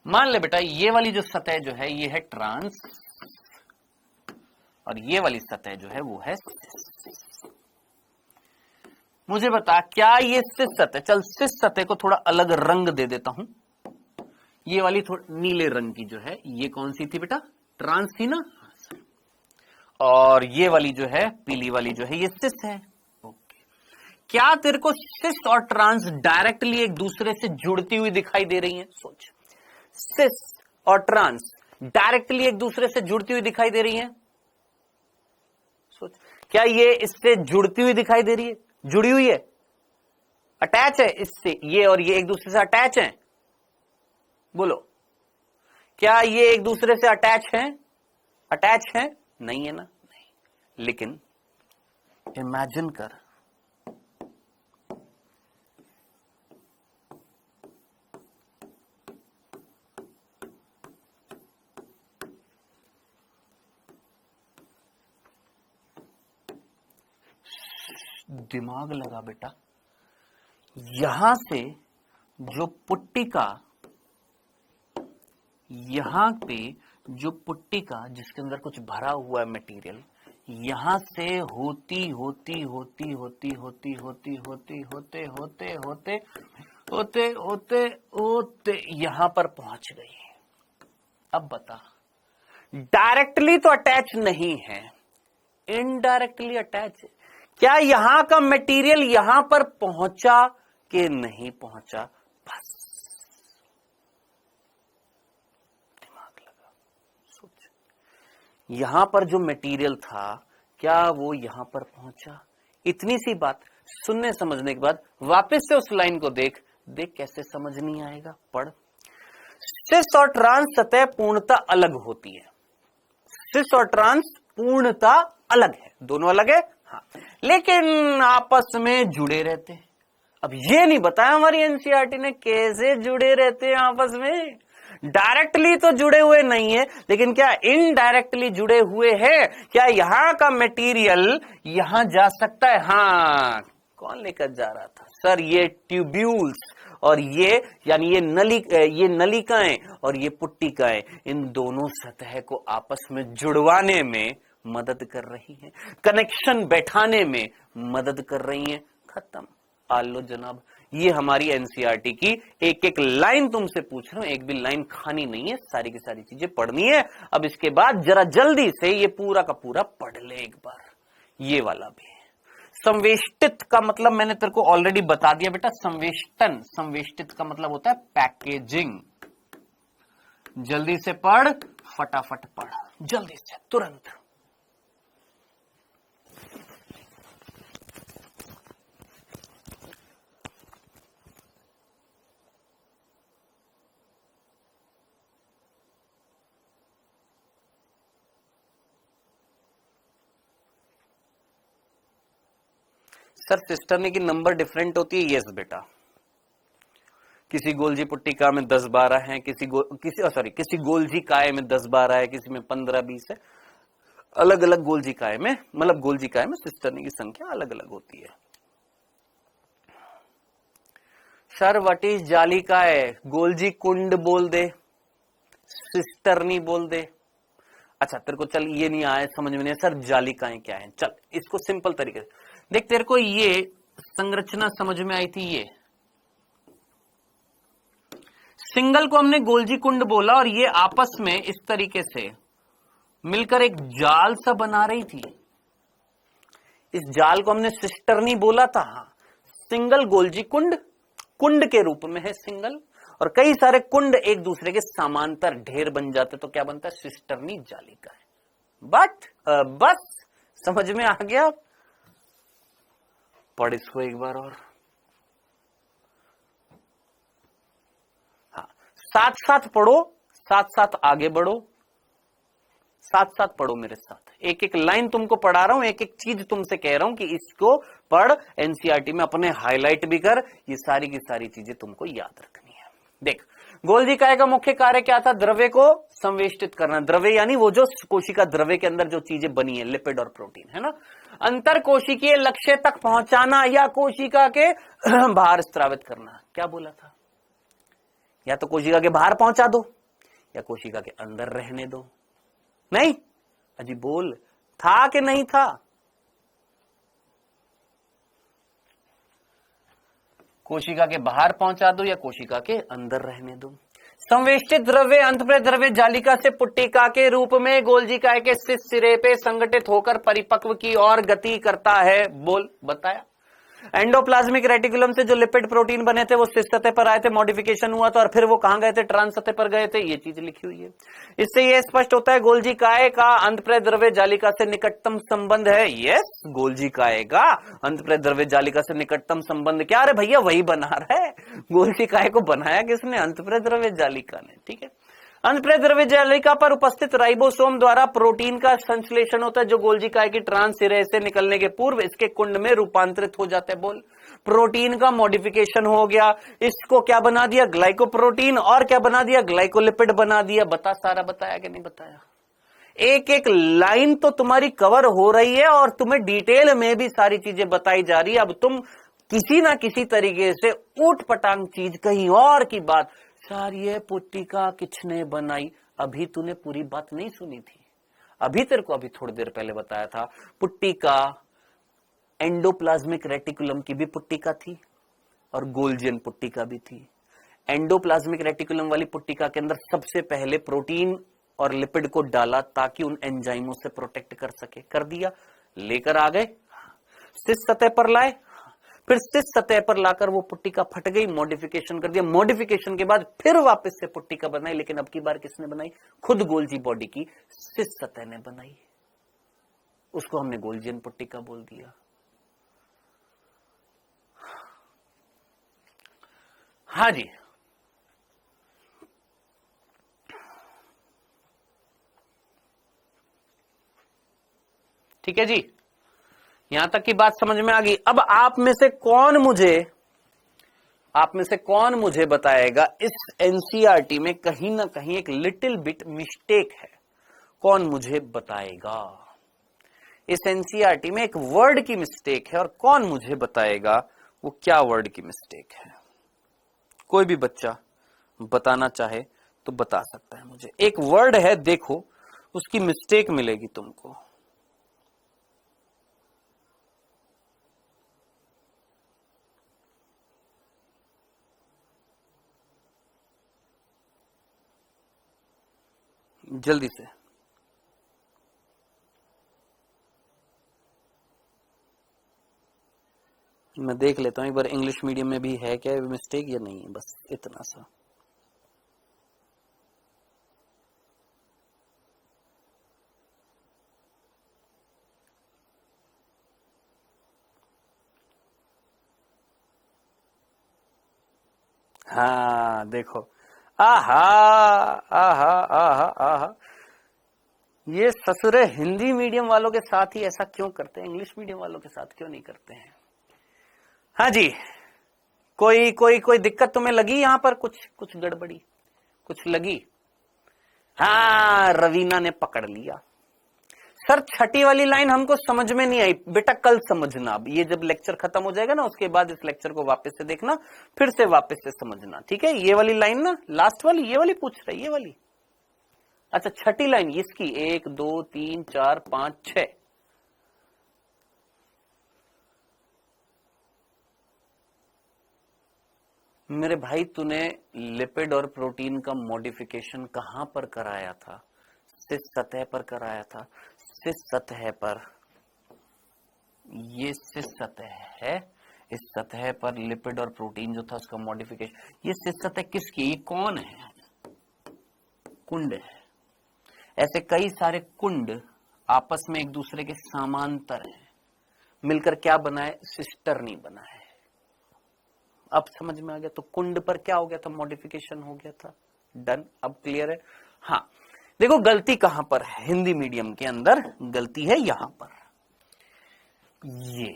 मान ले बेटा, ये वाली जो सतह जो है ये है ट्रांस, और ये वाली सतह जो है वो है सिस। मुझे बता, क्या ये सिस सतह, चल सिस सतह को थोड़ा अलग रंग दे देता हूं। ये वाली थोड़ी नीले रंग की जो है, ये कौन सी थी बेटा? ट्रांस थी ना। और ये वाली जो है पीली वाली जो है, ये सिस है। ओके, क्या तेरे को सिस और ट्रांस डायरेक्टली एक दूसरे से जुड़ती हुई दिखाई दे रही है? सोच, सिस और ट्रांस डायरेक्टली एक दूसरे से जुड़ती हुई दिखाई दे रही है? सोच, क्या ये इससे जुड़ती हुई दिखाई दे रही है? जुड़ी हुई है, अटैच है इससे, ये और ये एक दूसरे से अटैच हैं? बोलो, क्या ये एक दूसरे से अटैच हैं? अटैच हैं? नहीं है ना, नहीं। लेकिन इमेजिन कर, दिमाग लगा बेटा, यहां से जो पुट्टिका, यहां पे जो पुट्टिका जिसके अंदर कुछ भरा हुआ है मटेरियल, यहां से होती होती होती होती होती होती होती होते होते होते होते होते होते यहां पर पहुंच गई। अब बता, डायरेक्टली तो अटैच नहीं है, इनडायरेक्टली अटैच है। क्या यहां का मटेरियल यहां पर पहुंचा कि नहीं पहुंचा? बस दिमाग लगा, सोच। यहां पर जो मटेरियल था क्या वो यहां पर पहुंचा? इतनी सी बात सुनने समझने के बाद वापस से उस लाइन को देख कैसे समझ नहीं आएगा। पढ़। सिस और ट्रांस सतह पूर्णतः अलग होती है। सिस और ट्रांस पूर्णतः अलग है, दोनों अलग है, हाँ, लेकिन आपस में जुड़े रहते हैं। अब ये नहीं बताया हमारी एनसीईआरटी ने कैसे जुड़े रहते हैं आपस में। डायरेक्टली तो जुड़े हुए नहीं है, लेकिन क्या इनडायरेक्टली जुड़े हुए हैं? क्या यहां का मटेरियल यहां जा सकता है? हाँ। कौन लेकर जा रहा था? सर ये ट्यूब्यूल्स और ये यानी ये नलिकाएं और ये पुट्टिकाएं, इन दोनों सतह को आपस में जुड़वाने में मदद कर रही हैं, कनेक्शन बैठाने में मदद कर रही हैं। खत्म। आलो जनाब, ये हमारी एनसीईआरटी की एक एक लाइन तुमसे पूछ रहा हूं, एक भी लाइन खानी नहीं है, सारी की सारी चीजें पढ़नी है। अब इसके बाद जरा जल्दी से ये पूरा का पूरा पढ़ ले एक बार, ये वाला भी। संवेष्टित का मतलब मैंने तेरे को ऑलरेडी बता दिया बेटा। संवेष्टित का मतलब होता है पैकेजिंग। जल्दी से पढ़, फटाफट पढ़, जल्दी से, तुरंत। सर सिस्टर्नी की नंबर डिफरेंट होती है। यस बेटा, किसी गोल्जी पुट्टिका में 10-12 है, किसी गोल्जी काय में 10-12 है, किसी में 15-20 है। अलग अलग गोल्जी काय में, मतलब गोल्जी काय में सिस्टर्नी की संख्या अलग अलग होती है। सर व्हाट इज जालिकाय? गोल्जी कुंड बोल दे, सिस्टर्नी बोल दे। अच्छा तेरे को चल ये नहीं आया, समझ में नहीं, सर जालिकाएं क्या है? चल इसको सिंपल तरीके से देख। तेरे को ये संरचना समझ में आई थी। ये सिंगल को हमने गोल्जी कुंड बोला और ये आपस में इस तरीके से मिलकर एक जाल सा बना रही थी। इस जाल को हमने सिस्टर्नी बोला था। हाँ, सिंगल गोल्जी कुंड, कुंड के रूप में है सिंगल, और कई सारे कुंड एक दूसरे के समांतर ढेर बन जाते तो क्या बनता है? सिस्टर्नी जालिका है। बट बस समझ में आ गया? पढ़ इसको एक बार और। हाँ, साथ साथ पढ़ो, साथ साथ आगे बढ़ो, साथ साथ पढ़ो मेरे साथ। एक एक लाइन तुमको पढ़ा रहा हूं, एक एक चीज तुमसे कह रहा हूं कि इसको पढ़, एनसीईआरटी में अपने हाईलाइट भी कर। ये सारी की सारी चीजें तुमको याद रखनी है। देख, गोल्जी काय का मुख्य कार्य क्या था? द्रव्य को संवेष्टित करना। द्रव्य यानी वो जो कोशिका द्रव्य के अंदर जो चीजें बनी है, लिपिड और प्रोटीन, है ना। अंतर कोशिकीय लक्ष्य तक पहुंचाना या कोशिका के बाहर स्रावित करना। क्या बोला था? या तो कोशिका के बाहर पहुंचा दो या कोशिका के अंदर रहने दो। नहीं अजी बोल, था कि नहीं था? कोशिका के बाहर पहुंचा दो या कोशिका के अंदर रहने दो। संवेष्टित द्रव्य अंतःप्रेत द्रव्य जालिका से पुट्टिका के रूप में गोल्जी काय के शीर्ष सिरे पे संगठित होकर परिपक्व की ओर गति करता है। बोल, बताया। एंडोप्लाज्मिक रेटिकुलम से जो लिपिड प्रोटीन बने थे वो शीर्ष सतह पर आए थे, मॉडिफिकेशन हुआ था और फिर वो कहां गए थे? ट्रांस सतह पर गए थे। ये चीज लिखी हुई है। इससे ये स्पष्ट होता है गोल्जी काय का अंतःप्रेत द्रव्य जालिका से निकटतम संबंध है। यस, गोल्जी काय का अंतःप्रेत द्रव्य जालिका से निकटतम संबंध क्या? अरे भैया वही बना रहा है। गोल्जी काय को बनाया किसने? अंतःप्रेत द्रव्य जालिका ने। ठीक है। अंतःप्रेत द्रव्य जालिका पर उपस्थित राइबोसोम द्वारा प्रोटीन का संश्लेषण होता है, जो गोल्जी काय की ट्रांस सिरे से निकलने के पूर्व इसके कुंड में रूपांतरित हो जाते हैं। बोल, प्रोटीन का मॉडिफिकेशन हो गया, इसको क्या बना दिया? ग्लाइकोप्रोटीन, और क्या बना दिया? ग्लाइकोलिपिड बना दिया। बता, सारा बताया कि नहीं बताया? एक एक लाइन तो तुम्हारी कवर हो रही है और तुम्हें डिटेल में भी सारी चीजें बताई जा रही है। अब तुम किसी ना किसी तरीके से ऊट पटांग चीज कहीं और की बात, सर ये पुट्टिका किसने बनाई, अभी तूने पूरी बात नहीं सुनी थी। अभी तेरे को अभी थोड़ी देर पहले बताया था पुट्टिका एंडोप्लाज्मिक रेटिकुलम की भी पुट्टिका थी और गोल्जियन पुट्टिका भी थी। एंडोप्लाज्मिक रेटिकुलम वाली पुट्टिका के अंदर सबसे पहले प्रोटीन और लिपिड को डाला ताकि उन एंजाइमों से प्रोटेक्ट कर सके, कर दिया, लेकर आ गए, सिस सतह पर लाए, फिर सिस सतह पर लाकर वो पुट्टिका फट गई, मॉडिफिकेशन कर दिया, मॉडिफिकेशन के बाद फिर वापस से पुट्टिका बनाई, लेकिन अब की बार किसने बनाई, खुद गोल्जी बॉडी की सिस सतह ने बनाई, उसको हमने गोल्जियन पुट्टिका बोल दिया। हाँ जी, ठीक है जी, यहां तक की बात समझ में आ गई। अब आप में से कौन मुझे बताएगा इस एनसीईआरटी में कहीं ना कहीं एक लिटिल बिट मिस्टेक है, कौन मुझे बताएगा? इस एनसीईआरटी में एक वर्ड की मिस्टेक है और कौन मुझे बताएगा वो क्या वर्ड की मिस्टेक है? कोई भी बच्चा बताना चाहे तो बता सकता है मुझे। एक वर्ड है, देखो उसकी मिस्टेक मिलेगी तुमको। जल्दी से, मैं देख लेता हूं एक बार इंग्लिश मीडियम में भी है क्या मिस्टेक या नहीं है, बस इतना सा। हाँ देखो, आहा आहा आहा आहा, ये ससुरे हिंदी मीडियम वालों के साथ ही ऐसा क्यों करते हैं, इंग्लिश मीडियम वालों के साथ क्यों नहीं करते हैं? हाँ जी, कोई दिक्कत तुम्हें लगी यहां पर? कुछ गड़बड़ी कुछ लगी? हाँ, रवीना ने पकड़ लिया। सर छठी वाली लाइन हमको समझ में नहीं आई, बेटा कल समझना। अब ये जब लेक्चर खत्म हो जाएगा ना, उसके बाद इस लेक्चर को वापस से देखना, फिर से वापस से समझना, ठीक है? ये वाली लाइन ना, लास्ट वाली, ये वाली पूछ रही, ये वाली। अच्छा, छठी लाइन इसकी 1 2 3 4 5 6। मेरे भाई तूने लिपिड और प्रोटीन का मॉडिफिकेशन कहां पर कराया था? सिस सतह पर कराया था। सिस सतह पर, ये सिस सतह है, इस सतह पर लिपिड और प्रोटीन जो था उसका मॉडिफिकेशन। ये सिस सतह किसकी, ये कौन है? कुंड है। ऐसे कई सारे कुंड आपस में एक दूसरे के समांतर हैं, मिलकर क्या बनाए, सिस्टर्नी बनाए। अब समझ में आ गया? तो कुंड पर क्या हो गया था, मॉडिफिकेशन हो गया था, डन। अब क्लियर है? हाँ देखो, गलती कहां पर है हिंदी मीडियम के अंदर, गलती है यहां पर। ये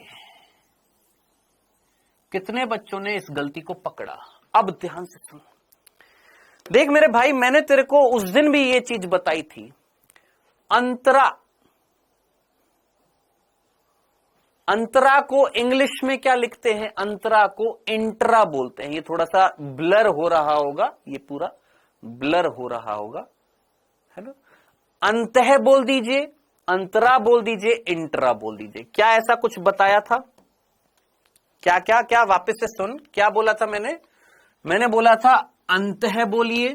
कितने बच्चों ने इस गलती को पकड़ा? अब ध्यान से सुनो, देख मेरे भाई, मैंने तेरे को उस दिन भी ये चीज बताई थी, अंतरा को इंग्लिश में क्या लिखते हैं? अंतरा को इंट्रा बोलते हैं। ये थोड़ा सा ब्लर हो रहा होगा, ये पूरा ब्लर हो रहा होगा, है ना? अंतः बोल दीजिए, अंतरा बोल दीजिए, इंट्रा बोल दीजिए। क्या ऐसा कुछ बताया था? क्या क्या क्या, वापस से सुन, क्या बोला था मैंने बोला था अंतः बोलिए,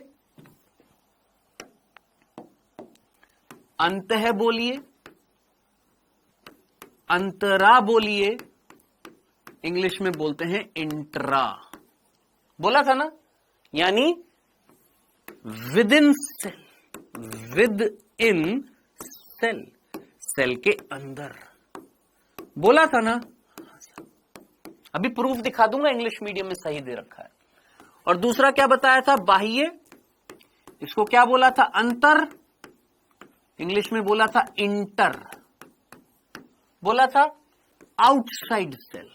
अंतः बोलिए, अंतरा बोलिए, इंग्लिश में बोलते हैं इंट्रा। बोला था ना? यानी within cell, within cell, cell के अंदर। बोला था ना? अभी प्रूफ दिखा दूंगा, इंग्लिश मीडियम में सही दे रखा है। और दूसरा क्या बताया था? बाह्य, इसको क्या बोला था? अंतर, इंग्लिश में बोला था इंटर। बोला था outside cell,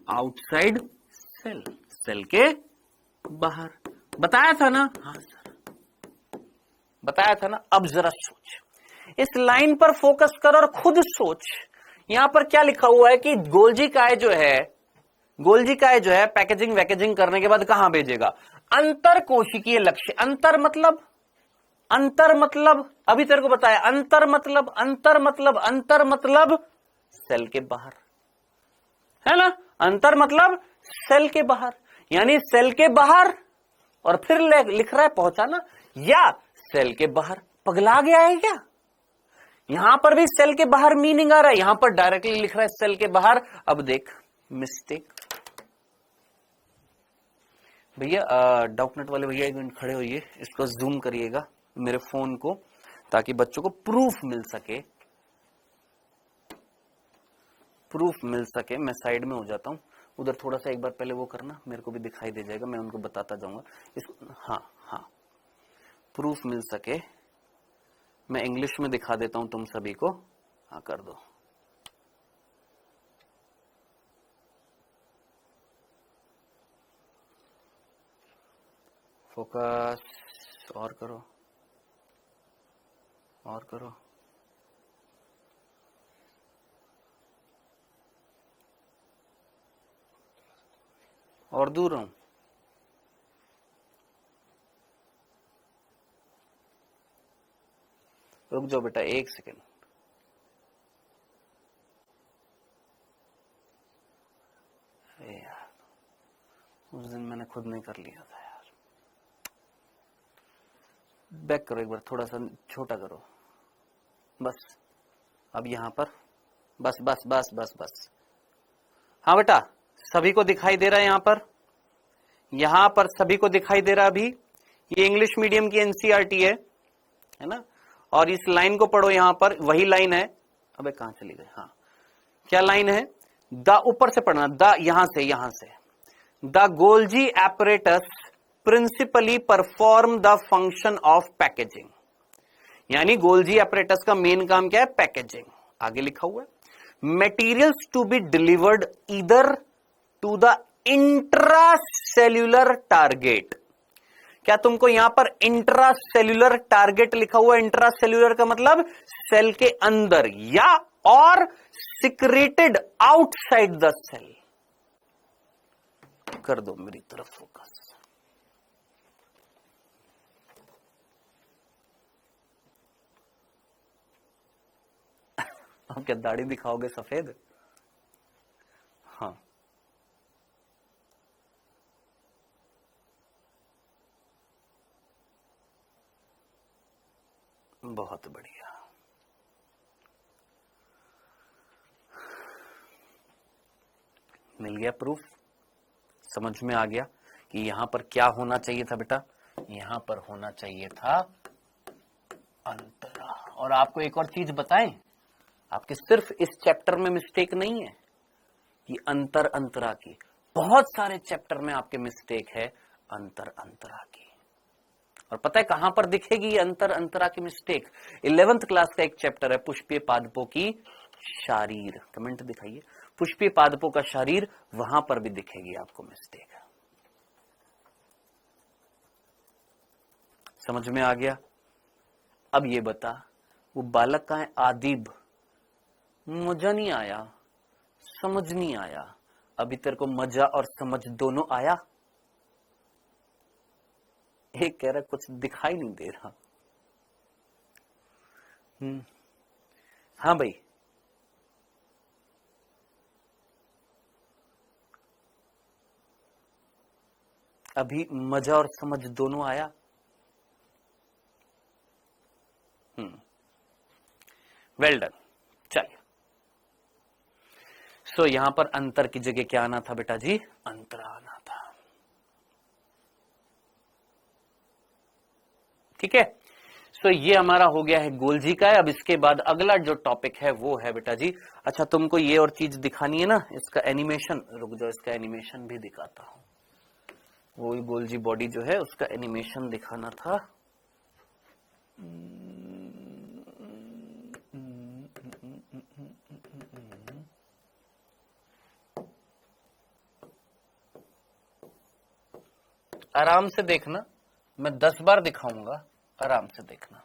outside cell, cell के बाहर। बताया था ना? हाँ सर, बताया था ना। अब जरा सोच, इस लाइन पर फोकस कर और खुद सोच, यहां पर क्या लिखा हुआ है कि गोल्जी काय जो है पैकेजिंग वैकेजिंग करने के बाद कहां भेजेगा? अंतर कोशिकीय लक्ष्य। अंतर मतलब अभी तेरे को बताया, अंतर मतलब सेल के बाहर, है ना। अंतर मतलब सेल के बाहर, यानी सेल के बाहर, और फिर लिख रहा है पहुंचाना या सेल के बाहर। पगला गया है क्या? यहां पर भी सेल के बाहर मीनिंग आ रहा है, यहां पर डायरेक्टली लिख रहा है सेल के बाहर। अब देख मिस्टेक। भैया डाउटनेट वाले भैया एक मिनट खड़े होइए, इसको जूम करिएगा मेरे फोन को, ताकि बच्चों को प्रूफ मिल सके। मैं साइड में हो जाता हूं, उधर थोड़ा सा एक बार पहले वो करना, मेरे को भी दिखाई दे जाएगा, मैं उनको बताता जाऊंगा इसको। हाँ, प्रूफ मिल सके। मैं इंग्लिश में दिखा देता हूं तुम सभी को। हाँ, कर दो। फोकस, और करो। और दूर हूं। रुक जाओ बेटा, एक सेकेंड। यार, उस दिन मैंने खुद नहीं कर लिया था यार। बैक करो एक बार, थोड़ा सा छोटा करो बस। अब यहां पर बस। हाँ बेटा, सभी को दिखाई दे रहा है यहां पर सभी को दिखाई दे रहा है। अभी ये इंग्लिश मीडियम की एनसीईआरटी है ना। और इस लाइन को पढ़ो, यहां पर वही लाइन है। अबे कहां चली गई? हाँ, क्या लाइन है? द, ऊपर से पढ़ना, द, यहां से the Golgi apparatus principally perform the function of packaging. यानी गोल्जी एपरेटस का मेन काम क्या है? पैकेजिंग। आगे लिखा हुआ है, materials to be delivered either to the intracellular target. क्या तुमको यहां पर इंट्रासेल्यूलर टारगेट लिखा हुआ है? इंट्रासेल्यूलर का मतलब सेल के अंदर, या और सिक्रेटेड आउटसाइड द सेल। कर दो मेरी तरफ फोकस। अब क्या दाढ़ी दिखाओगे सफेद? हाँ, बहुत बढ़िया। मिल गया प्रूफ, समझ में आ गया कि यहां पर क्या होना चाहिए था बेटा? यहां पर होना चाहिए था अंतरा। और आपको एक और चीज बताएं, आपके सिर्फ इस चैप्टर में मिस्टेक नहीं है कि अंतरा की, बहुत सारे चैप्टर में आपके मिस्टेक है अंतरा की। और पता है कहां पर दिखेगी ये अंतरा की मिस्टेक? 11th क्लास का एक चैप्टर है पुष्पीय पादपों की शारीर। कमेंट दिखाइए, पुष्पीय पादपों का शारीर, वहां पर भी दिखेगी आपको मिस्टेक। समझ में आ गया? अब ये बता, वो बालक का है आदिब, मजा नहीं आया, समझ नहीं आया। अभी तेरे को मजा और समझ दोनों आया? एक कह रहा कुछ दिखाई नहीं दे रहा। हाँ भाई, अभी मजा और समझ दोनों आया? Well done. चलिए, सो यहां पर अंतर की जगह क्या आना था बेटा जी? अंतरा आना था। ठीक है, सो ये हमारा हो गया है गोल्जी का। अब इसके बाद अगला जो टॉपिक है वो है बेटा जी, अच्छा तुमको ये और चीज दिखानी है ना, इसका एनिमेशन। रुक जाओ, इसका एनिमेशन भी दिखाता हूं। वो गोल्जी बॉडी जो है उसका एनिमेशन दिखाना था। आराम से देखना, मैं 10 बार दिखाऊंगा, आराम से देखना।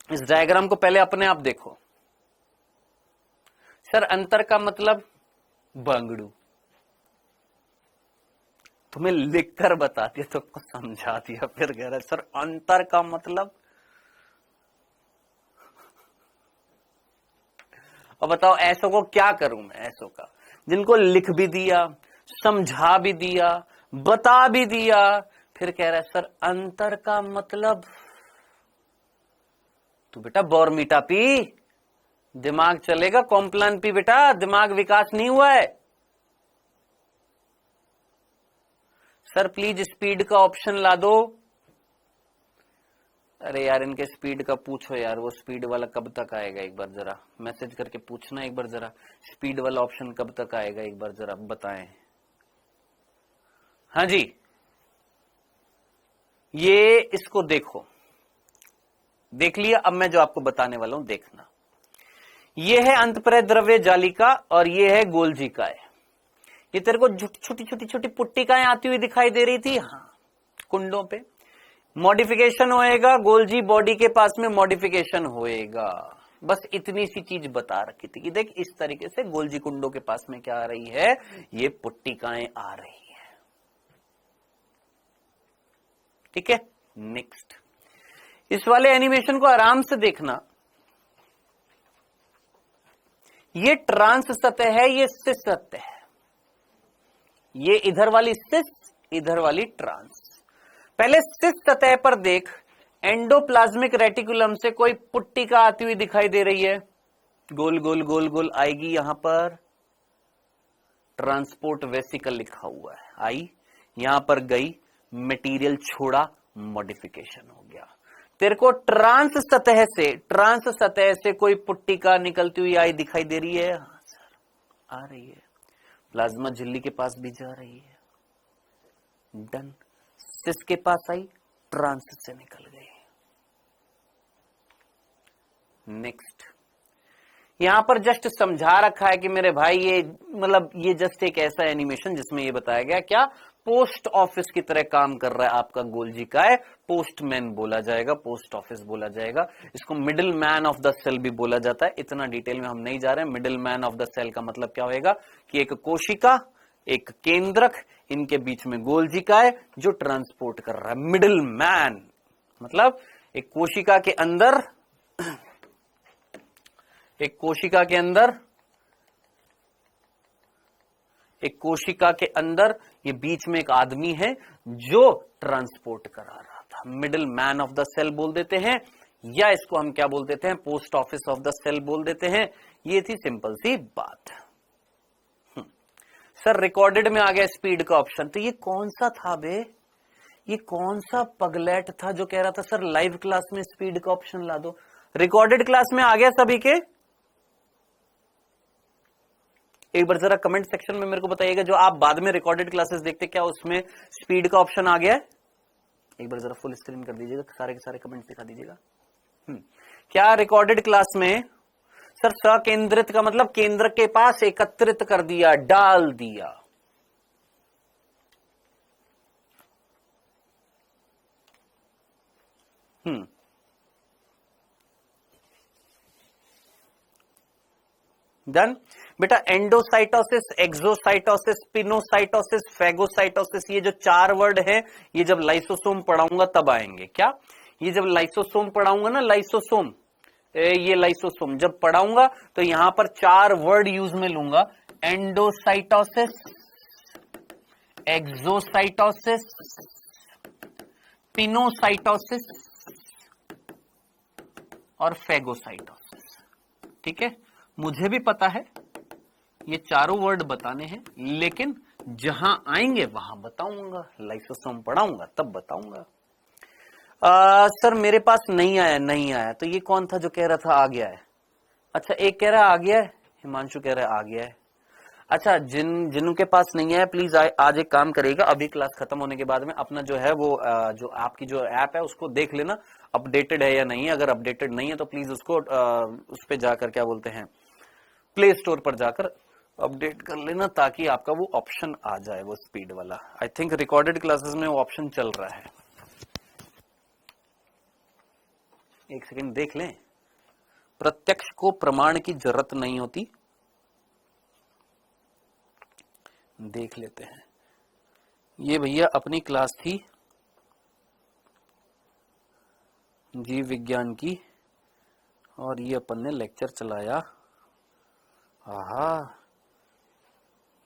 इस डायग्राम को पहले अपने आप देखो। सर अंतर का मतलब बंगड़ू, तुम्हें लिखकर बता दिया तो समझा दिया, फिर कह रहे सर अंतर का मतलब। और बताओ ऐसों को क्या करूं मैं, ऐसों का जिनको लिख भी दिया, समझा भी दिया, बता भी दिया, फिर कह रहा है सर अंतर का मतलब। तू बेटा बॉर्मीटा पी, दिमाग चलेगा। कॉम्प्लान पी बेटा, दिमाग विकास नहीं हुआ है। सर प्लीज स्पीड का ऑप्शन ला दो। अरे यार इनके स्पीड का पूछो यार, वो स्पीड वाला कब तक आएगा, एक बार जरा मैसेज करके पूछना एक बार जरा, स्पीड वाला ऑप्शन कब तक आएगा एक बार जरा बताएं। हाँ जी, ये इसको देखो, देख लिया। अब मैं जो आपको बताने वाला हूं देखना। ये है अंतःप्रेत द्रव्य जालिका और ये है गोल्जिकाएं। ये तेरे को छोटी छोटी छोटी पुट्टिकाएं आती हुई दिखाई दे रही थी, हाँ, कुंडों पे। मॉडिफिकेशन होएगा, गोल्जी बॉडी के पास में मॉडिफिकेशन होएगा। बस इतनी सी चीज बता रखी थी कि देख इस तरीके से गोल्जी कुंडों के पास में क्या आ रही है, ये पुट्टिकाएं आ रही है। ठीक है, नेक्स्ट इस वाले एनिमेशन को आराम से देखना। ये ट्रांस सतह है, ये सिस सतह है। ये इधर वाली सिस, इधर वाली ट्रांस। पहले सिस सतह पर देख, एंडोप्लाज्मिक रेटिकुलम से कोई पुट्टिका आती हुई दिखाई दे रही है, गोल गोल गोल गोल आएगी। यहां पर ट्रांसपोर्ट वेसिकल लिखा हुआ है, आई यहां पर गई, मटेरियल छोड़ा, मॉडिफिकेशन हो गया। तेरे को ट्रांस सतह से कोई पुट्टिका निकलती हुई आई दिखाई दे रही है, हाँ सर आ रही है। प्लाज्मा झिल्ली के पास भी जा रही है, डन। सिस के पास आई, ट्रांस से निकल गई। नेक्स्ट, यहां पर जस्ट समझा रखा है कि मेरे भाई ये मतलब ये जस्ट एक ऐसा एनिमेशन जिसमें ये बताया गया क्या, पोस्ट ऑफिस की तरह काम कर रहा है आपका गोल्जिकाएं। पोस्टमैन बोला जाएगा, पोस्ट ऑफिस बोला जाएगा, इसको middle man of the cell भी बोला जाता है। इतना डिटेल में हम नहीं जा रहे हैं। Middle man of the cell का मतलब क्या होगा कि एक कोशिका, एक केंद्रक, इनके बीच में गोल्जिकाएं जो ट्रांसपोर्ट कर रहा है। मिडिल मैन मतलब एक कोशिका के अंदर, एक कोशिका के अंदर ये बीच में एक आदमी है जो ट्रांसपोर्ट करा रहा था। Middle man of the cell बोल देते हैं, या इसको हम क्या बोल देते हैं, post office of the cell बोल देते हैं। ये थी सिंपल सी बात। सर रिकॉर्डेड में आ गया स्पीड का ऑप्शन, तो ये कौन सा था बे, ये कौन सा पगलेट था जो कह रहा था सर लाइव क्लास में स्पीड का ऑप्शन ला दो। रिकॉर्डेड क्लास में आ गया सभी के? एक बार जरा कमेंट सेक्शन में मेरे को बताइएगा, जो आप बाद में रिकॉर्डेड क्लासेस देखते क्या उसमें स्पीड का ऑप्शन आ गया है? एक बार जरा फुल स्क्रीन कर दीजिएगा, सारे के सारे कमेंट दिखा दीजिएगा। क्या रिकॉर्डेड क्लास में सर सकेंद्रित का मतलब केंद्र के पास एकत्रित कर दिया, डाल दिया। डन बेटा। एंडोसाइटोसिस, एक्सोसाइटोसिस, पिनोसाइटोसिस, फेगोसाइटोसिस, ये जो चार वर्ड है ये जब लाइसोसोम पढ़ाऊंगा तब आएंगे। क्या ये जब लाइसोसोम पढ़ाऊंगा ना, लाइसोसोम, ये लाइसोसोम जब पढ़ाऊंगा तो यहां पर चार वर्ड यूज में लूंगा, एंडोसाइटोसिस, एक्सोसाइटोसिस, पिनोसाइटोसिस और फेगोसाइटोसिस। ठीक है, मुझे भी पता है ये चारों वर्ड बताने हैं, लेकिन जहां आएंगे वहां बताऊंगा, लाइसोसोम पढ़ाऊंगा तब बताऊंगा। सर मेरे पास नहीं आया, तो ये कौन था जो कह रहा था आ गया है? अच्छा, एक कह रहा है आ गया है, हिमांशु कह रहा है आ गया है। अच्छा, जिनों के पास नहीं है प्लीज आज एक काम करिएगा, अभी क्लास खत्म होने के बाद में अपना जो है वो जो आपकी जो ऐप है उसको देख लेना अपडेटेड है या नहीं है। अगर अपडेटेड नहीं है तो प्लीज उसको उस पे जाकर क्या बोलते हैं, प्ले स्टोर पर जाकर अपडेट कर लेना, ताकि आपका वो ऑप्शन आ जाए, वो स्पीड वाला। आई थिंक रिकॉर्डेड क्लासेस में वो ऑप्शन चल रहा है। एक सेकंड देख लें, प्रत्यक्ष को प्रमाण की जरूरत नहीं होती, देख लेते हैं। ये भैया अपनी क्लास थी जीव विज्ञान की, और ये अपन ने लेक्चर चलाया। आहा,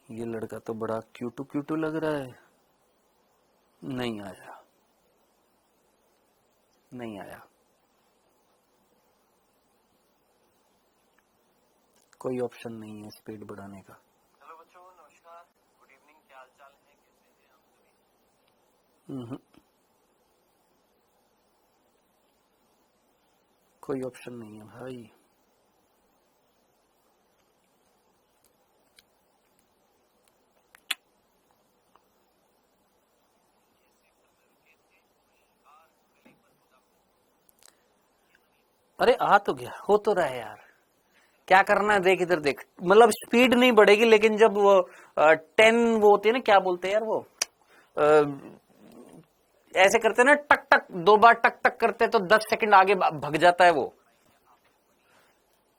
ये लड़का तो बड़ा क्यूटू क्यूटू लग रहा है। नहीं आया, नहीं आया, कोई ऑप्शन नहीं है स्पीड बढ़ाने का। हेलो बच्चों, नमस्कार, गुड इवनिंग, क्या हाल चाल है, कैसे हैं आप सभी? कोई ऑप्शन नहीं है भाई। अरे आ तो गया, हो तो रहा है यार, क्या करना है, देख इधर देख, मतलब स्पीड नहीं बढ़ेगी, लेकिन जब वो 10 वो होती है ना, क्या बोलते हैं यार वो, ऐसे करते हैं ना, टक टक, 2 बार टक टक करते हैं तो 10 सेकंड आगे भग जाता है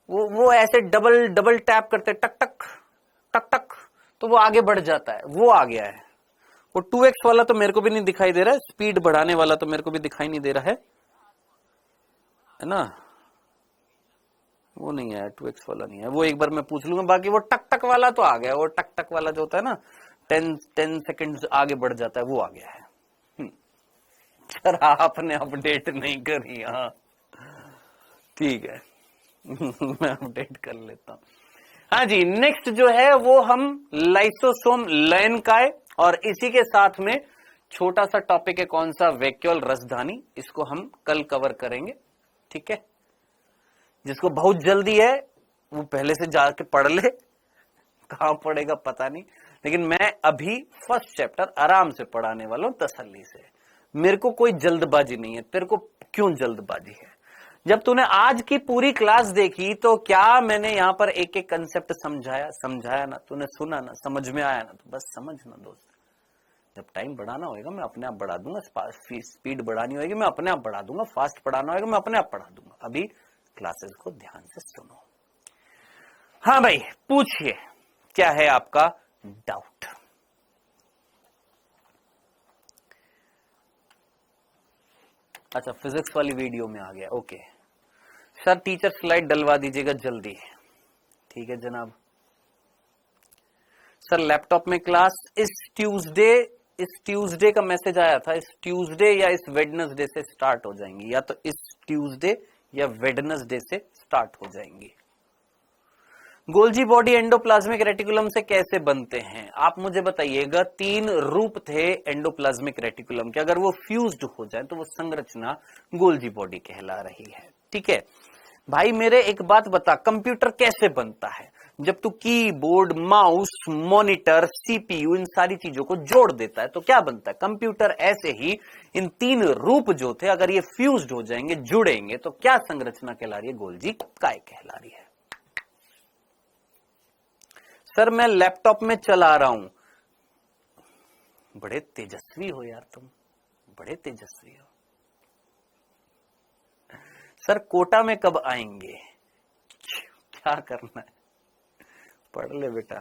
वो ऐसे डबल डबल टैप करते हैं, टक टक टक टक, तो वो आगे बढ़ जाता है, वो आ गया है। वो 2x वाला तो मेरे को भी नहीं दिखाई दे रहा है, स्पीड बढ़ाने वाला तो मेरे को भी दिखाई नहीं दे रहा है ना, वो नहीं है, 2x वाला नहीं है, वो एक बार मैं पूछ लूंगा। बाकी वो टक टक वाला तो आ गया, वो टक टक वाला जो होता है ना, 10 सेकंड्स आगे बढ़ जाता है, वो आ गया है। सर आपने अपडेट नहीं करी, हाँ ठीक है। मैं अपडेट कर लेता हूं। हाँ जी, नेक्स्ट जो है वो हम लाइसोसोम लयनकाय, और इसी के साथ में छोटा सा टॉपिक है, कौन सा, वैक्यूल रसधानी, इसको हम कल कवर करेंगे, ठीक है। जिसको बहुत जल्दी है वो पहले से जाके पढ़ ले, कहां पढ़ेगा पता नहीं, लेकिन मैं अभी फर्स्ट चैप्टर आराम से पढ़ाने वाला हूं, तसल्ली से। मेरे को कोई जल्दबाजी नहीं है, तेरे को क्यों जल्दबाजी है? जब तूने आज की पूरी क्लास देखी तो क्या मैंने यहां पर एक एक कंसेप्ट समझाया ना, तूने सुना ना, समझ में आया ना, तो बस समझना दोस्त। जब टाइम बढ़ाना होगा मैं अपने आप बढ़ा दूंगा, स्पीड बढ़ानी होगी मैं अपने आप बढ़ा दूंगा, फास्ट पढ़ाना होगा मैं अपने आप पढ़ा दूंगा। अभी क्लासेस को ध्यान से सुनो। हाँ भाई, पूछिए, क्या है आपका डाउट? अच्छा, फिजिक्स वाली वीडियो में आ गया, ओके सर, टीचर स्लाइड डलवा दीजिएगा जल्दी। ठीक है जनाब। सर लैपटॉप में क्लास इस ट्यूसडे का मैसेज आया था, इस ट्यूसडे या इस वेडनेसडे से स्टार्ट हो जाएंगी, या तो इस ट्यूसडे या वेडनेसडे से स्टार्ट हो जाएंगी। गोल्जी बॉडी एंडोप्लाज्मिक रेटिकुलम से कैसे बनते हैं आप मुझे बताइएगा। 3 रूप थे एंडोप्लाज्मिक रेटिकुलम के, अगर वो फ्यूज्ड हो जाए तो वो संरचना गोल्जी बॉडी कहला रही है, ठीक है भाई। मेरे एक बात बता, कंप्यूटर कैसे बनता है? जब तू कीबोर्ड, माउस, मॉनिटर, सीपीयू, इन सारी चीजों को जोड़ देता है तो क्या बनता है कंप्यूटर। ऐसे ही इन 3 रूप जो थे, अगर ये फ्यूज्ड हो जाएंगे, जुड़ेंगे, तो क्या संरचना कहला रही है? गोल्जी काय कहला रही है। सर मैं लैपटॉप में चला रहा हूं। बड़े तेजस्वी हो यार तुम, बड़े तेजस्वी हो। सर कोटा में कब आएंगे? क्या करना है, पढ़ ले बेटा।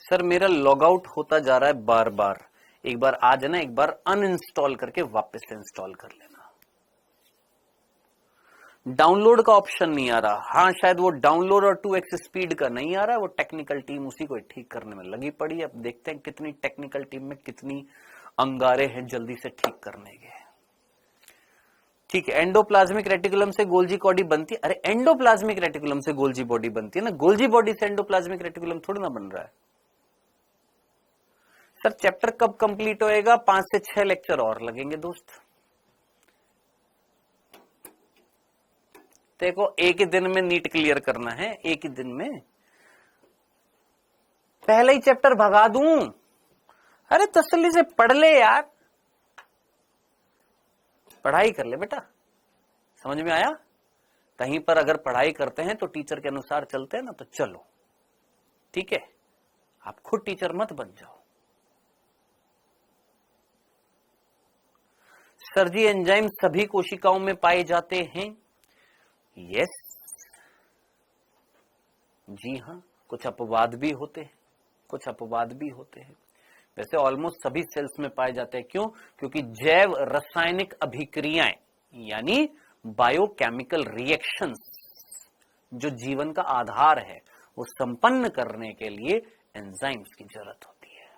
सर मेरा लॉग आउट होता जा रहा है बार बार, एक बार आ जाना, एक बार अनइंस्टॉल करके वापस से इंस्टॉल कर लेना। डाउनलोड का ऑप्शन नहीं आ रहा। हाँ शायद वो डाउनलोड और 2x स्पीड का नहीं आ रहा है, वो टेक्निकल टीम उसी को ठीक करने में लगी पड़ी है। अब देखते हैं कितनी टेक्निकल टीम में कितनी अंगारे हैं जल्दी से ठीक करने के। ठीक है, एंडोप्लाज्मिक रेटिकुलम से गोल्जी बॉडी बनती है। अरे एंडोप्लाज्मिक रेटिकुलम से गोल्जी बॉडी बनती है ना, गोल्जी बॉडी से एंडोप्लाज्मिक रेटिकुलम थोड़ी ना बन रहा है। सर चैप्टर कब कंप्लीट होएगा? 5 से 6 लेक्चर और लगेंगे दोस्त। देखो एक ही दिन में नीट क्लियर करना है, एक ही दिन में। पहले ही चैप्टर भगा दूं? अरे तसल्ली से पढ़ ले यार, पढ़ाई कर ले बेटा। समझ में आया? कहीं पर अगर पढ़ाई करते हैं तो टीचर के अनुसार चलते हैं ना, तो चलो ठीक है। आप खुद टीचर मत बन जाओ, सर जी एंजाइम सभी कोशिकाओं में पाए जाते हैं? यस, जी हाँ, कुछ अपवाद भी होते हैं, कुछ अपवाद भी होते हैं। वैसे ऑलमोस्ट सभी सेल्स में पाए जाते हैं। क्यों? क्योंकि जैव रासायनिक अभिक्रियाएं यानी बायोकेमिकल रिएक्शंस जो जीवन का आधार है वो संपन्न करने के लिए एंजाइम्स की जरूरत होती है।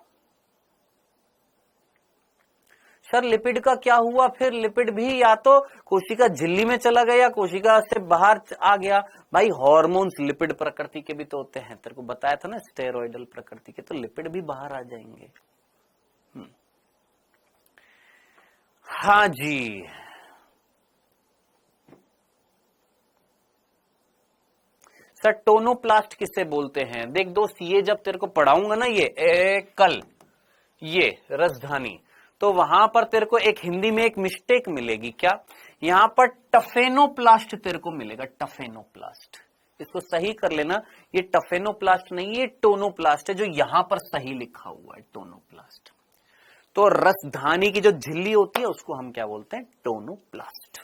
सर लिपिड का क्या हुआ फिर? लिपिड भी या तो कोशिका झिल्ली में चला गया, कोशिका से बाहर आ गया। भाई हॉर्मोन्स लिपिड प्रकृति के भी तो होते हैं, तेरे को बताया था ना, स्टेरॉइडल प्रकृति के, तो लिपिड भी बाहर आ जाएंगे। हाँ जी, सर टोनोप्लास्ट किसे बोलते हैं? देख दोस्त, ये जब तेरे को पढ़ाऊंगा ना कल ये रसधानी, तो वहां पर तेरे को एक हिंदी में एक मिस्टेक मिलेगी। क्या? यहां पर टफेनोप्लास्ट तेरे को मिलेगा, टफेनोप्लास्ट। इसको सही कर लेना, ये टफेनोप्लास्ट नहीं, ये टोनोप्लास्ट है जो यहां पर सही लिखा हुआ है, टोनोप्लास्ट। तो रसधानी की जो झिल्ली होती है उसको हम क्या बोलते हैं? टोनोप्लास्ट।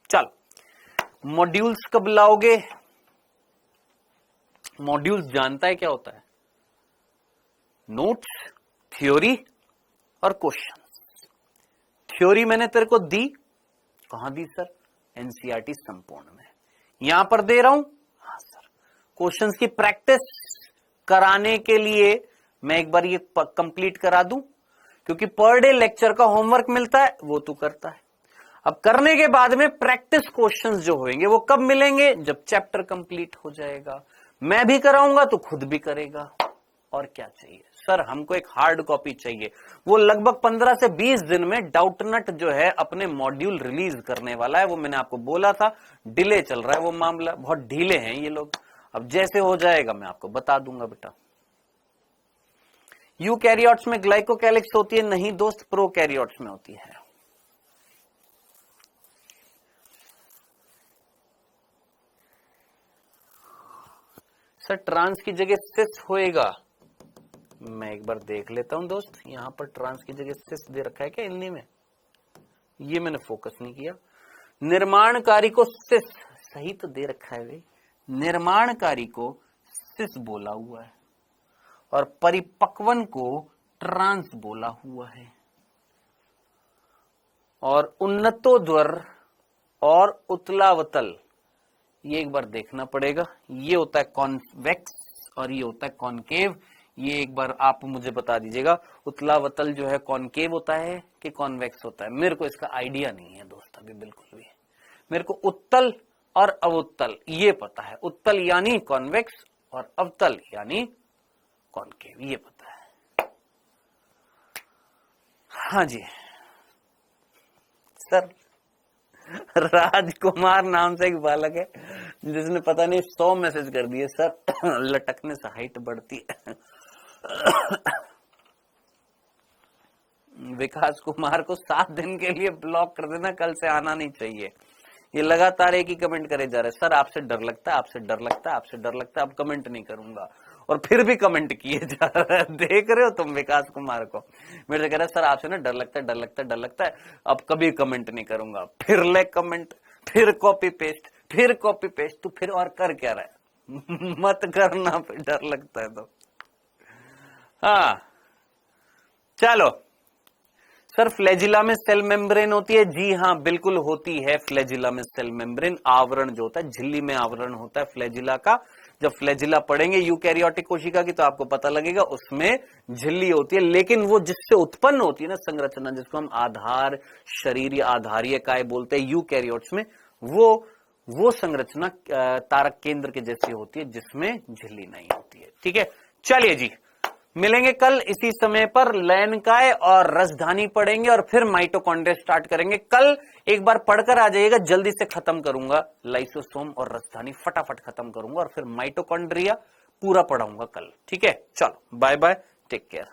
चल, मॉड्यूल्स कब लाओगे? मॉड्यूल्स जानता है क्या होता है? नोट्स, थ्योरी और क्वेश्चंस। थ्योरी मैंने तेरे को दी, कहां दी सर? एनसीईआरटी संपूर्ण में। यहां पर दे रहा हूं, हाँ सर। क्वेश्चंस की प्रैक्टिस कराने के लिए मैं एक बार ये कंप्लीट करा दूं, क्योंकि पर डे लेक्चर का होमवर्क मिलता है वो तू करता है। अब करने के बाद में प्रैक्टिस क्वेश्चंस जो होंगे वो कब मिलेंगे? जब चैप्टर कंप्लीट हो जाएगा। मैं भी कराऊंगा तो खुद भी करेगा। और क्या चाहिए सर? हमको एक हार्ड कॉपी चाहिए। वो लगभग 15 से 20 दिन में डाउटनट जो है अपने मॉड्यूल रिलीज करने वाला है। वो मैंने आपको बोला था, डिले चल रहा है वो मामला, बहुत ढीले हैं ये लोग। अब जैसे हो जाएगा मैं आपको बता दूंगा बेटा। यूकैरियोट्स में ग्लाइकोकैलिक्स होती है? नहीं दोस्त, प्रोकैरियोट्स में होती है। सर ट्रांस की जगह सिस होएगा? मैं एक बार देख लेता हूं दोस्त, यहां पर ट्रांस की जगह सिस दे रखा है क्या हिंदी में? ये मैंने फोकस नहीं किया। निर्माणकारी को सिस सही तो दे रखा है भाई, निर्माणकारी को सिस बोला हुआ है और परिपक्वन को ट्रांस बोला हुआ है। और उन्नतोद्वर और उतलावतल, ये एक बार देखना पड़ेगा। ये होता है कॉन्वेक्स और ये होता है कॉनकेव। ये एक बार आप मुझे बता दीजिएगा, उतलावतल जो है कॉनकेव होता है कि कॉन्वेक्स होता है? मेरे को इसका आइडिया नहीं है दोस्त अभी बिल्कुल भी। मेरे को उत्तल और अवुत्तल ये पता है, उत्तल यानी कॉन्वेक्स और अवतल यानी कॉनकेव, ये पता है। हाँ जी सर, राजकुमार नाम से एक बालक है जिसने पता नहीं 100 मैसेज कर दिए सर, लटकने से हाइट बढ़ती है। विकास कुमार को 7 दिन के लिए ब्लॉक कर देना, कल से आना नहीं चाहिए। ये लगातार एक ही कमेंट करे जा रहे, सर आपसे डर लगता है, आपसे डर लगता है, आपसे डर लगता है, अब कमेंट नहीं करूंगा। और फिर भी कमेंट किए जा रहे हैं, देख रहे हो तुम विकास कुमार को? मेरे से कह रहा है सर आपसे ना डर लगता है, डर लगता है, डर लगता है, अब कभी कमेंट नहीं करूंगा। फिर ले कमेंट, फिर कॉपी पेस्ट, फिर कॉपी पेस्ट। तू फिर और कर क्या रहा है? मत करना, फिर डर लगता है तो। हाँ चलो सर, फ्लैजिला में सेल मेम्ब्रेन होती है? जी हाँ बिल्कुल होती है। फ्लैजिला में सेल मेम्ब्रेन, आवरण जो होता है, झिल्ली में आवरण होता है फ्लैजिला का। जब फ्लैजिला पढ़ेंगे यूकैरियोटिक कोशिका की तो आपको पता लगेगा उसमें झिल्ली होती है, लेकिन वो जिससे उत्पन्न होती है ना संरचना, जिसको हम आधार शरीर या आधारीय काय बोलते हैं यूकैरियोट्स में, वो संरचना तारक केंद्र के जैसी होती है जिसमें झिल्ली नहीं होती है। ठीक है, चलिए जी, मिलेंगे कल इसी समय पर। लयनकाय और रसधानी पढ़ेंगे और फिर माइटोकॉन्ड्रिया स्टार्ट करेंगे। कल एक बार पढ़कर आ जाइएगा, जल्दी से खत्म करूंगा। लाइसोसोम और रसधानी फटाफट खत्म करूंगा और फिर माइटोकॉन्ड्रिया पूरा पढ़ाऊंगा कल। ठीक है, चलो बाय बाय, टेक केयर।